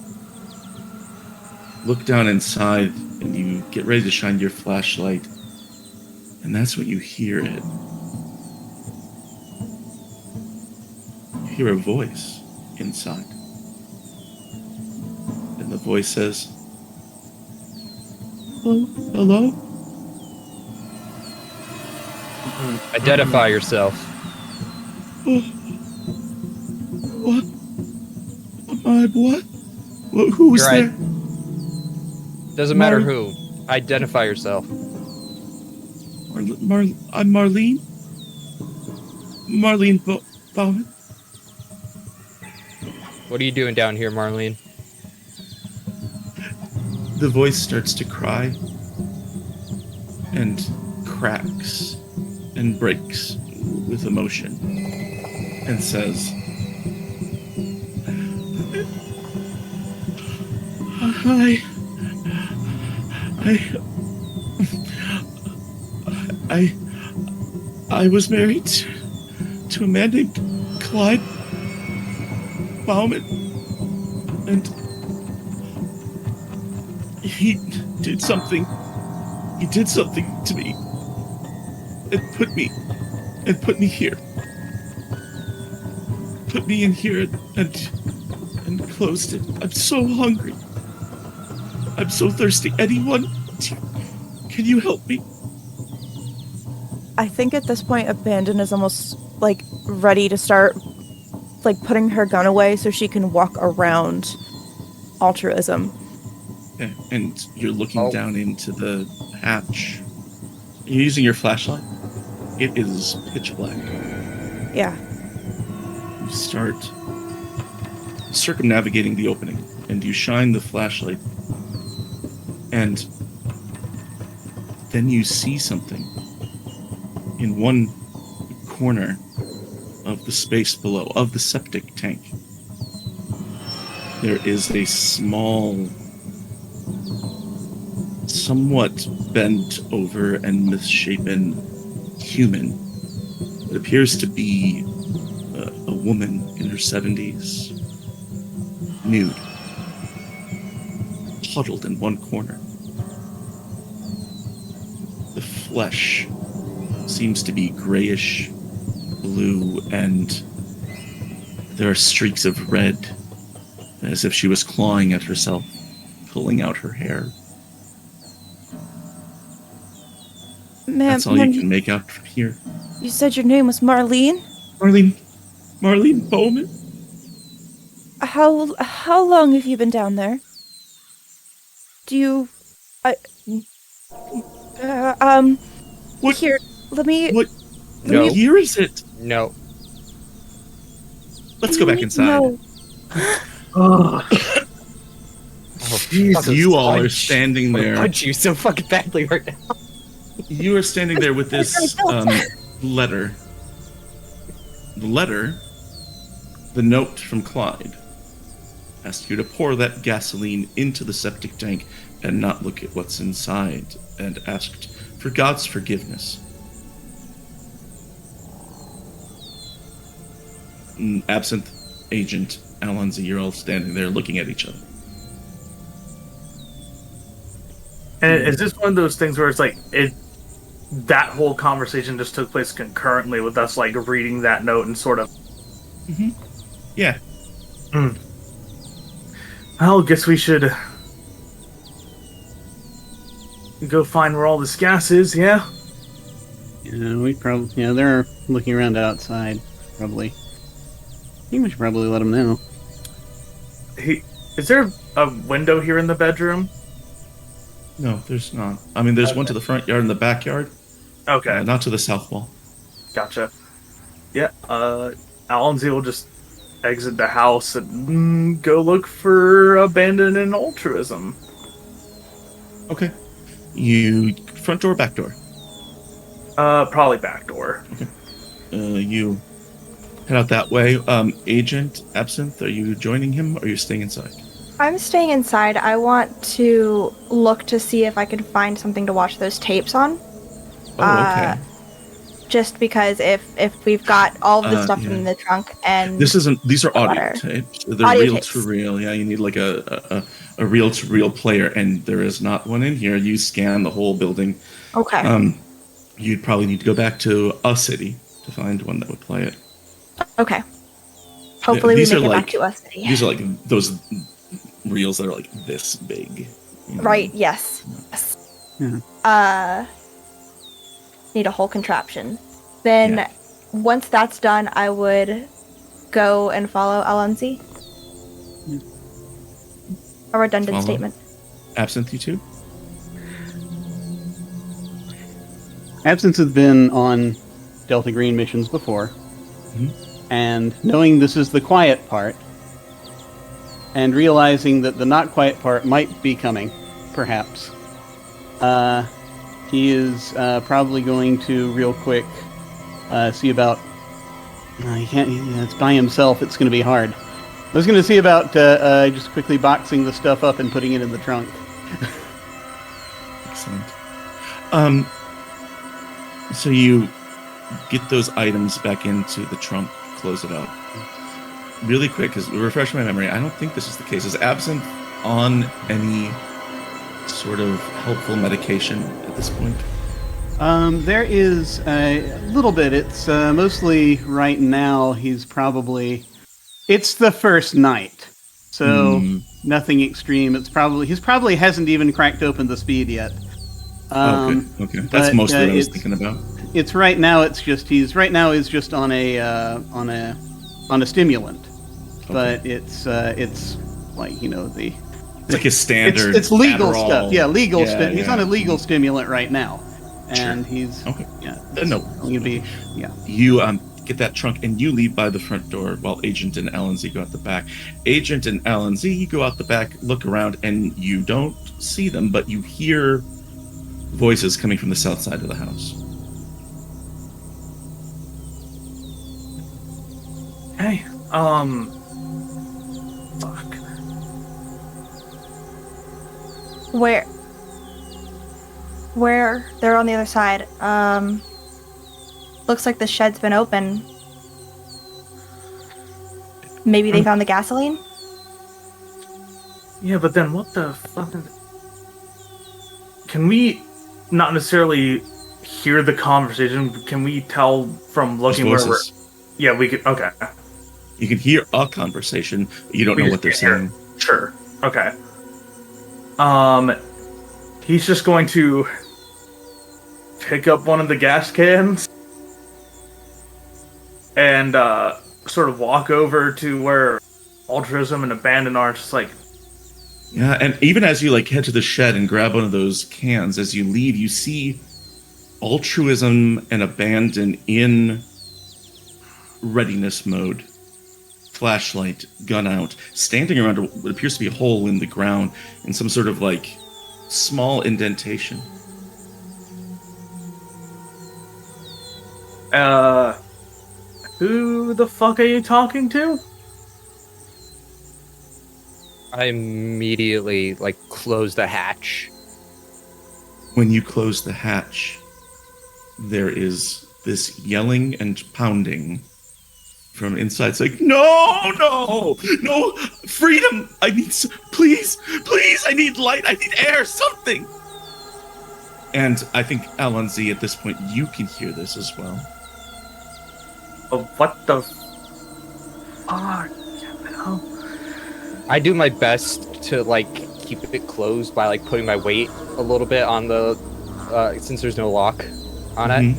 look down inside, and you get ready to shine your flashlight, and that's when you hear it. You hear a voice inside, and the voice says, "Hello? Identify yourself. What? What? Who was You're right. there? Doesn't matter Mar- who. Identify yourself. I'm Marlene. Marlene Bowman. What are you doing down here, Marlene? The voice starts to cry and cracks and breaks with emotion and says, I was married to a man named Clyde Bauman, and he did something to me and put me here. Put me in here and closed it. I'm so hungry. I'm so thirsty. Anyone, can you help me? I think at this point, Abandon is almost like ready to start like putting her gun away so she can walk around Altruism. Okay, and you're looking Oh. down into the hatch. You're using your flashlight. It is pitch black. Yeah. You start circumnavigating the opening, and you shine the flashlight, and then you see something in one corner of the space below, of the septic tank. There is a small, somewhat bent over and misshapen human. It appears to be a woman in her 70s, nude, huddled in one corner. The flesh seems to be grayish blue, and there are streaks of red, as if she was clawing at herself, pulling out her hair. Ma'am, That's all you can make out from here. you said your name was Marlene? Marlene Bowman? How long have you been down there? Do you... What? Here, let me... What No. year is it? No. Let's go back inside. No. Ugh. Oh, Jesus. You all are Punch. standing I there. punch you so fucking badly right now. You are standing there with this letter. The letter, the note from Clyde, asked you to pour that gasoline into the septic tank and not look at what's inside, and asked for God's forgiveness. Absinthe Agent Alonzi, you're all standing there looking at each other. And is this one of those things where it's like that whole conversation just took place concurrently with us like reading that note and sort of Yeah. well, guess we should go find where all this gas is, yeah? Yeah, they're looking around outside, probably. I think we should probably let them know. Is there a window here in the bedroom? No, there's not. I mean, there's one to the front yard and the backyard, Okay, not to the south wall. gotcha. Yeah, Alonzi will just exit the house and go look for Abandon and Altruism. Okay. You front door, back door. Probably back door. You head out that way. Agent Absinthe, are you joining him or are you staying inside? I'm staying inside. I want to look to see if I can find something to watch those tapes on. Oh, okay. Just because if we've got all of the stuff yeah. in the trunk and These are audio Water. tapes. They're Audio reel tapes. to reel. Yeah, you need like a reel to reel player, and there is not one in here. You scan the whole building. okay, You'd probably need to go back to a city to find one that would play it. okay. Hopefully we these make are it like- back to us city. These are like those reels that are like this big. you know? Right? Yes. Yes. Yeah. Need a whole contraption. Then Yeah. once that's done, I would go and follow Alonzi. A redundant Follow. statement. Absinthe, you too? Absence has been on Delta Green missions before, and knowing this is the quiet part, and realizing that the not quiet part might be coming, perhaps, he is probably going to real quick see about. He can't. It's by himself. It's going to be hard. I was going to see about just quickly boxing the stuff up and putting it in the trunk. Excellent. So you get those items back into the trunk, close it up. Really quick, because refresh my memory, I don't think this is the case. Is Absinthe on any sort of helpful medication at this point? There is a little bit. It's mostly right now. It's the first night, so nothing extreme. He probably hasn't even cracked open the speed yet. Okay. That's mostly what I was thinking about. It's right now. He's right now is just on a stimulant, but it's like the. It's like a standard. It's legal Adderall. stuff. Yeah, legal Yeah, stuff. He's on a yeah. legal stimulant right now, and Sure. he's Okay. Yeah. No. Gonna be You get that trunk and you leave by the front door while Agent and LNZ go out the back. Agent and LNZ go out the back, look around, and you don't see them, but you hear voices coming from the south side of the house. Hey, fuck. Where? They're on the other side. Looks like the shed's been open. Maybe they found the gasoline? Yeah, but then what the fuck? Can we not necessarily hear the conversation? Can we tell from looking where we're? Voices. Yeah, we could. Okay, You can hear a conversation, but you don't We know just what they're can't hear saying. sure. Okay. He's just going to pick up one of the gas cans and sort of walk over to where Altruism and Abandon are, just like. Yeah, and even as you head to the shed and grab one of those cans, as you leave, you see Altruism and Abandon in readiness mode. Flashlight, gun out, standing around what appears to be a hole in the ground in some sort of small indentation. Who the fuck are you talking to? I immediately close the hatch. When you close the hatch, there is this yelling and pounding from inside. It's like, no, freedom! I need, please, I need light, I need air, something! And I think, Alonzi, at this point, you can hear this as well. What the? Oh, hell. I do my best to keep it closed by putting my weight a little bit on the since there's no lock on it.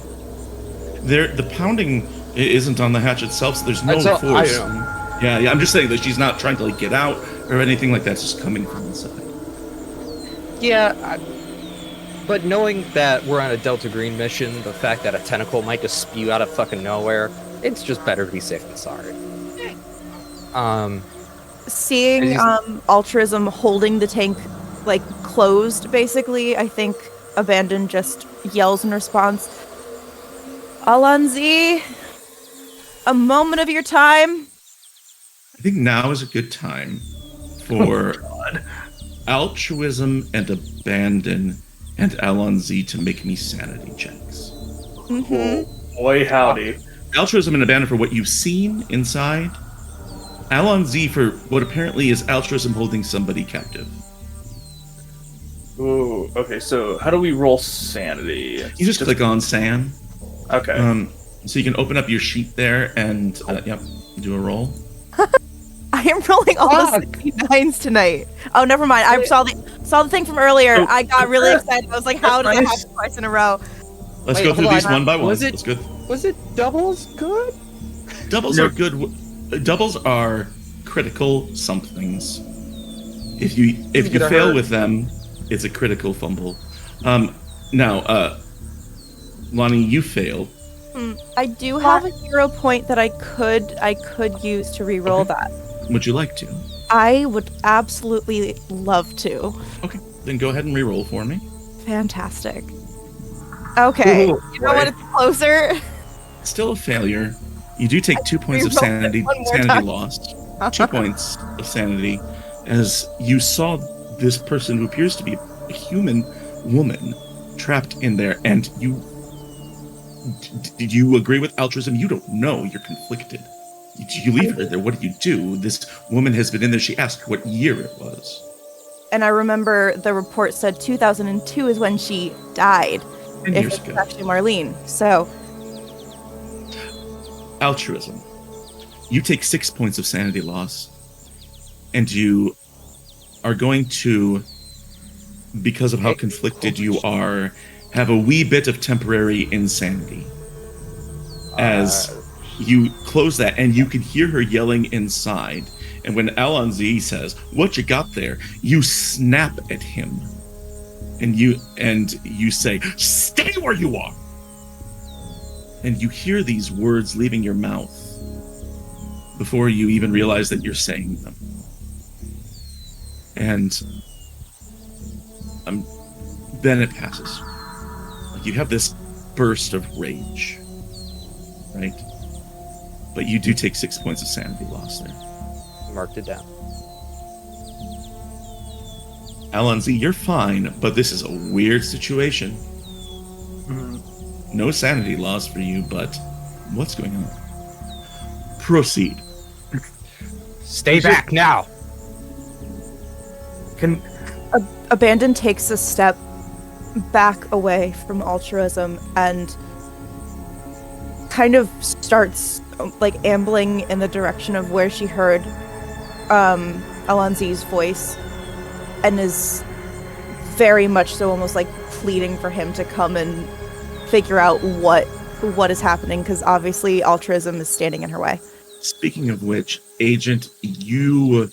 The pounding isn't on the hatch itself, so there's no That's all- force. I know. Yeah, I'm just saying that she's not trying to get out or anything like that. It's just coming from inside. Yeah, but knowing that we're on a Delta Green mission, the fact that a tentacle might just spew out of fucking nowhere, it's just better to be safe than sorry. Seeing Altruism holding the tank closed, basically, I think Abandon just yells in response, Alonzi, a moment of your time. I think now is a good time for Altruism and Abandon and Alonzi to make me sanity checks. Boy, howdy. Altruism and Abandon for what you've seen inside. Alonzi for what apparently is Altruism holding somebody captive. Ooh, okay, so how do we roll sanity? You just click on San. Okay. So you can open up your sheet there and do a roll. I am rolling all the 69s tonight. Oh, never mind. I saw the thing from earlier. I got really excited. I was like, how did that happen twice in a row? Let's Wait, go through hold these on. one by one. Was it- That's good. Was it doubles good? Doubles are good. Doubles are critical somethings. If you gonna fail hurt. with them, it's a critical fumble. Now, Lonnie, you fail. I do have a hero point that I could use to re-roll Okay. that. Would you like to? I would absolutely love to. Okay, then go ahead and re-roll for me. Fantastic. Okay. Ooh, You know what? It's closer. Still a failure. You do take 2 points of re-roll it sanity. one more Sanity time. lost. 2 points of sanity, as you saw this person who appears to be a human woman trapped in there, and did you agree with altruism? You don't know. You're conflicted. You leave her there. What do you do? This woman has been in there. She asked what year it was. And I remember the report said 2002 is when she died. 10 If years it's ago. actually Marlene. So, Altruism. You take 6 points of sanity loss, and you are going to, because of how conflicted you are, have a wee bit of temporary insanity. As you close that, and you can hear her yelling inside. And when Alonzi says, "What you got there?" you snap at him, and you say, "Stay where you are." And you hear these words leaving your mouth before you even realize that you're saying them. And then it passes. Like, you have this burst of rage, right? But you do take 6 points of sanity loss there. Marked it down. Alonzi, you're fine, but this is a weird situation. No sanity loss for you, but what's going on? Proceed. Stay back now. Can Abandon takes a step back away from altruism and kind of starts like ambling in the direction of where she heard Alonzi's voice, and is very much so almost like pleading for him to come and figure out what is happening, because obviously altruism is standing in her way. Speaking of which, Agent, you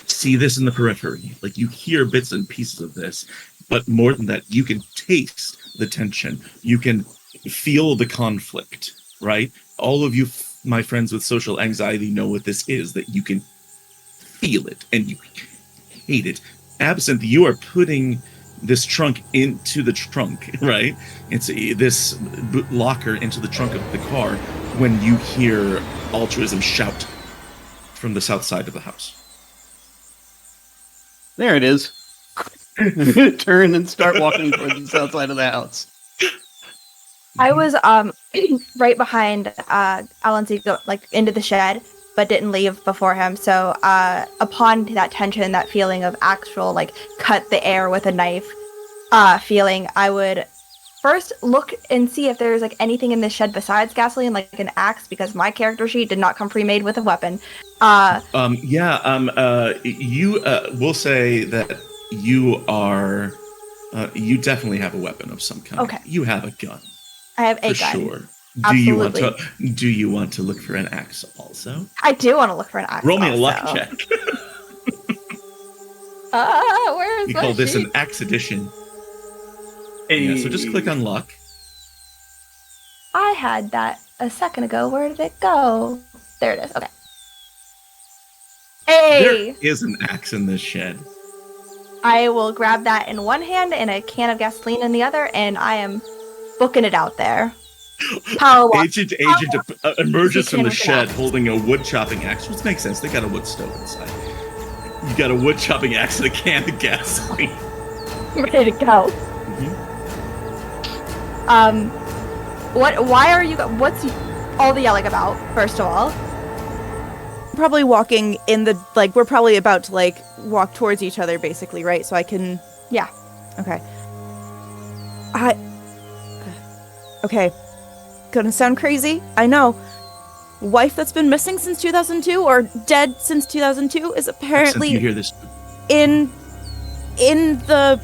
see this in the periphery. Like, you hear bits and pieces of this, but more than that, you can taste the tension. You can feel the conflict, right? All of you, my friends with social anxiety, know what this is, that you can feel it and you hate it. Absinthe, you are putting this trunk into the trunk, right? It's this locker into the trunk of the car when you hear altruism shout from the south side of the house. There it is. Turn and start walking towards the south side of the house. I was right behind Alonzi, like into the shed, but didn't leave before him. So upon that tension, that feeling of actual like cut the air with a knife feeling, I would first look and see if there's like anything in this shed besides gasoline, like an axe, because my character sheet did not come pre-made with a weapon. You will say that you are, you definitely have a weapon of some kind. Okay. You have a gun. I have a For gun. sure. Absolutely. Do you want to look for an axe also? I do want to look for an axe. Roll me a luck also. check. Where is We my call this sheet? an axe edition. Yeah, so just click on luck. I had that a second ago. Where did it go? There it is. Okay. Hey! There is an axe in this shed. I will grab that in one hand and a can of gasoline in the other, and I am booking it out there. Power walk. Agent emerges from the With an shed axe. holding a wood chopping axe, which makes sense. They got a wood stove inside. You got a wood chopping axe and a can of gasoline. Ready to go. Why are you, what's all the yelling about, first of all? Probably walking in the, like, we're probably about to, like, walk towards each other, basically, right? So I can... Yeah. Okay. Okay. Gonna sound crazy, I know. Wife that's been missing since 2002, or dead since 2002, is Since apparently you hear this, in the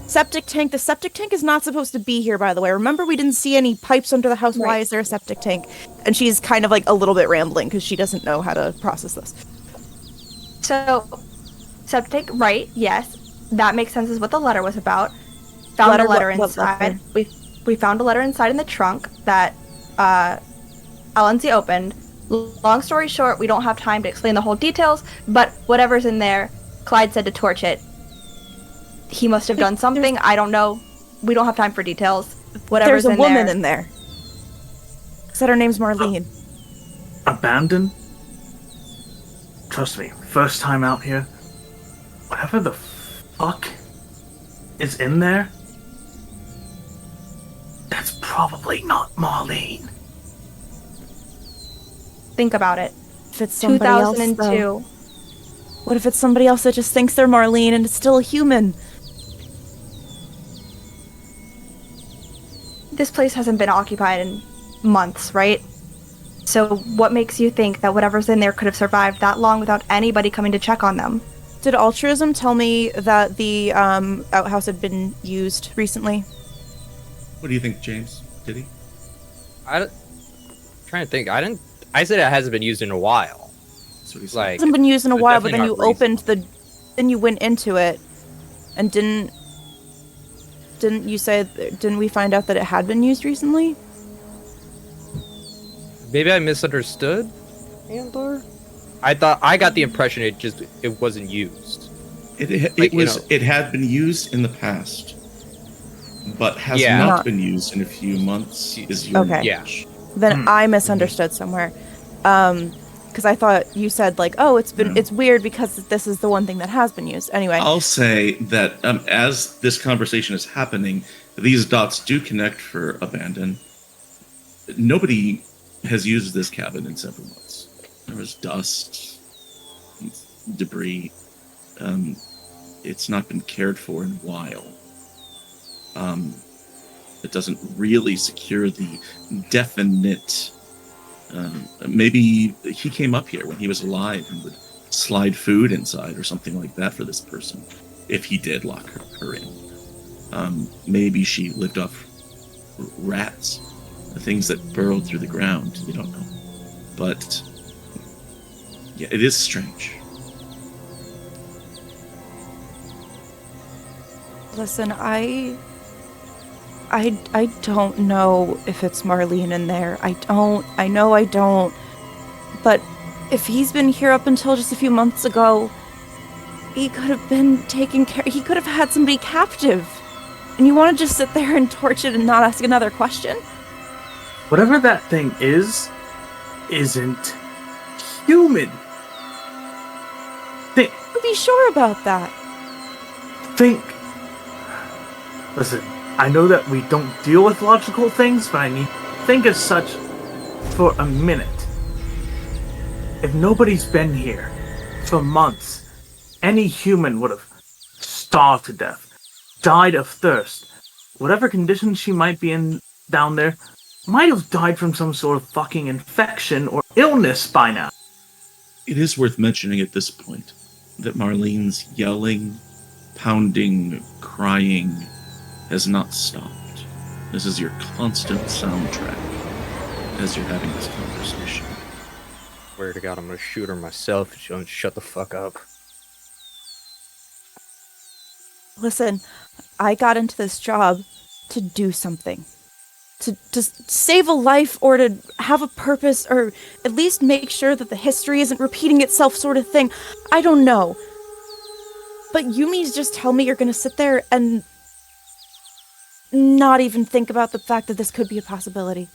septic tank. The septic tank is not supposed to be here, by the way. Remember, we didn't see any pipes under the house. Why Right. is there a septic tank? And she's kind of like a little bit rambling because she doesn't know how to process this. So, septic, right, yes. That makes sense is what the letter was about. Found Letter, a letter what inside. letter? We found a letter inside in the trunk that Alonzi opened. Long story short, we don't have time to explain the whole details, but whatever's in there, Clyde said to torch it. He must have done something. I don't know. We don't have time for details. Whatever's There's a in woman there. in there. Said her name's Marlene. abandon? Trust me, first time out here. Whatever the fuck is in there, that's probably not Marlene. Think about it. If it's somebody else, 2002. though? What if it's somebody else that just thinks they're Marlene and is still a human? This place hasn't been occupied in months, right? So what makes you think that whatever's in there could have survived that long without anybody coming to check on them? Did Altruism tell me that the outhouse had been used recently? What do you think, James? Did he? Trying to think. I said it hasn't been used in a while. That's what he said. Like, It hasn't been used in a but while, but then definitely you not opened the... Then you went into it and didn't you say... Didn't we find out that it had been used recently? maybe I misunderstood, Andor. I got the impression it wasn't used. It had been used in the past, but has not been used in a few months. Is your Okay. knowledge. Then I misunderstood somewhere. Because I thought you said like, oh, it's weird because this is the one thing that has been used. Anyway, I'll say that as this conversation is happening, these dots do connect for Abandon. Nobody has used this cabin in several months. There was dust, debris. It's not been cared for in a while. It doesn't really secure the definite. Maybe he came up here when he was alive and would slide food inside or something like that for this person, if he did lock her in. Maybe she lived off rats, the things that burrowed through the ground. You don't know, but yeah, it is strange. listen, I don't know if it's Marlene in there. I know I don't. But if he's been here up until just a few months ago, he could have been taken care. He could have had somebody captive. And you want to just sit there and torch it and not ask another question? Whatever that thing isn't human. Be sure about that. Listen, I know that we don't deal with logical things, but I need to think as such for a minute. If nobody's been here for months, any human would have starved to death, died of thirst. Whatever condition she might be in down there, might have died from some sort of fucking infection or illness by now. It is worth mentioning at this point that Marlene's yelling, pounding, crying has not stopped. This is your constant soundtrack as you're having this conversation. Swear to God, I'm gonna shoot her myself if she don't shut the fuck up. Listen, I got into this job to do something. To save a life or to have a purpose or at least make sure that the history isn't repeating itself sort of thing. I don't know. But you mean to just tell me you're going to sit there and not even think about the fact that this could be a possibility?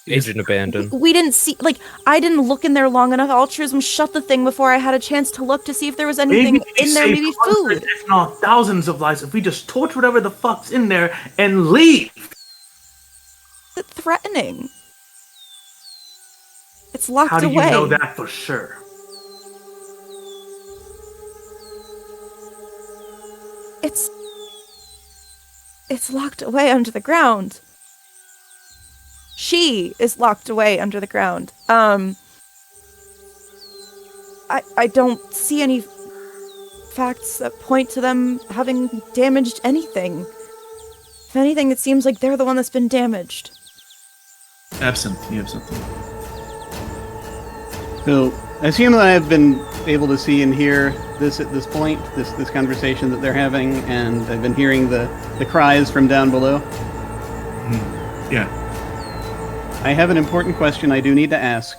Agent Abandon. We didn't see, like, I didn't look in there long enough. Altruism shut the thing before I had a chance to look to see if there was anything in there, maybe food. If not thousands of lives, if we just torch whatever the fuck's in there and leave. It's threatening. It's locked How do away. you know that for sure? It's locked away under the ground. She is locked away under the ground. I don't see any facts that point to them having damaged anything. If anything, it seems like they're the one that's been damaged. Absinthe, you have something. So, I assume that I have been able to see and hear this at this point, this conversation that they're having, and I've been hearing the cries from down below. Yeah. I have an important question I do need to ask.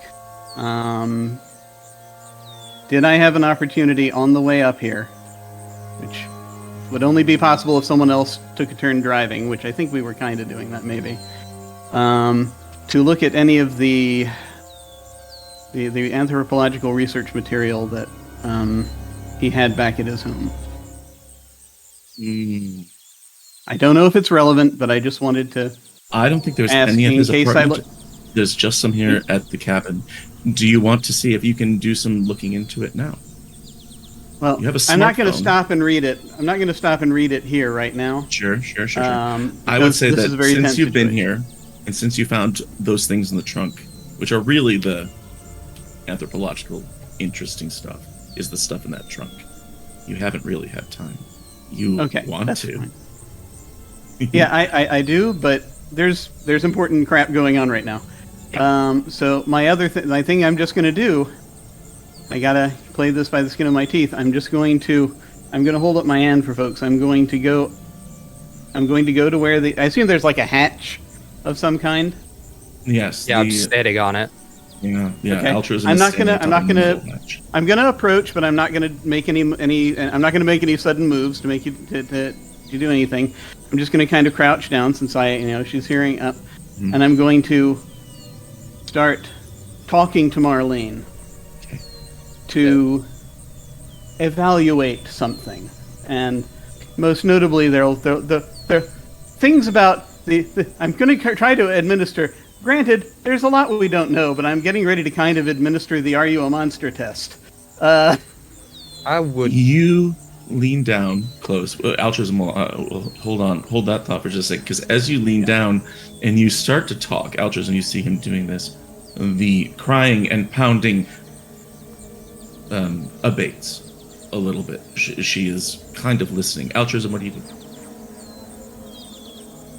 Did I have an opportunity on the way up here, which would only be possible if someone else took a turn driving, which I think we were kind of doing that maybe, to look at any of the anthropological research material that he had back at his home? Mm, I don't know if it's relevant, but I just wanted to I don't think there's ask any at in his case I apartment. There's just some here at the cabin. Do you want to see if you can do some looking into it now? Well, You have a I'm not going to smartphone. stop and read it. I'm not going to stop and read it here right now. Sure. I would because say this that is a very since tense you've been situation. here, and since you found those things in the trunk, which are really the anthropological interesting stuff, is the stuff in that trunk. You haven't really had time. You Okay, want that's to. fine. Yeah, I do, but there's important crap going on right now. So my thing I'm just going to do, I gotta play this by the skin of my teeth. I'm going to hold up my hand for folks. I'm going to go to where I assume there's like a hatch of some kind. Yes. Yeah, I'm just standing on it. Yeah. Okay. Altruism I'm is not standing gonna- atop a gonna- middle hatch. I'm gonna approach, but I'm not gonna make any. I'm not gonna make any sudden moves to make you to do anything. I'm just gonna kind of crouch down since she's hearing up, Mhm. and I'm going to start talking to Marlene Okay. to evaluate something, and most notably, there are things about the. I'm going to try to administer. Granted, there's a lot we don't know, but I'm getting ready to kind of administer the "Are you a monster?" test. I would. You lean down close. Altruism will hold that thought for just a second, because as you lean down and you start to talk, Altruism, you see him doing this. The crying and pounding abates a little bit. She is kind of listening. Altruism, what do you do?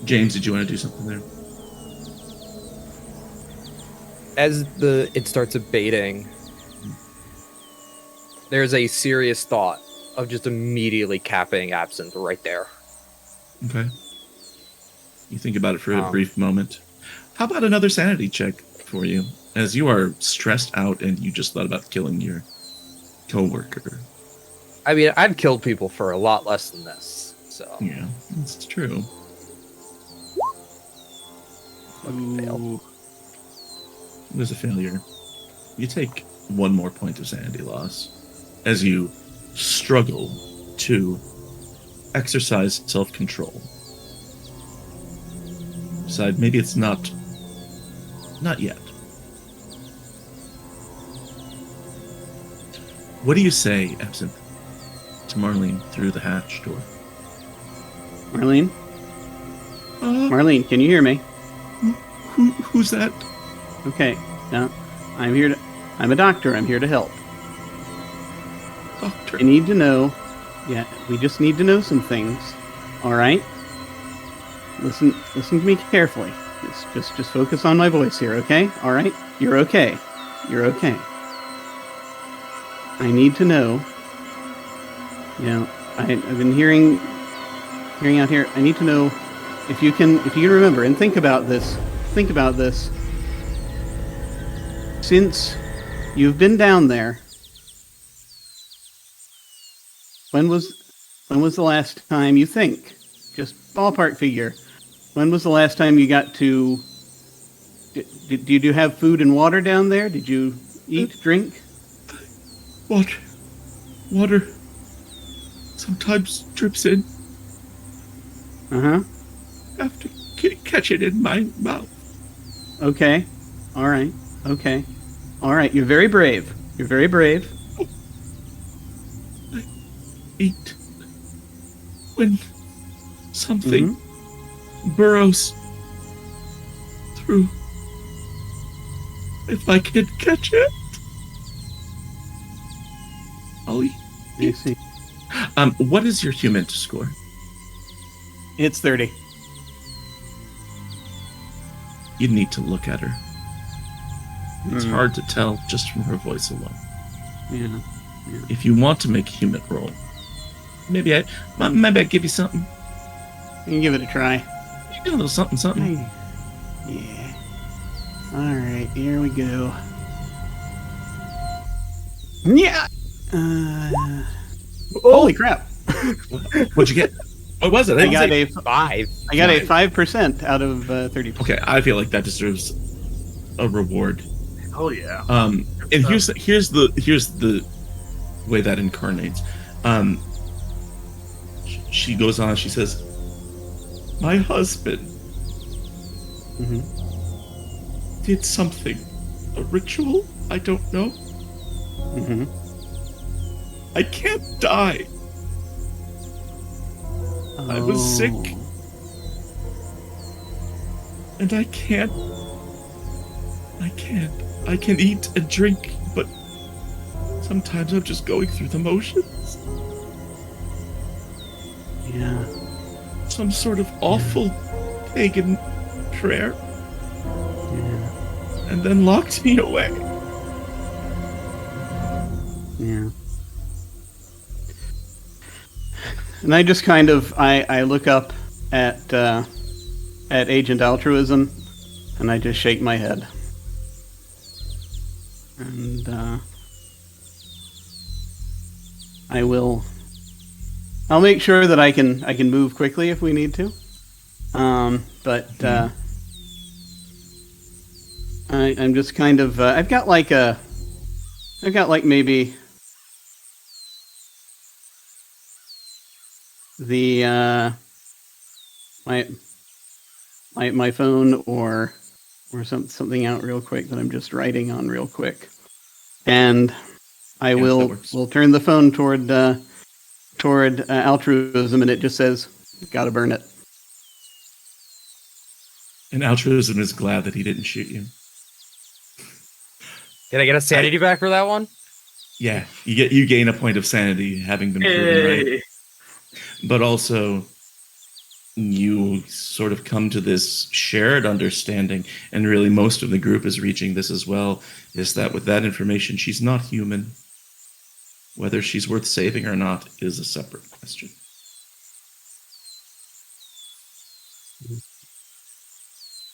James, did you want to do something there? As it starts abating, there's a serious thought of just immediately capping Absinthe right there. Okay. You think about it for a Um, brief moment. How about another sanity check for you, as you are stressed out and you just thought about killing your coworker? I mean, I've killed people for a lot less than this, so Yeah, that's true. fucking fail. It was a failure. You take one more point of sanity loss as you struggle to exercise self-control. Decide maybe it's not yet. What do you say, Absinthe, to Marlene through the hatch door? Marlene, Marlene, can you hear me? Who's that? Okay. Now, I'm a doctor. I'm here to help. Doctor. I need to know. Yeah, we just need to know some things. All right. Listen to me carefully. Just focus on my voice here, okay? All right. You're okay. You're okay. I need to know. I've been hearing out here. I need to know if you can remember and think about this. Think about this. Since you've been down there, when was the last time you think? Just ballpark figure. When was the last time you got to? Did you have food and water down there? Did you eat, drink? Water sometimes drips in. Uh-huh. I have to catch it in my mouth. Okay. All right. Okay. All right. You're very brave. You're very brave. I eat when something burrows through. If I can catch it, I'll eat. I see. What is your human score? It's 30. You need to look at her. It's Hmm. hard to tell just from her voice alone. Yeah. If you want to make a human roll, maybe I give you something. You can give it a try. You get a little something. Yeah. All right. Here we go. Yeah. Holy crap! What'd you get? What was it? I got didn't a say- 5. I got a 5% out of 30%. Okay, I feel like that deserves a reward. Oh yeah. And here's the way that incarnates. she goes on, she says, my husband did something. A ritual? I don't know. I can't die. I was sick. And I can eat and drink, but sometimes I'm just going through the motions. Yeah. Some sort of awful pagan prayer. Yeah. And then locked me away. Yeah. And I just kind of I look up at Agent Altruism, and I just shake my head. And I'll make sure that I can move quickly if we need to. But I'm just kind of I've got like maybe the my phone or something out real quick that I'm just writing on real quick, and I will turn the phone toward Altruism, and it just says, "Gotta burn it." And Altruism is glad that he didn't shoot you. Did I get a sanity back for that one? Yeah, you gain a point of sanity having been proven right. But also, you sort of come to this shared understanding, and really most of the group is reaching this as well, is that with that information, she's not human. Whether she's worth saving or not is a separate question.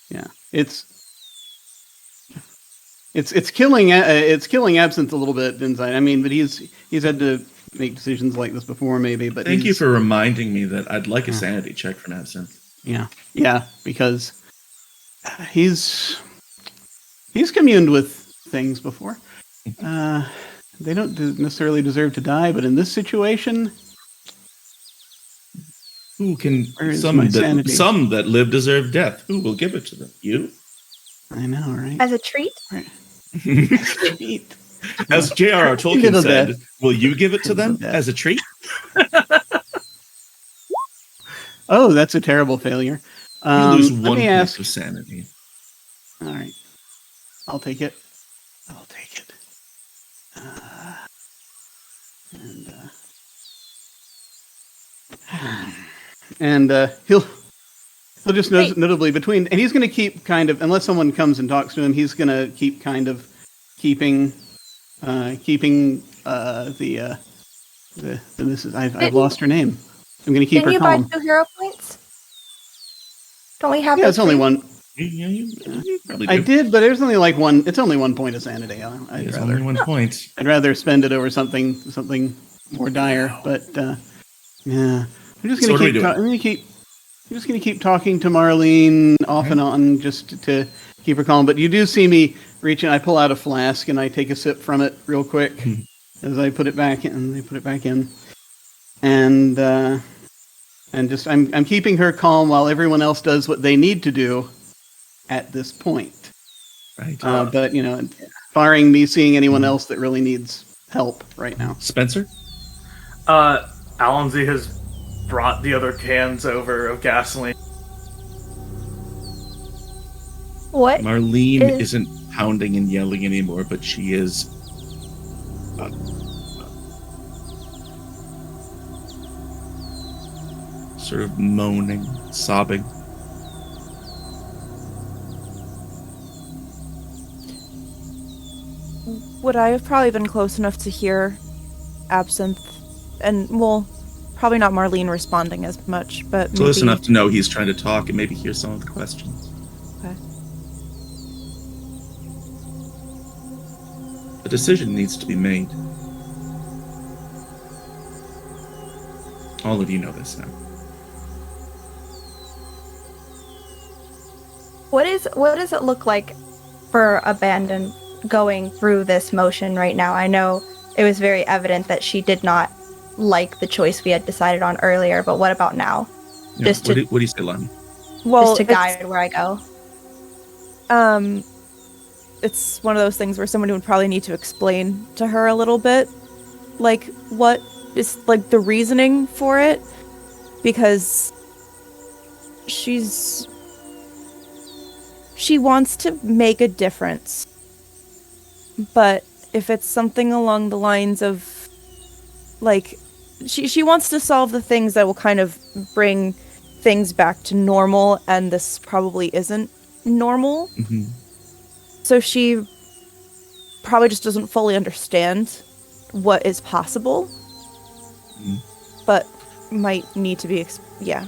Yeah, it's killing Absinthe a little bit inside. I mean, but he's had to make decisions like this before, maybe. But thank you for reminding me that I'd like a sanity check from Absinthe. Yeah, because he's communed with things before. They don't necessarily deserve to die, but in this situation, who can some that live deserve death? Who will give it to them? You? I know, right? As a treat? Right. As J.R.R. Tolkien said, will you give it to them as a treat? Oh, that's a terrible failure. You lose 1 point of sanity. All right. I'll take it. And he'll just notably between, and he's going to keep kind of, unless someone comes and talks to him, he's going to keep kind of keeping the Mrs. I've lost her name. I'm going to keep her calm. Can you buy 2 hero points? Don't we have? Yeah, it's only one. Yeah, you probably do. I did, but there's only like one. It's only 1 point of sanity. Only 1 point. I'd rather spend it over something more dire. But yeah, I'm just going to keep talking to Marlene off and on just to keep her calm. But you do see me reaching. I pull out a flask and I take a sip from it real quick as I put it back in. They put it back in, and just I'm keeping her calm while everyone else does what they need to do at this point. Right. But barring me seeing anyone else that really needs help right now. Spencer? Allonsy has brought the other cans over of gasoline. What? Marlene isn't pounding and yelling anymore, but she is sort of moaning, sobbing. Would I have probably been close enough to hear Absinthe, and probably not Marlene responding as much, but close enough to know he's trying to talk and maybe hear some of the questions. Okay. A decision needs to be made. All of you know this now. What does it look like for Abandon going through this motion right now? I know it was very evident that she did not like the choice we had decided on earlier, but what about now? Yeah, Just what to do you say, Lonnie? Well, just to guide where I go. It's one of those things where someone would probably need to explain to her a little bit, like, what is, like, the reasoning for it, because she wants to make a difference, but if it's something along the lines of, like, she wants to solve the things that will kind of bring things back to normal, and this probably isn't normal. Mm-hmm. So she probably just doesn't fully understand what is possible, but might need to be, yeah.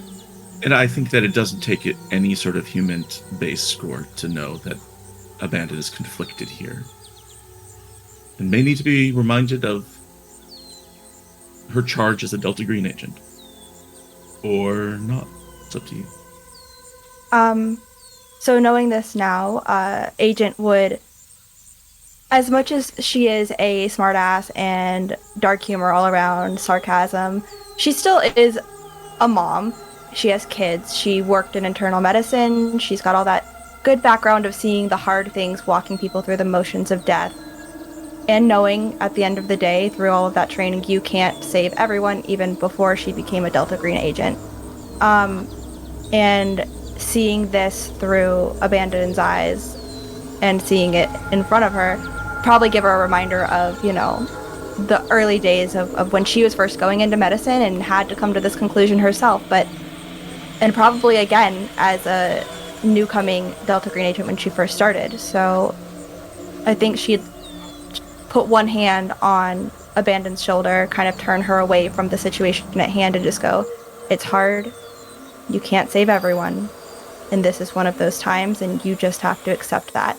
And I think that it doesn't take any sort of human-based score to know that Abandon is conflicted here. And may need to be reminded of her charge as a Delta Green agent. Or not. It's up to you. So knowing this now, Agent would, as much as she is a smartass and dark humor all around, sarcasm, she still is a mom. She has kids. She worked in internal medicine. She's got all that good background of seeing the hard things, walking people through the motions of death. And knowing at the end of the day, through all of that training, you can't save everyone, even before she became a Delta Green agent. And seeing this through Abandon's eyes and seeing it in front of her probably give her a reminder of, you know, the early days of when she was first going into medicine and had to come to this conclusion herself. And probably again as a new coming Delta Green agent when she first started. So I think she'd put one hand on Abandon's shoulder, kind of turn her away from the situation at hand and just go, it's hard. You can't save everyone. And this is one of those times, and you just have to accept that.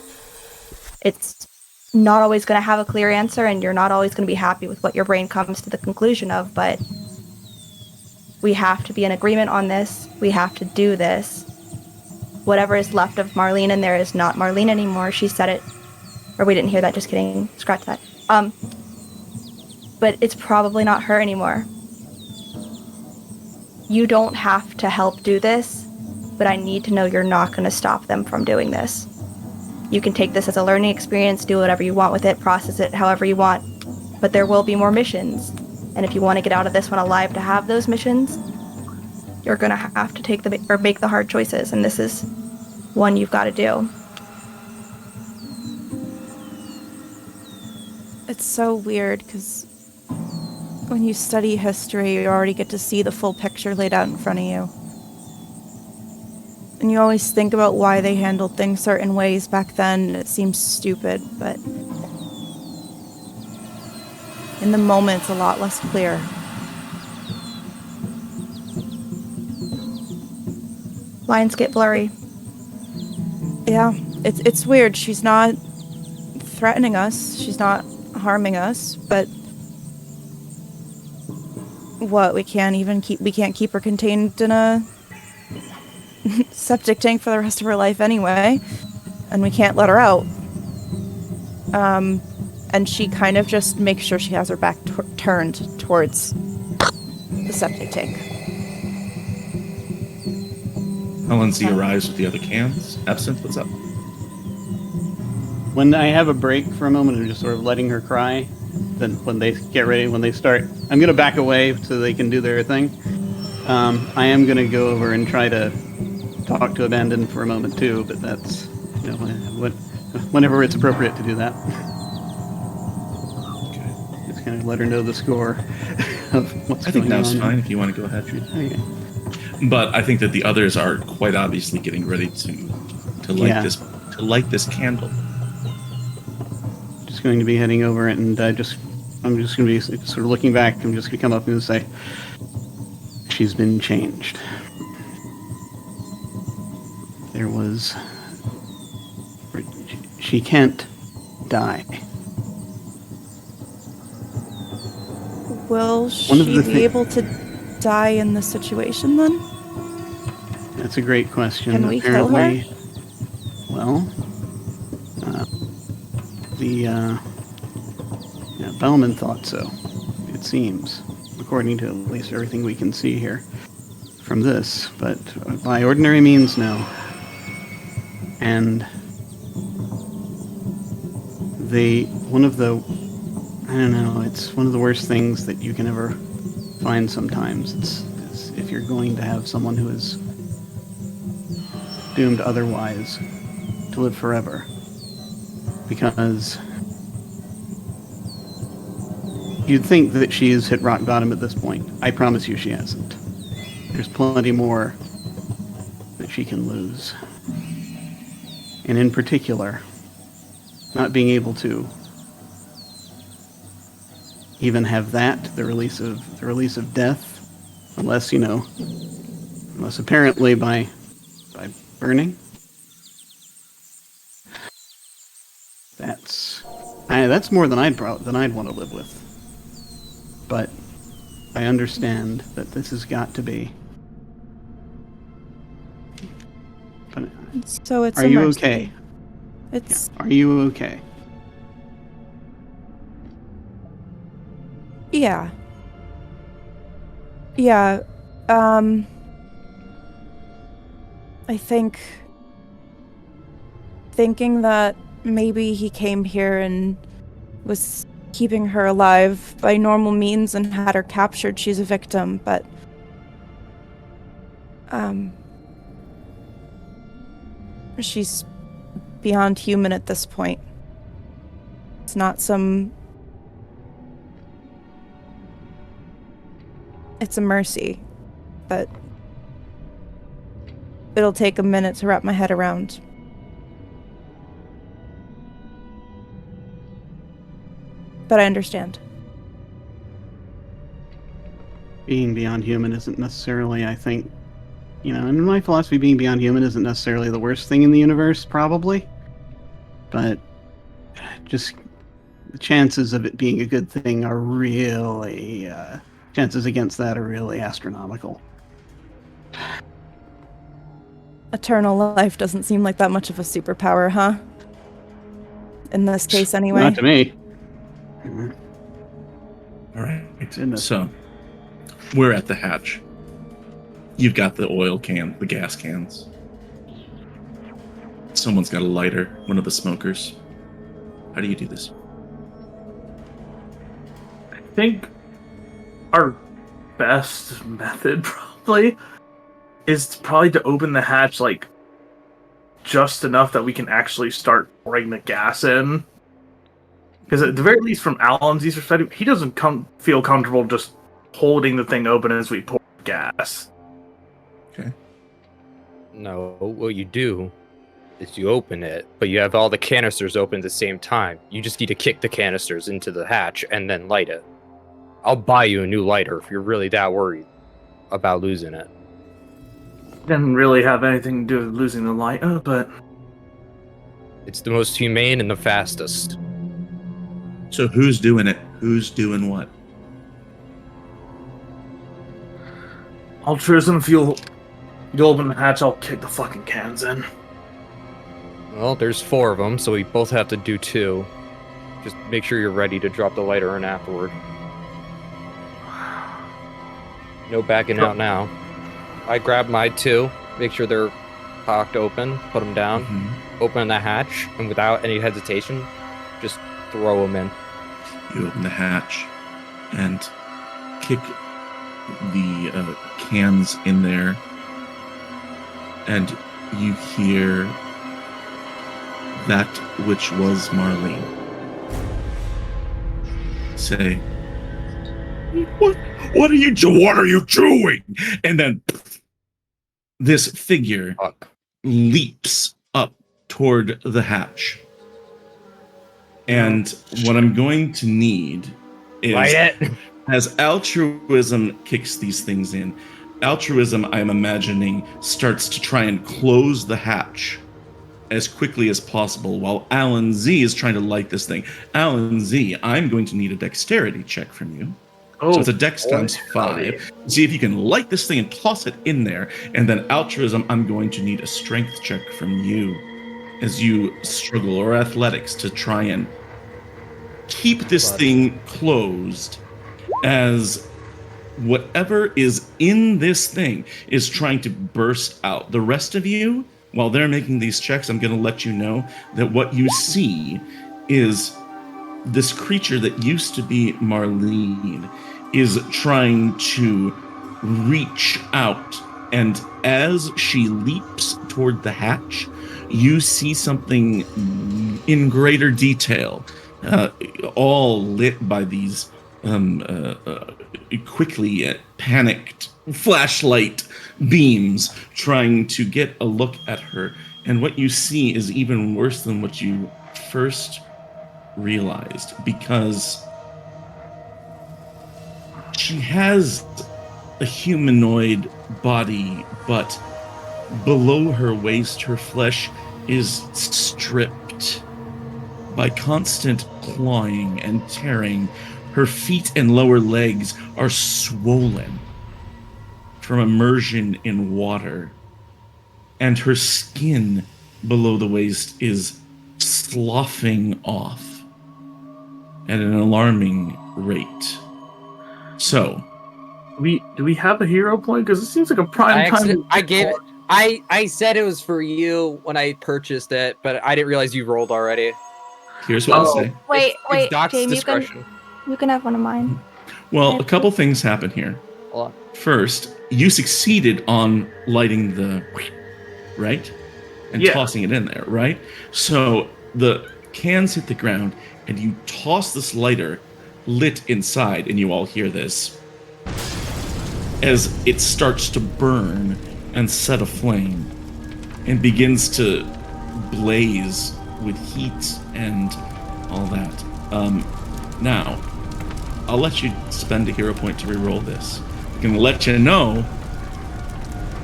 It's not always going to have a clear answer, and you're not always going to be happy with what your brain comes to the conclusion of, but we have to be in agreement on this. We have to do this. Whatever is left of Marlene in there is not Marlene anymore. She said it. Or we didn't hear that, just kidding. Scratch that. But it's probably not her anymore. You don't have to help do this, but I need to know you're not going to stop them from doing this. You can take this as a learning experience, do whatever you want with it, process it however you want, but there will be more missions. And if you want to get out of this one alive to have those missions, you're going to have to make the hard choices, and this is one you've got to do. It's so weird, because when you study history, you already get to see the full picture laid out in front of you. And you always think about why they handled things certain ways back then, and it seems stupid, but in the moment, it's a lot less clear. Lines get blurry. Yeah, it's weird. She's not threatening us. She's not harming us, but what, we can't keep her contained in a septic tank for the rest of her life anyway, and we can't let her out. And she kind of just makes sure she has her back turned towards the septic tank. Halensy arrives with the other cans. Absinthe, what's up? When I have a break for a moment, I'm just sort of letting her cry. Then when they get ready, when they start, I'm going to back away so they can do their thing. I am going to go over and try to talk to Abandon for a moment too, but that's, you know, whenever it's appropriate to do that. Okay. Just kind of let her know the score of what's I think going that's on. fine if you want to go ahead. Okay. But I think that the others are quite obviously getting ready to light this candle. Just going to be heading over it, and I'm just going to be sort of looking back. I'm just going to come up and say, she's been changed. She can't die. Will she be able to die in this situation then? That's a great question. Can we kill her? Well, Bellman thought so, it seems. according to at least everything we can see here from this. But by ordinary means, no. And it's one of the worst things that you can ever find sometimes. It's if you're going to have someone who is doomed otherwise to live forever. Because you'd think that she's hit rock bottom at this point. I promise you she hasn't. There's plenty more that she can lose. And in particular, not being able to even have that, the release of death, unless apparently by burning. That's more than I'd want to live with. But I understand that this has got to be. But So it's are a you mercy. okay? It's Are you okay? yeah. Yeah. I think thinking that maybe he came here and was keeping her alive by normal means and had her captured, she's a victim, but she's beyond human at this point. It's not it's a mercy, but it'll take a minute to wrap my head around. But I understand. Being beyond human isn't necessarily, I think, in my philosophy, being beyond human isn't necessarily the worst thing in the universe, probably. But just the chances of it being a good thing are really, chances against that are really astronomical. Eternal life doesn't seem like that much of a superpower, huh? In this case, anyway. Not to me. All right. Goodness. So we're at the hatch. You've got the oil can, the gas cans. Someone's got a lighter, one of the smokers. How do you do this? I think our best method probably is probably to open the hatch like just enough that we can actually start pouring the gas in. Because at the very least, from Alan's perspective, he doesn't feel comfortable just holding the thing open as we pour gas. No, what you do is you open it, but you have all the canisters open at the same time. You just need to kick the canisters into the hatch and then light it. I'll buy you a new lighter if you're really that worried about losing it. Didn't really have anything to do with losing the light, but It's the most humane and the fastest. So who's doing it? Who's doing what? altruism, if you'll open the hatch, I'll kick the fucking cans in. Well, there's 4 of them, so we both have to do 2. Just make sure you're ready to drop the lighter in afterward. No backing out now. I grab my 2, make sure they're cocked open, put them down, open the hatch, and without any hesitation, just throw them in. You open the hatch and kick the cans in there, and you hear that which was Marlene say, What are you doing? And then this figure Fuck. leaps up toward the hatch. And what I'm going to need is, Light it! as altruism kicks these things in, altruism, I'm imagining, starts to try and close the hatch as quickly as possible while Alan Z is trying to light this thing. Alan Z, I'm going to need a dexterity check from you. So it's a dex times 5. See if you can light this thing and toss it in there. And then altruism, I'm going to need a strength check from you as you struggle, or athletics, to try and keep this thing closed as whatever is in this thing is trying to burst out. The rest of you, while they're making these checks, I'm going to let you know that what you see is this creature that used to be Marlene is trying to reach out. And as she leaps toward the hatch, you see something in greater detail, all lit by these quickly panicked flashlight beams trying to get a look at her. And what you see is even worse than what you first realized, because she has a humanoid body, but below her waist, her flesh is stripped by constant clawing and tearing. Her feet and lower legs are swollen from immersion in water, and her skin below the waist is sloughing off at an alarming rate. So, Do we have a hero point? Because it seems like a prime time. I gave it. I said it was for you when I purchased it, but I didn't realize you rolled already. here's what I'll say. Wait, It's Doc's Jamie, discretion. you can have one of mine. Well, a couple things happen here. Hold on. First, you succeeded on lighting the right and Yeah. tossing it in there, right? So the cans hit the ground, and you toss this lighter lit inside, and you all hear this as it starts to burn and set aflame and begins to blaze with heat and all that. Now, I'll let you spend a hero point to reroll this. I'm going to let you know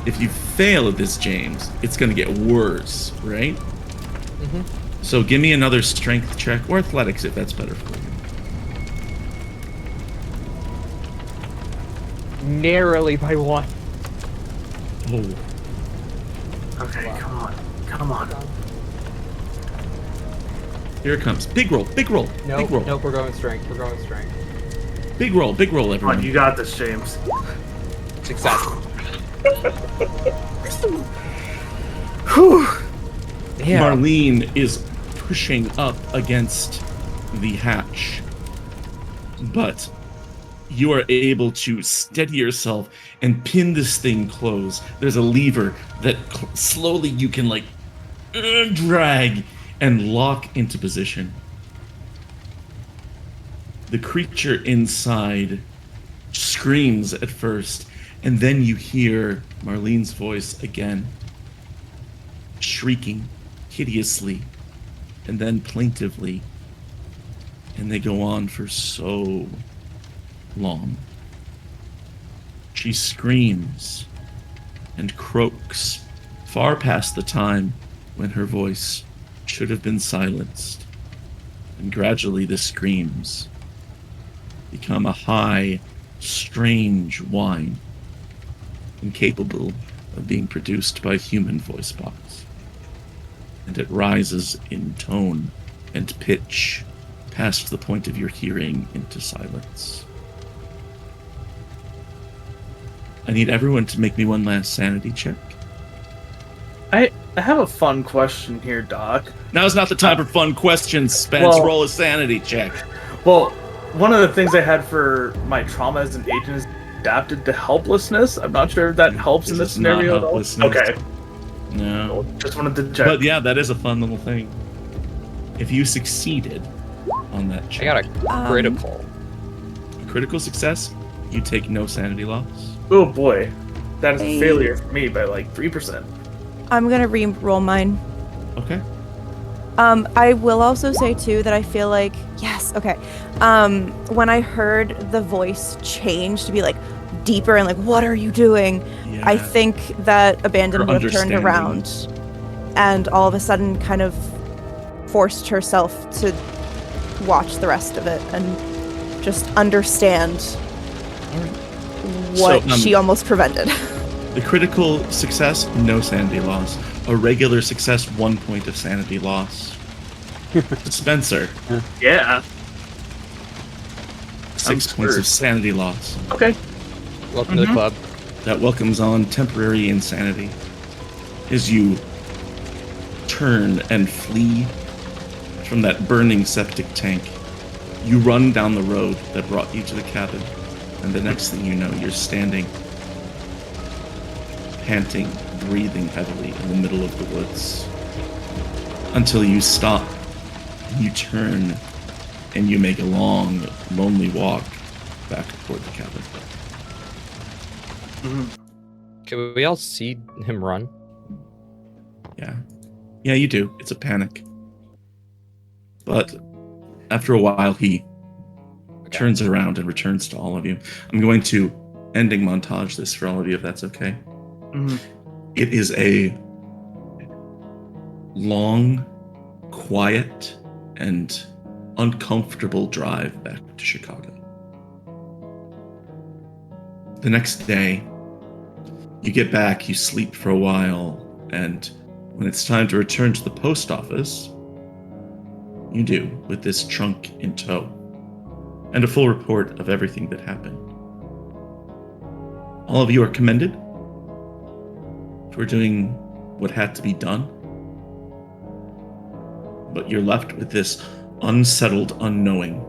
if you fail at this, James, it's going to get worse, right? Mhm. So give me another strength check or athletics if that's better for you. Narrowly by one. Oh. Okay, come on. Here it comes. Big roll, big roll, big roll. Nope, we're going strength. We're going strength. Big roll, Come on, everyone. you got this, James. Success. Whew. Yeah. Marlene is pushing up against the hatch, but you are able to steady yourself and pin this thing close. There's a lever that slowly you can drag and lock into position. The creature inside screams at first, and then you hear Marlene's voice again, shrieking hideously and then plaintively, and they go on for so long. She screams and croaks far past the time when her voice should have been silenced, and gradually the screams become a high, strange whine, incapable of being produced by human voice box. And it rises in tone and pitch past the point of your hearing into silence. I need everyone to make me one last sanity check. I have a fun question here, Doc. Now's not the time for fun questions, Spence. Well- Roll a sanity check. Well, one of the things I had for my trauma as an agent is adapted to helplessness. I'm not sure if that helps in This this is not scenario at all. helplessness. Okay, No. just wanted to check. But yeah, that is a fun little thing. If you succeeded on that I check, got a critical. critical success, you take no sanity loss. Oh boy, that is a Hey. failure for me by like 3%. I'm gonna re-roll mine. Okay. I will also say too that I feel like yes, okay. When I heard the voice change to be like deeper and like, what are you doing? Yeah. I think that Abandon Her would have turned understanding. around and all of a sudden kind of forced herself to watch the rest of it and just understand All right. what So, she almost prevented. The critical success, no sanity loss. A regular success, 1 point of sanity loss. Spencer, Yeah. 6 points of screwed. sanity loss. Okay. Welcome to the club. that welcomes on temporary insanity as you turn and flee from that burning septic tank. You run down the road that brought you to the cabin, and the next thing you know, you're standing, panting, breathing heavily in the middle of the woods, until you stop, you turn, and you make a long, lonely walk back toward the cabin. Can we all see him run? Yeah, you do. It's a panic. But after a while, he turns around and returns to all of you. I'm going to ending montage this for all of you, if that's okay. It is a long, quiet, and uncomfortable drive back to Chicago. The next day, you get back, you sleep for a while, and when it's time to return to the post office, you do, with this trunk in tow, and a full report of everything that happened. All of you are commended for doing what had to be done, but you're left with this unsettled unknowing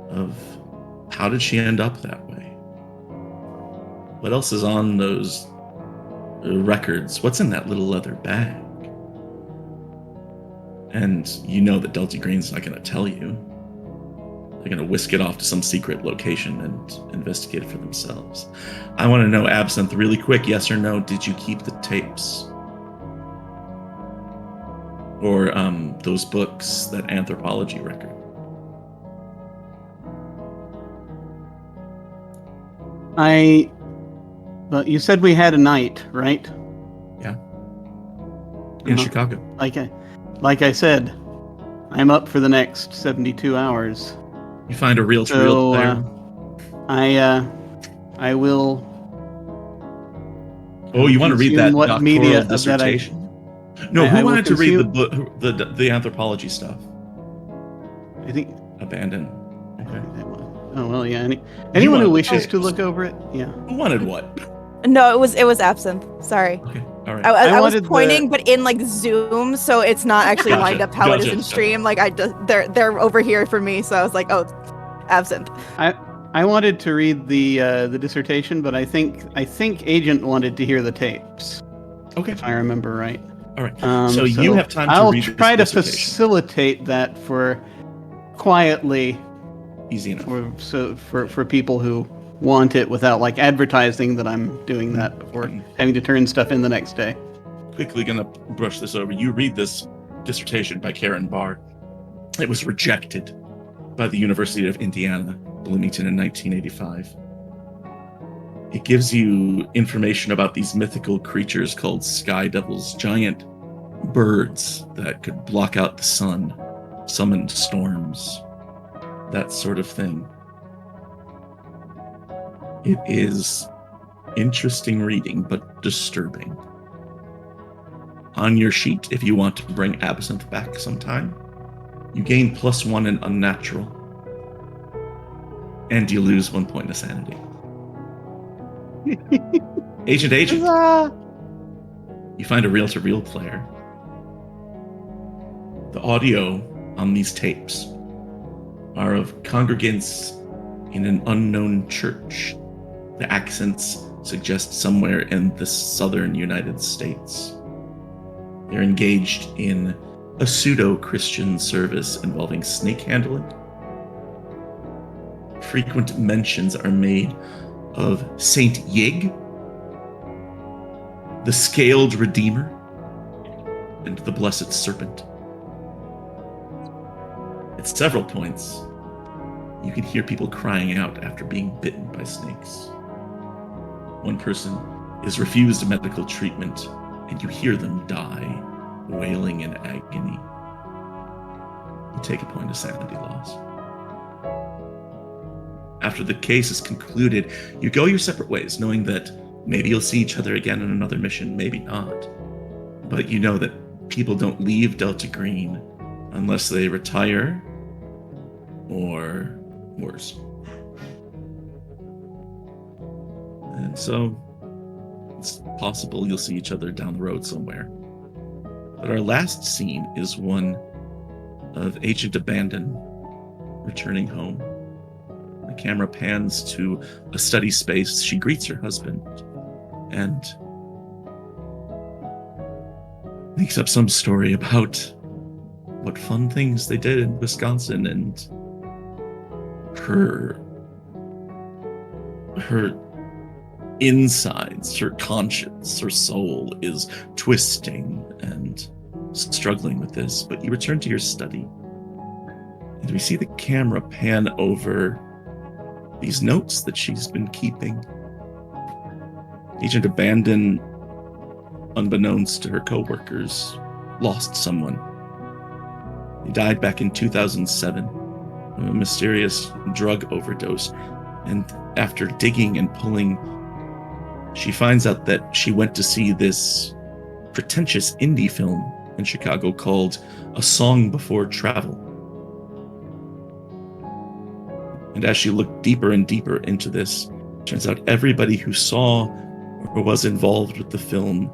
of how did she end up that way? What else is on those records? What's in that little leather bag? And you know that Delta Green's not going to tell you. They're going to whisk it off to some secret location and investigate it for themselves. I want to know, Absinthe, really quick, yes or no, did you keep the tapes? Or those books, that anthropology record? But you said we had a night, right? Yeah. In Chicago. Like I said, I'm up for the next 72 hours. You find a reel-to-reel player. I will. Oh, you want to read that what doctoral media dissertation? No, I who will wanted to read consume- the anthropology stuff? I think. Abandon. Okay. Oh well, yeah. Anyone who want wishes the to look over it, yeah. Who wanted what? No, it was Absinthe. Sorry. Okay, all right. I was wanted pointing, but in like Zoom, so it's not actually Gotcha, lined up how it is in gotcha. stream. Like they're over here for me, so I was like, oh, Absinthe. I wanted to read the dissertation, but I think Agent wanted to hear the tapes, Okay, if I remember right. all right. So you have time to I'll read try to this dissertation. facilitate that for quietly Easy enough. for people who want it without like advertising that I'm doing that before having to turn stuff in the next day. Quickly gonna brush this over. You read this dissertation by Karen Barr. It was rejected by the University of Indiana, Bloomington in 1985. It gives you information about these mythical creatures called sky devils, giant birds that could block out the sun, summon storms, that sort of thing. It is interesting reading, but disturbing. On your sheet, if you want to bring Absinthe back sometime, you gain +1 in unnatural, and you lose 1 point of sanity. Agent, you find a reel-to-reel player. The audio on these tapes are of congregants in an unknown church. The accents suggest somewhere in the southern United States. They're engaged in a pseudo-Christian service involving snake handling. Frequent mentions are made of Saint Yig, the Scaled Redeemer, and the Blessed Serpent. At several points, you can hear people crying out after being bitten by snakes. One person is refused medical treatment, and you hear them die, wailing in agony. You take a point of sanity loss. After the case is concluded, you go your separate ways, knowing that maybe you'll see each other again in another mission, maybe not. But you know that people don't leave Delta Green unless they retire or worse. And so it's possible you'll see each other down the road somewhere. But our last scene is one of Agent Abandon returning home. The camera pans to a study space. She greets her husband and makes up some story about what fun things they did in Wisconsin, and her insides, her conscience, her soul is twisting and struggling with this. But you return to your study, and we see the camera pan over these notes that she's been keeping. Agent Abandon, unbeknownst to her co-workers, lost someone. He died back in 2007 of a mysterious drug overdose. And after digging and pulling, she finds out that she went to see this pretentious indie film in Chicago called A Song Before Travel. And as she looked deeper and deeper into this, turns out everybody who saw or was involved with the film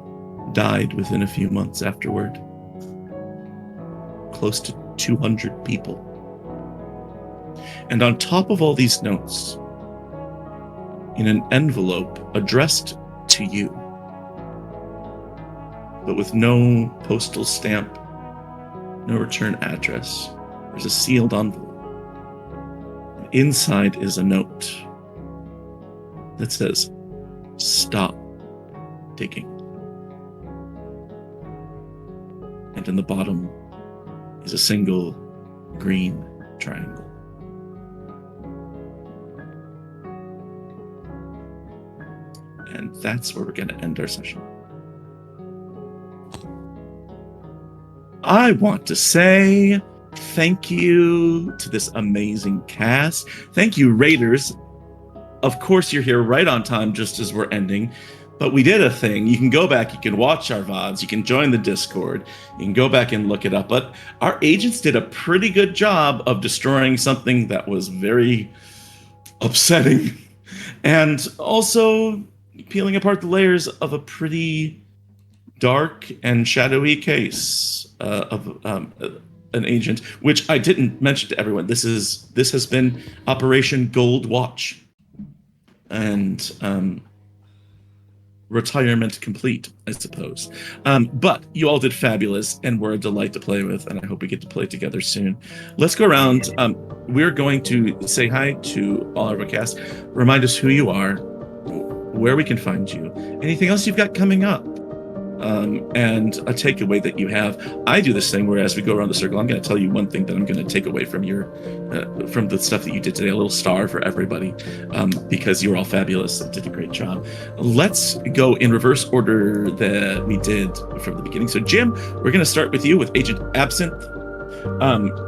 died within a few months afterward. Close to 200 people. And on top of all these notes, in an envelope addressed to you, but with no postal stamp, no return address, there's a sealed envelope. Inside is a note that says, "Stop digging." And in the bottom is a single green triangle. And that's where we're going to end our session. I want to say thank you to this amazing cast. Thank you, Raiders. Of course, you're here right on time, just as we're ending. But we did a thing. You can go back, you can watch our VODs, you can join the Discord, you can go back and look it up. But our agents did a pretty good job of destroying something that was very upsetting. And also peeling apart the layers of a pretty dark and shadowy case of an agent, which I didn't mention to everyone. This has been Operation Gold Watch. And retirement complete, I suppose. But you all did fabulous and were a delight to play with, and I hope we get to play together soon. Let's go around. We're going to say hi to all of our cast, remind us who you are, where we can find you, anything else you've got coming up, and a takeaway that you have. I do this thing where as we go around the circle, I'm going to tell you one thing that I'm going to take away from your from the stuff that you did today, a little star for everybody, because you were all fabulous and did a great job. Let's go in reverse order that we did from the beginning. So Jim, we're going to start with you with Agent Absinthe.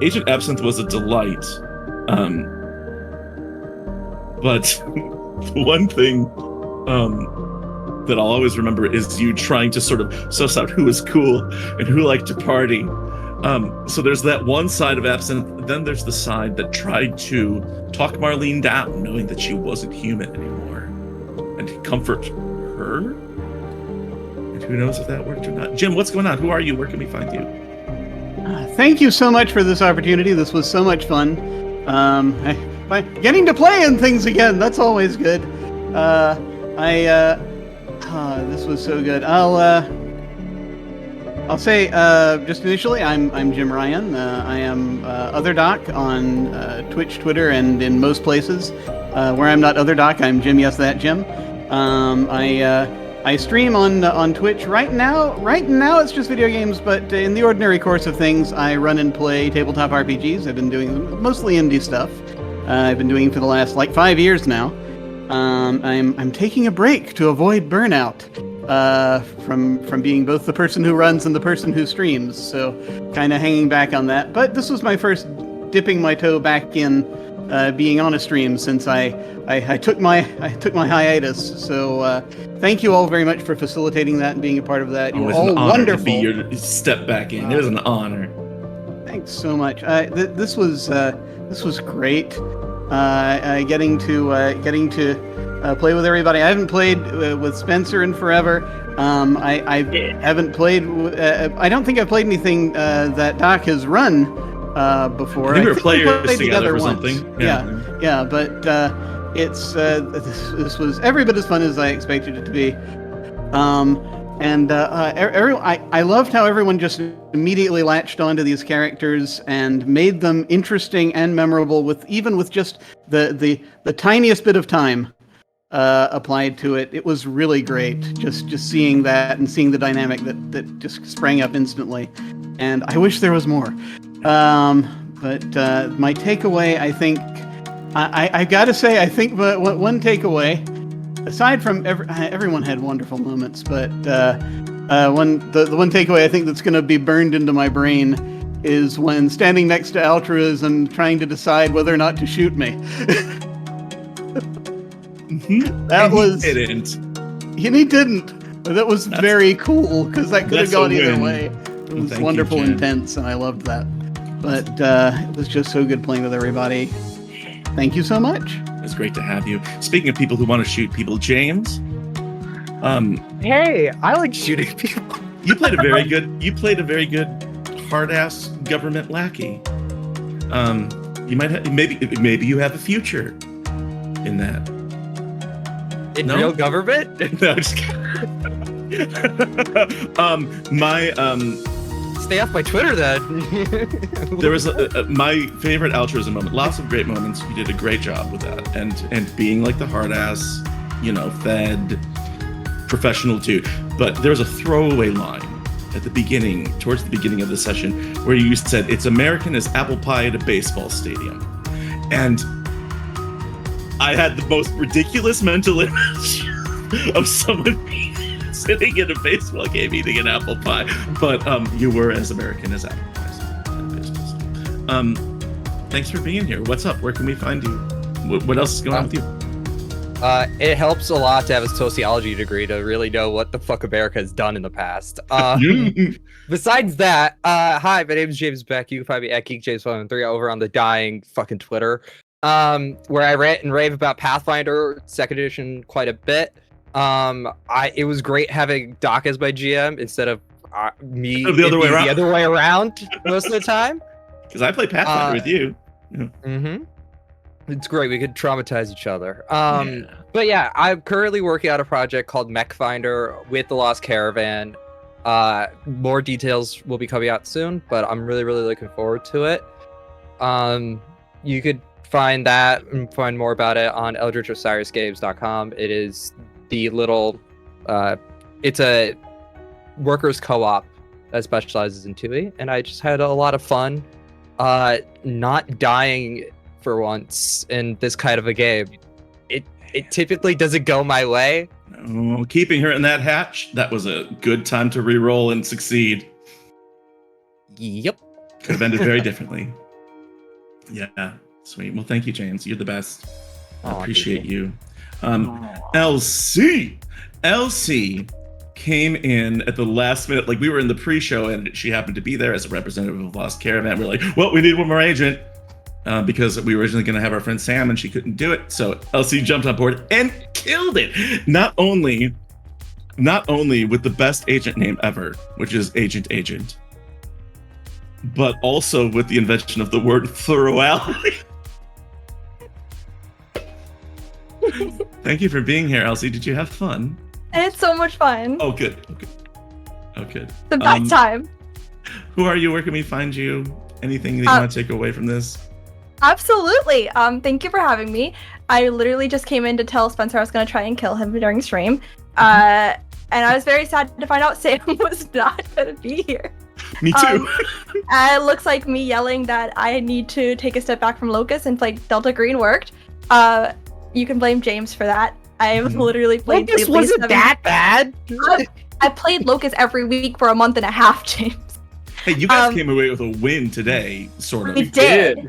Agent Absinthe was a delight, but one thing that I'll always remember is you trying to sort of suss out who was cool and who liked to party. So there's that one side of Absinthe, then there's the side that tried to talk Marlene down, knowing that she wasn't human anymore, and comfort her. And who knows if that worked or not. Jim, what's going on? Who are you? Where can we find you? Thank you so much for this opportunity. This was so much fun. Getting to play in things again, that's always good. This was so good. I'll say just initially, I'm Jim Ryan. I am Other Doc on Twitch, Twitter, and in most places. Where I'm not Other Doc, I'm Jim. Yes, that Jim. I stream on Twitch right now. Right now, it's just video games, but in the ordinary course of things, I run and play tabletop RPGs. I've been doing mostly indie stuff. I've been doing for the last 5 years now. I'm taking a break to avoid burnout from being both the person who runs and the person who streams. So kind of hanging back on that. But this was my first dipping my toe back in being on a stream since I took my hiatus. So thank you all very much for facilitating that and being a part of that. You're all wonderful. To be your step back in. It was an honor. Thanks so much. This was great. Getting to play with everybody. I haven't played with Spencer in forever. I haven't played. I don't think I've played anything that Doc has run before. I think we were we players played together or once. something. Yeah, but this was every bit as fun as I expected it to be. I loved how everyone just immediately latched onto these characters and made them interesting and memorable with just the tiniest bit of time applied to it. It was really great just seeing that and seeing the dynamic that just sprang up instantly. And I wish there was more. But my takeaway, I think, I gotta say, I think one takeaway, aside from everyone had wonderful moments, but the one takeaway I think that's going to be burned into my brain is when standing next to altruism, trying to decide whether or not to shoot me. That was He didn't. He didn't. But that was very cool because that could have that's a gone either win. way. It was Thank you, wonderful, Jen. intense, and I loved that. But it was just so good playing with everybody. Thank you so much. It's great to have you. Speaking of people who want to shoot people, James, Hey, I like shooting people. you played a very good hard-ass government lackey. You might maybe you have a future in that. In No? real government? No, just Stay off my Twitter then. there was my favorite altruism moment. Lots of great moments. You did a great job with that, and being like the hard ass, fed professional too. But there was a throwaway line at the beginning, towards the beginning of the session, where you said it's American as apple pie at a baseball stadium, and I had the most ridiculous mental image of someone sitting in a baseball game eating an apple pie, but you were as American as apple pies at a baseball stadium. Thanks for being here. What's up? Where can we find you? What else is going on with you? It helps a lot to have a sociology degree to really know what the fuck America has done in the past. Besides that, hi, my name is James Beck. You can find me at GeekJames113 over on the dying fucking Twitter, where I rant and rave about Pathfinder 2nd edition quite a bit. It was great having Doc as my GM instead of me The other way around most of the time. Because I play Pathfinder with you. Mm-hmm. It's great. We could traumatize each other. Yeah. But yeah, I'm currently working on a project called Mech Finder with the Lost Caravan. More details will be coming out soon, but I'm really, really looking forward to it. You could find that and find more about it on eldritchosirisgames.com. It is the little, it's a workers co-op that specializes in 2e, and I just had a lot of fun not dying for once in this kind of a game. It typically doesn't go my way. Oh, keeping her in that hatch, that was a good time to re-roll and succeed. Yep. Could have ended very differently. Yeah, sweet. Well, thank you, James. You're the best. I Aw, appreciate thank you. LC came in at the last minute. Like, we were in the pre-show and she happened to be there as a representative of Lost Caravan. We're like, well, we need one more agent because we were originally going to have our friend Sam and she couldn't do it. So LC jumped on board and killed it. Not only with the best agent name ever, which is Agent, but also with the invention of the word thoroughley. Thank you for being here, Elsie. Did you have fun? And it's so much fun. Oh, good. Good. The best time. Who are you? Where can we find you? Anything that you want to take away from this? Absolutely. Thank you for having me. I literally just came in to tell Spencer I was going to try and kill him during stream. And I was very sad to find out Sam was not going to be here. Me too. It looks like me yelling that I need to take a step back from Locust and play Delta Green worked. You can blame James for that. I've literally played. This wasn't that bad. I played Locust every week for a month and a half, James. Hey, you guys came away with a win today, sort of. We did.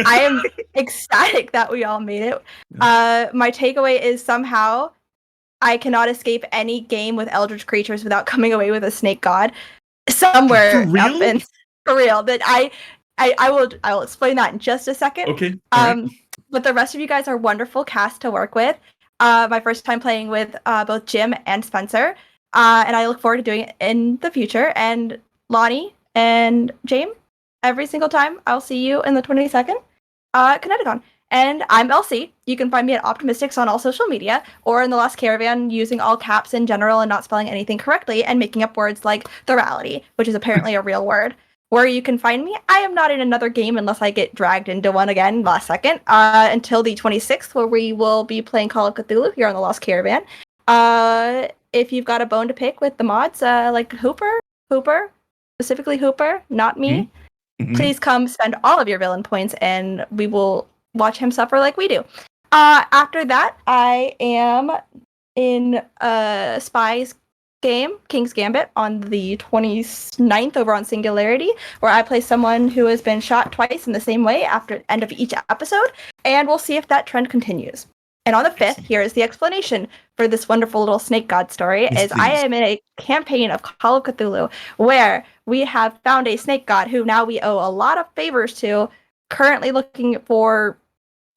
I am ecstatic that we all made it. My takeaway is somehow I cannot escape any game with Eldritch creatures without coming away with a snake god somewhere. For real? For real. But I will explain that in just a second. Okay. All right. But the rest of you guys are wonderful cast to work with. My first time playing with both Jim and Spencer. And I look forward to doing it in the future. And Lonnie and James, every single time, I'll see you in the 22nd at Kineticon. And I'm Elsie. You can find me at Optimistics on all social media, or in The Lost Caravan using all caps in general and not spelling anything correctly and making up words like thorality, which is apparently a real word. Where you can find me, I am not in another game unless I get dragged into one again last second, until the 26th, where we will be playing Call of Cthulhu here on The Lost Caravan. If you've got a bone to pick with the mods, like Hooper, specifically Hooper, not me, please come spend all of your villain points and we will watch him suffer like we do. After that, I am in Spy's game, King's Gambit, on the 29th over on Singularity, where I play someone who has been shot twice in the same way after the end of each episode, and we'll see if that trend continues. And on the 5th, here is the explanation for this wonderful little snake god story, Yes, I please. am in a campaign of Call of Cthulhu, where we have found a snake god who now we owe a lot of favors to, currently looking for,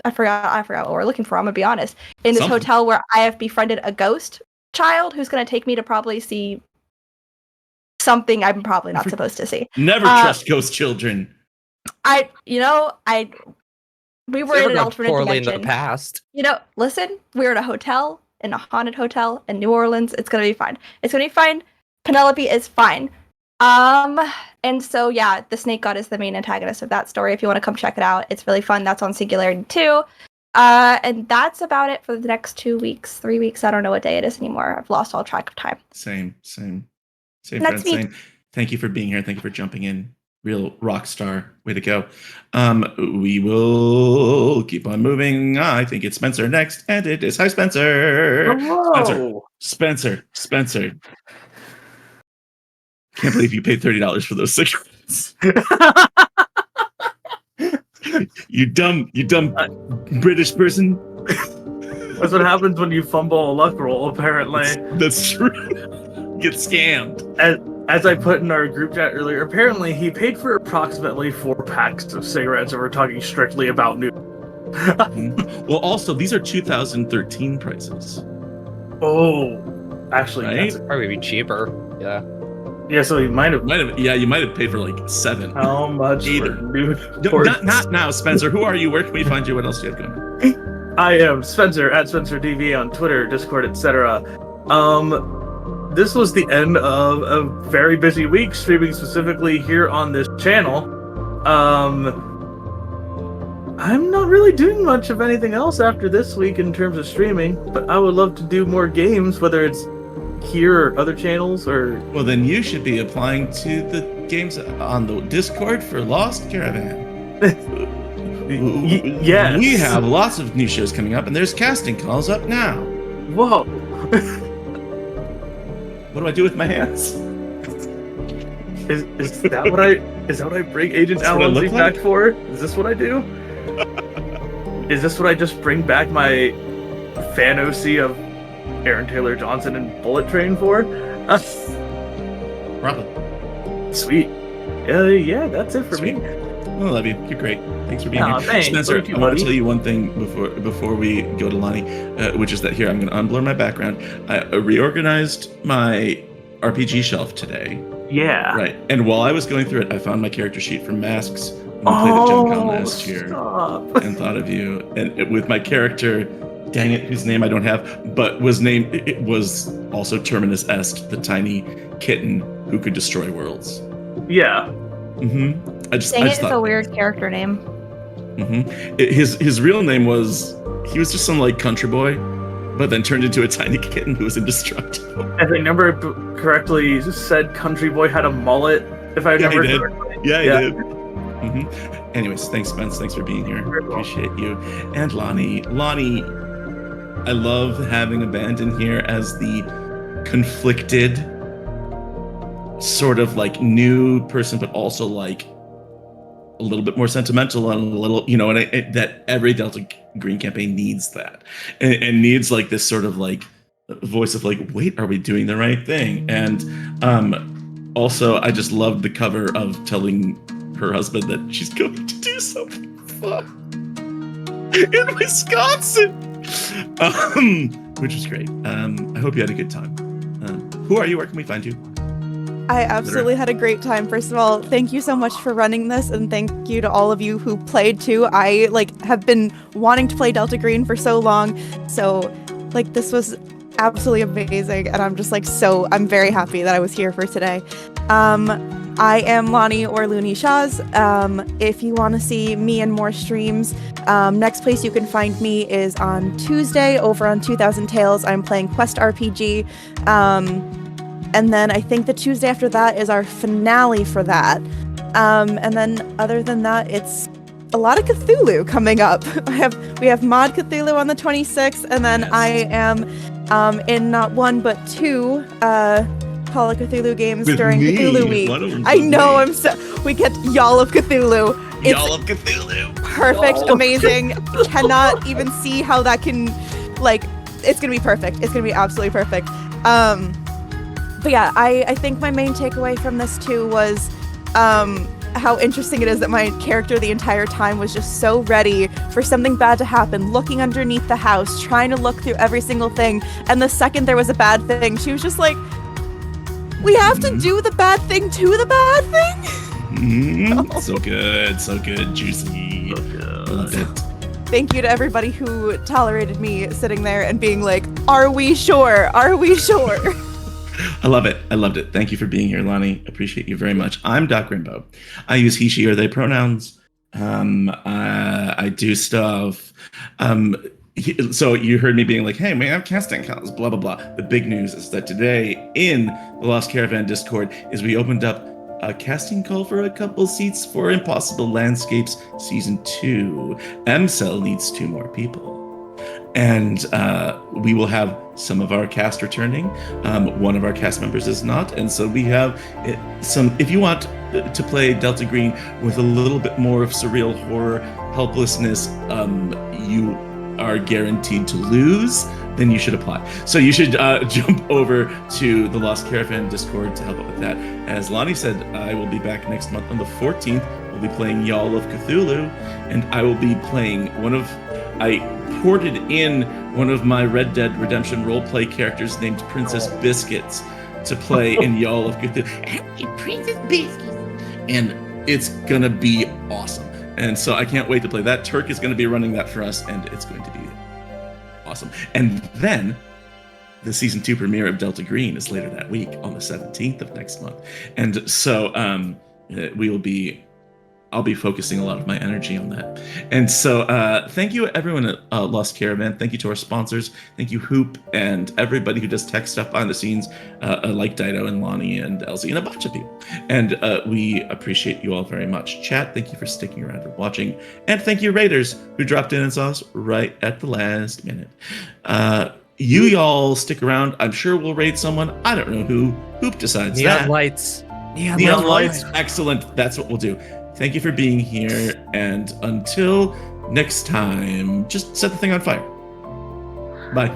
I forgot what we're looking for, I'm gonna be honest, in this Something. hotel where I have befriended a ghost child who's gonna take me to probably see something I'm probably not supposed to see. Never trust ghost children. We were Never in an gone alternate poorly in dimension. the past. Listen, we're in a hotel, in a haunted hotel in New Orleans. It's gonna be fine. It's gonna be fine. Penelope is fine. And so yeah, the snake god is the main antagonist of that story. If you want to come check it out, it's really fun. That's on Singularity too. And that's about it for the next 2 weeks, 3 weeks. I don't know what day it is anymore. I've lost all track of time. Same, Next friend, week. same. Thank you for being here. Thank you for jumping in. Real rock star. Way to go. We will keep on moving. I think it's Spencer next, and it is hi, Spencer. Hello. Spencer. Can't believe you paid $30 for those cigarettes. You dumb British person. That's what happens when you fumble a luck roll, apparently. That's true. Get scammed. As I put in our group chat earlier, apparently he paid for approximately 4 packs of cigarettes, and we're talking strictly about new. Well, also, these are 2013 prices. Oh, actually, Right? Probably be cheaper. Yeah. yeah, so he might have. You might have paid for like 7. How much Eight. for new? No, not now, Spencer. Who are you? Where can we find you? What else do you have going on? I am Spencer at SpencerDV on Twitter, Discord, etc. This was the end of a very busy week streaming specifically here on this channel. I'm not really doing much of anything else after this week in terms of streaming, but I would love to do more games, whether it's here or other channels or. Well, then you should be applying to the games on the Discord for Lost Caravan. Yes. We have lots of new shows coming up, and there's casting calls up now. Whoa. What do I do with my hands? Is that what I bring Agent That's what I Alan look back like? for? Is this what I do? Is this what I just bring back my fan OC of Aaron Taylor Johnson and Bullet Train for? Probably. Sweet. Yeah, that's it for Sweet. me. I love you. You're great. Thanks for being Aw, here. thanks. Spencer, Thank you, I want buddy. to tell you one thing before we go to Lonnie, which is that here, I'm going to unblur my background. I reorganized my RPG shelf today. Yeah. Right. And while I was going through it, I found my character sheet for Masks when I played at Gen Con last year. Stop. And thought of you. And with my character, dang it, whose name I don't have, but it was also Terminus-esque, the tiny kitten who could destroy worlds. Yeah. Mm-hmm. I just Dang it, it's thought, a weird character name. Mm-hmm. His real name was, he was just some like country boy, but then turned into a tiny kitten who was indestructible. If I remember correctly, said Country Boy had a mullet. If I Yeah, he remember did. correctly. Yeah, he Yeah. did. Mm-hmm. Anyways, thanks, Spence. Thanks for being here. Very welcome. Appreciate you. And Lonnie, I love having Abandon here as the conflicted sort of like new person, but also like a little bit more sentimental and a little, and that every Delta Green campaign needs that, and needs like this sort of like voice of like, wait, are we doing the right thing? And also, I just loved the cover of telling her husband that she's going to do something fun in Wisconsin. which was great. I hope you had a good time. Who are you? Where can we find you? I absolutely had a great time. First of all, thank you so much for running this, and thank you to all of you who played too. I have been wanting to play Delta Green for so long, so this was absolutely amazing, and I'm just I'm very happy that I was here for today. I am Lonnie or Looney Shaz. If you want to see me and more streams, next place you can find me is on Tuesday over on 2000 Tales. I'm playing Quest RPG. And then I think the Tuesday after that is our finale for that. And then other than that, it's a lot of Cthulhu coming up. We have Mod Cthulhu on the 26th, and then I am in not one but two Call of Cthulhu games during Cthulhu Week. I know, we get Y'all of Cthulhu. Y'all of Cthulhu. Perfect, amazing. Cannot even see how that can, it's gonna be perfect. It's gonna be absolutely perfect. But yeah, I think my main takeaway from this too was how interesting it is that my character the entire time was just so ready for something bad to happen, looking underneath the house, trying to look through every single thing. And the second there was a bad thing, she was just like, we have to do the bad thing to the bad thing? So good, juicy. Love it. Thank you to everybody who tolerated me sitting there and being like, are we sure? Are we sure? I love it. I loved it. Thank you for being here, Lonnie. Appreciate you very much. I'm Doc Rimbo. I use he, she, or they pronouns. I do stuff. So you heard me being like, hey, man, I'm casting calls, blah, blah, blah. The big news is that today in the Lost Caravan Discord is we opened up a casting call for a couple seats for Impossible Landscapes Season 2. MCell needs 2 more people. And we will have some of our cast returning. One of our cast members is not. And so we have some, if you want to play Delta Green with a little bit more of surreal horror helplessness, you are guaranteed to lose, then you should apply. So you should jump over to the Lost Caravan Discord to help out with that. As Lonnie said, I will be back next month on the 14th. We'll be playing Y'all of Cthulhu, and I will be playing I ported in one of my Red Dead Redemption roleplay characters named Princess Biscuits to play in Y'all of Cthulhu. Princess Biscuits. And it's gonna be awesome. And so I can't wait to play that. Turk is going to be running that for us, and it's going to be awesome. And then the season 2 premiere of Delta Green is later that week on the 17th of next month. And so I'll be focusing a lot of my energy on that. And so thank you everyone at Lost Caravan. Thank you to our sponsors. Thank you Hoop and everybody who does tech stuff behind the scenes, like Dido and Lonnie and Elsie and a bunch of people. And we appreciate you all very much. Chat, thank you for sticking around and watching. And thank you Raiders who dropped in and saw us right at the last minute. Y'all stick around. I'm sure we'll raid someone. I don't know who. Hoop decides Neon that. lights. Neon lights. Excellent. That's what we'll do. Thank you for being here, and until next time, just set the thing on fire. Bye.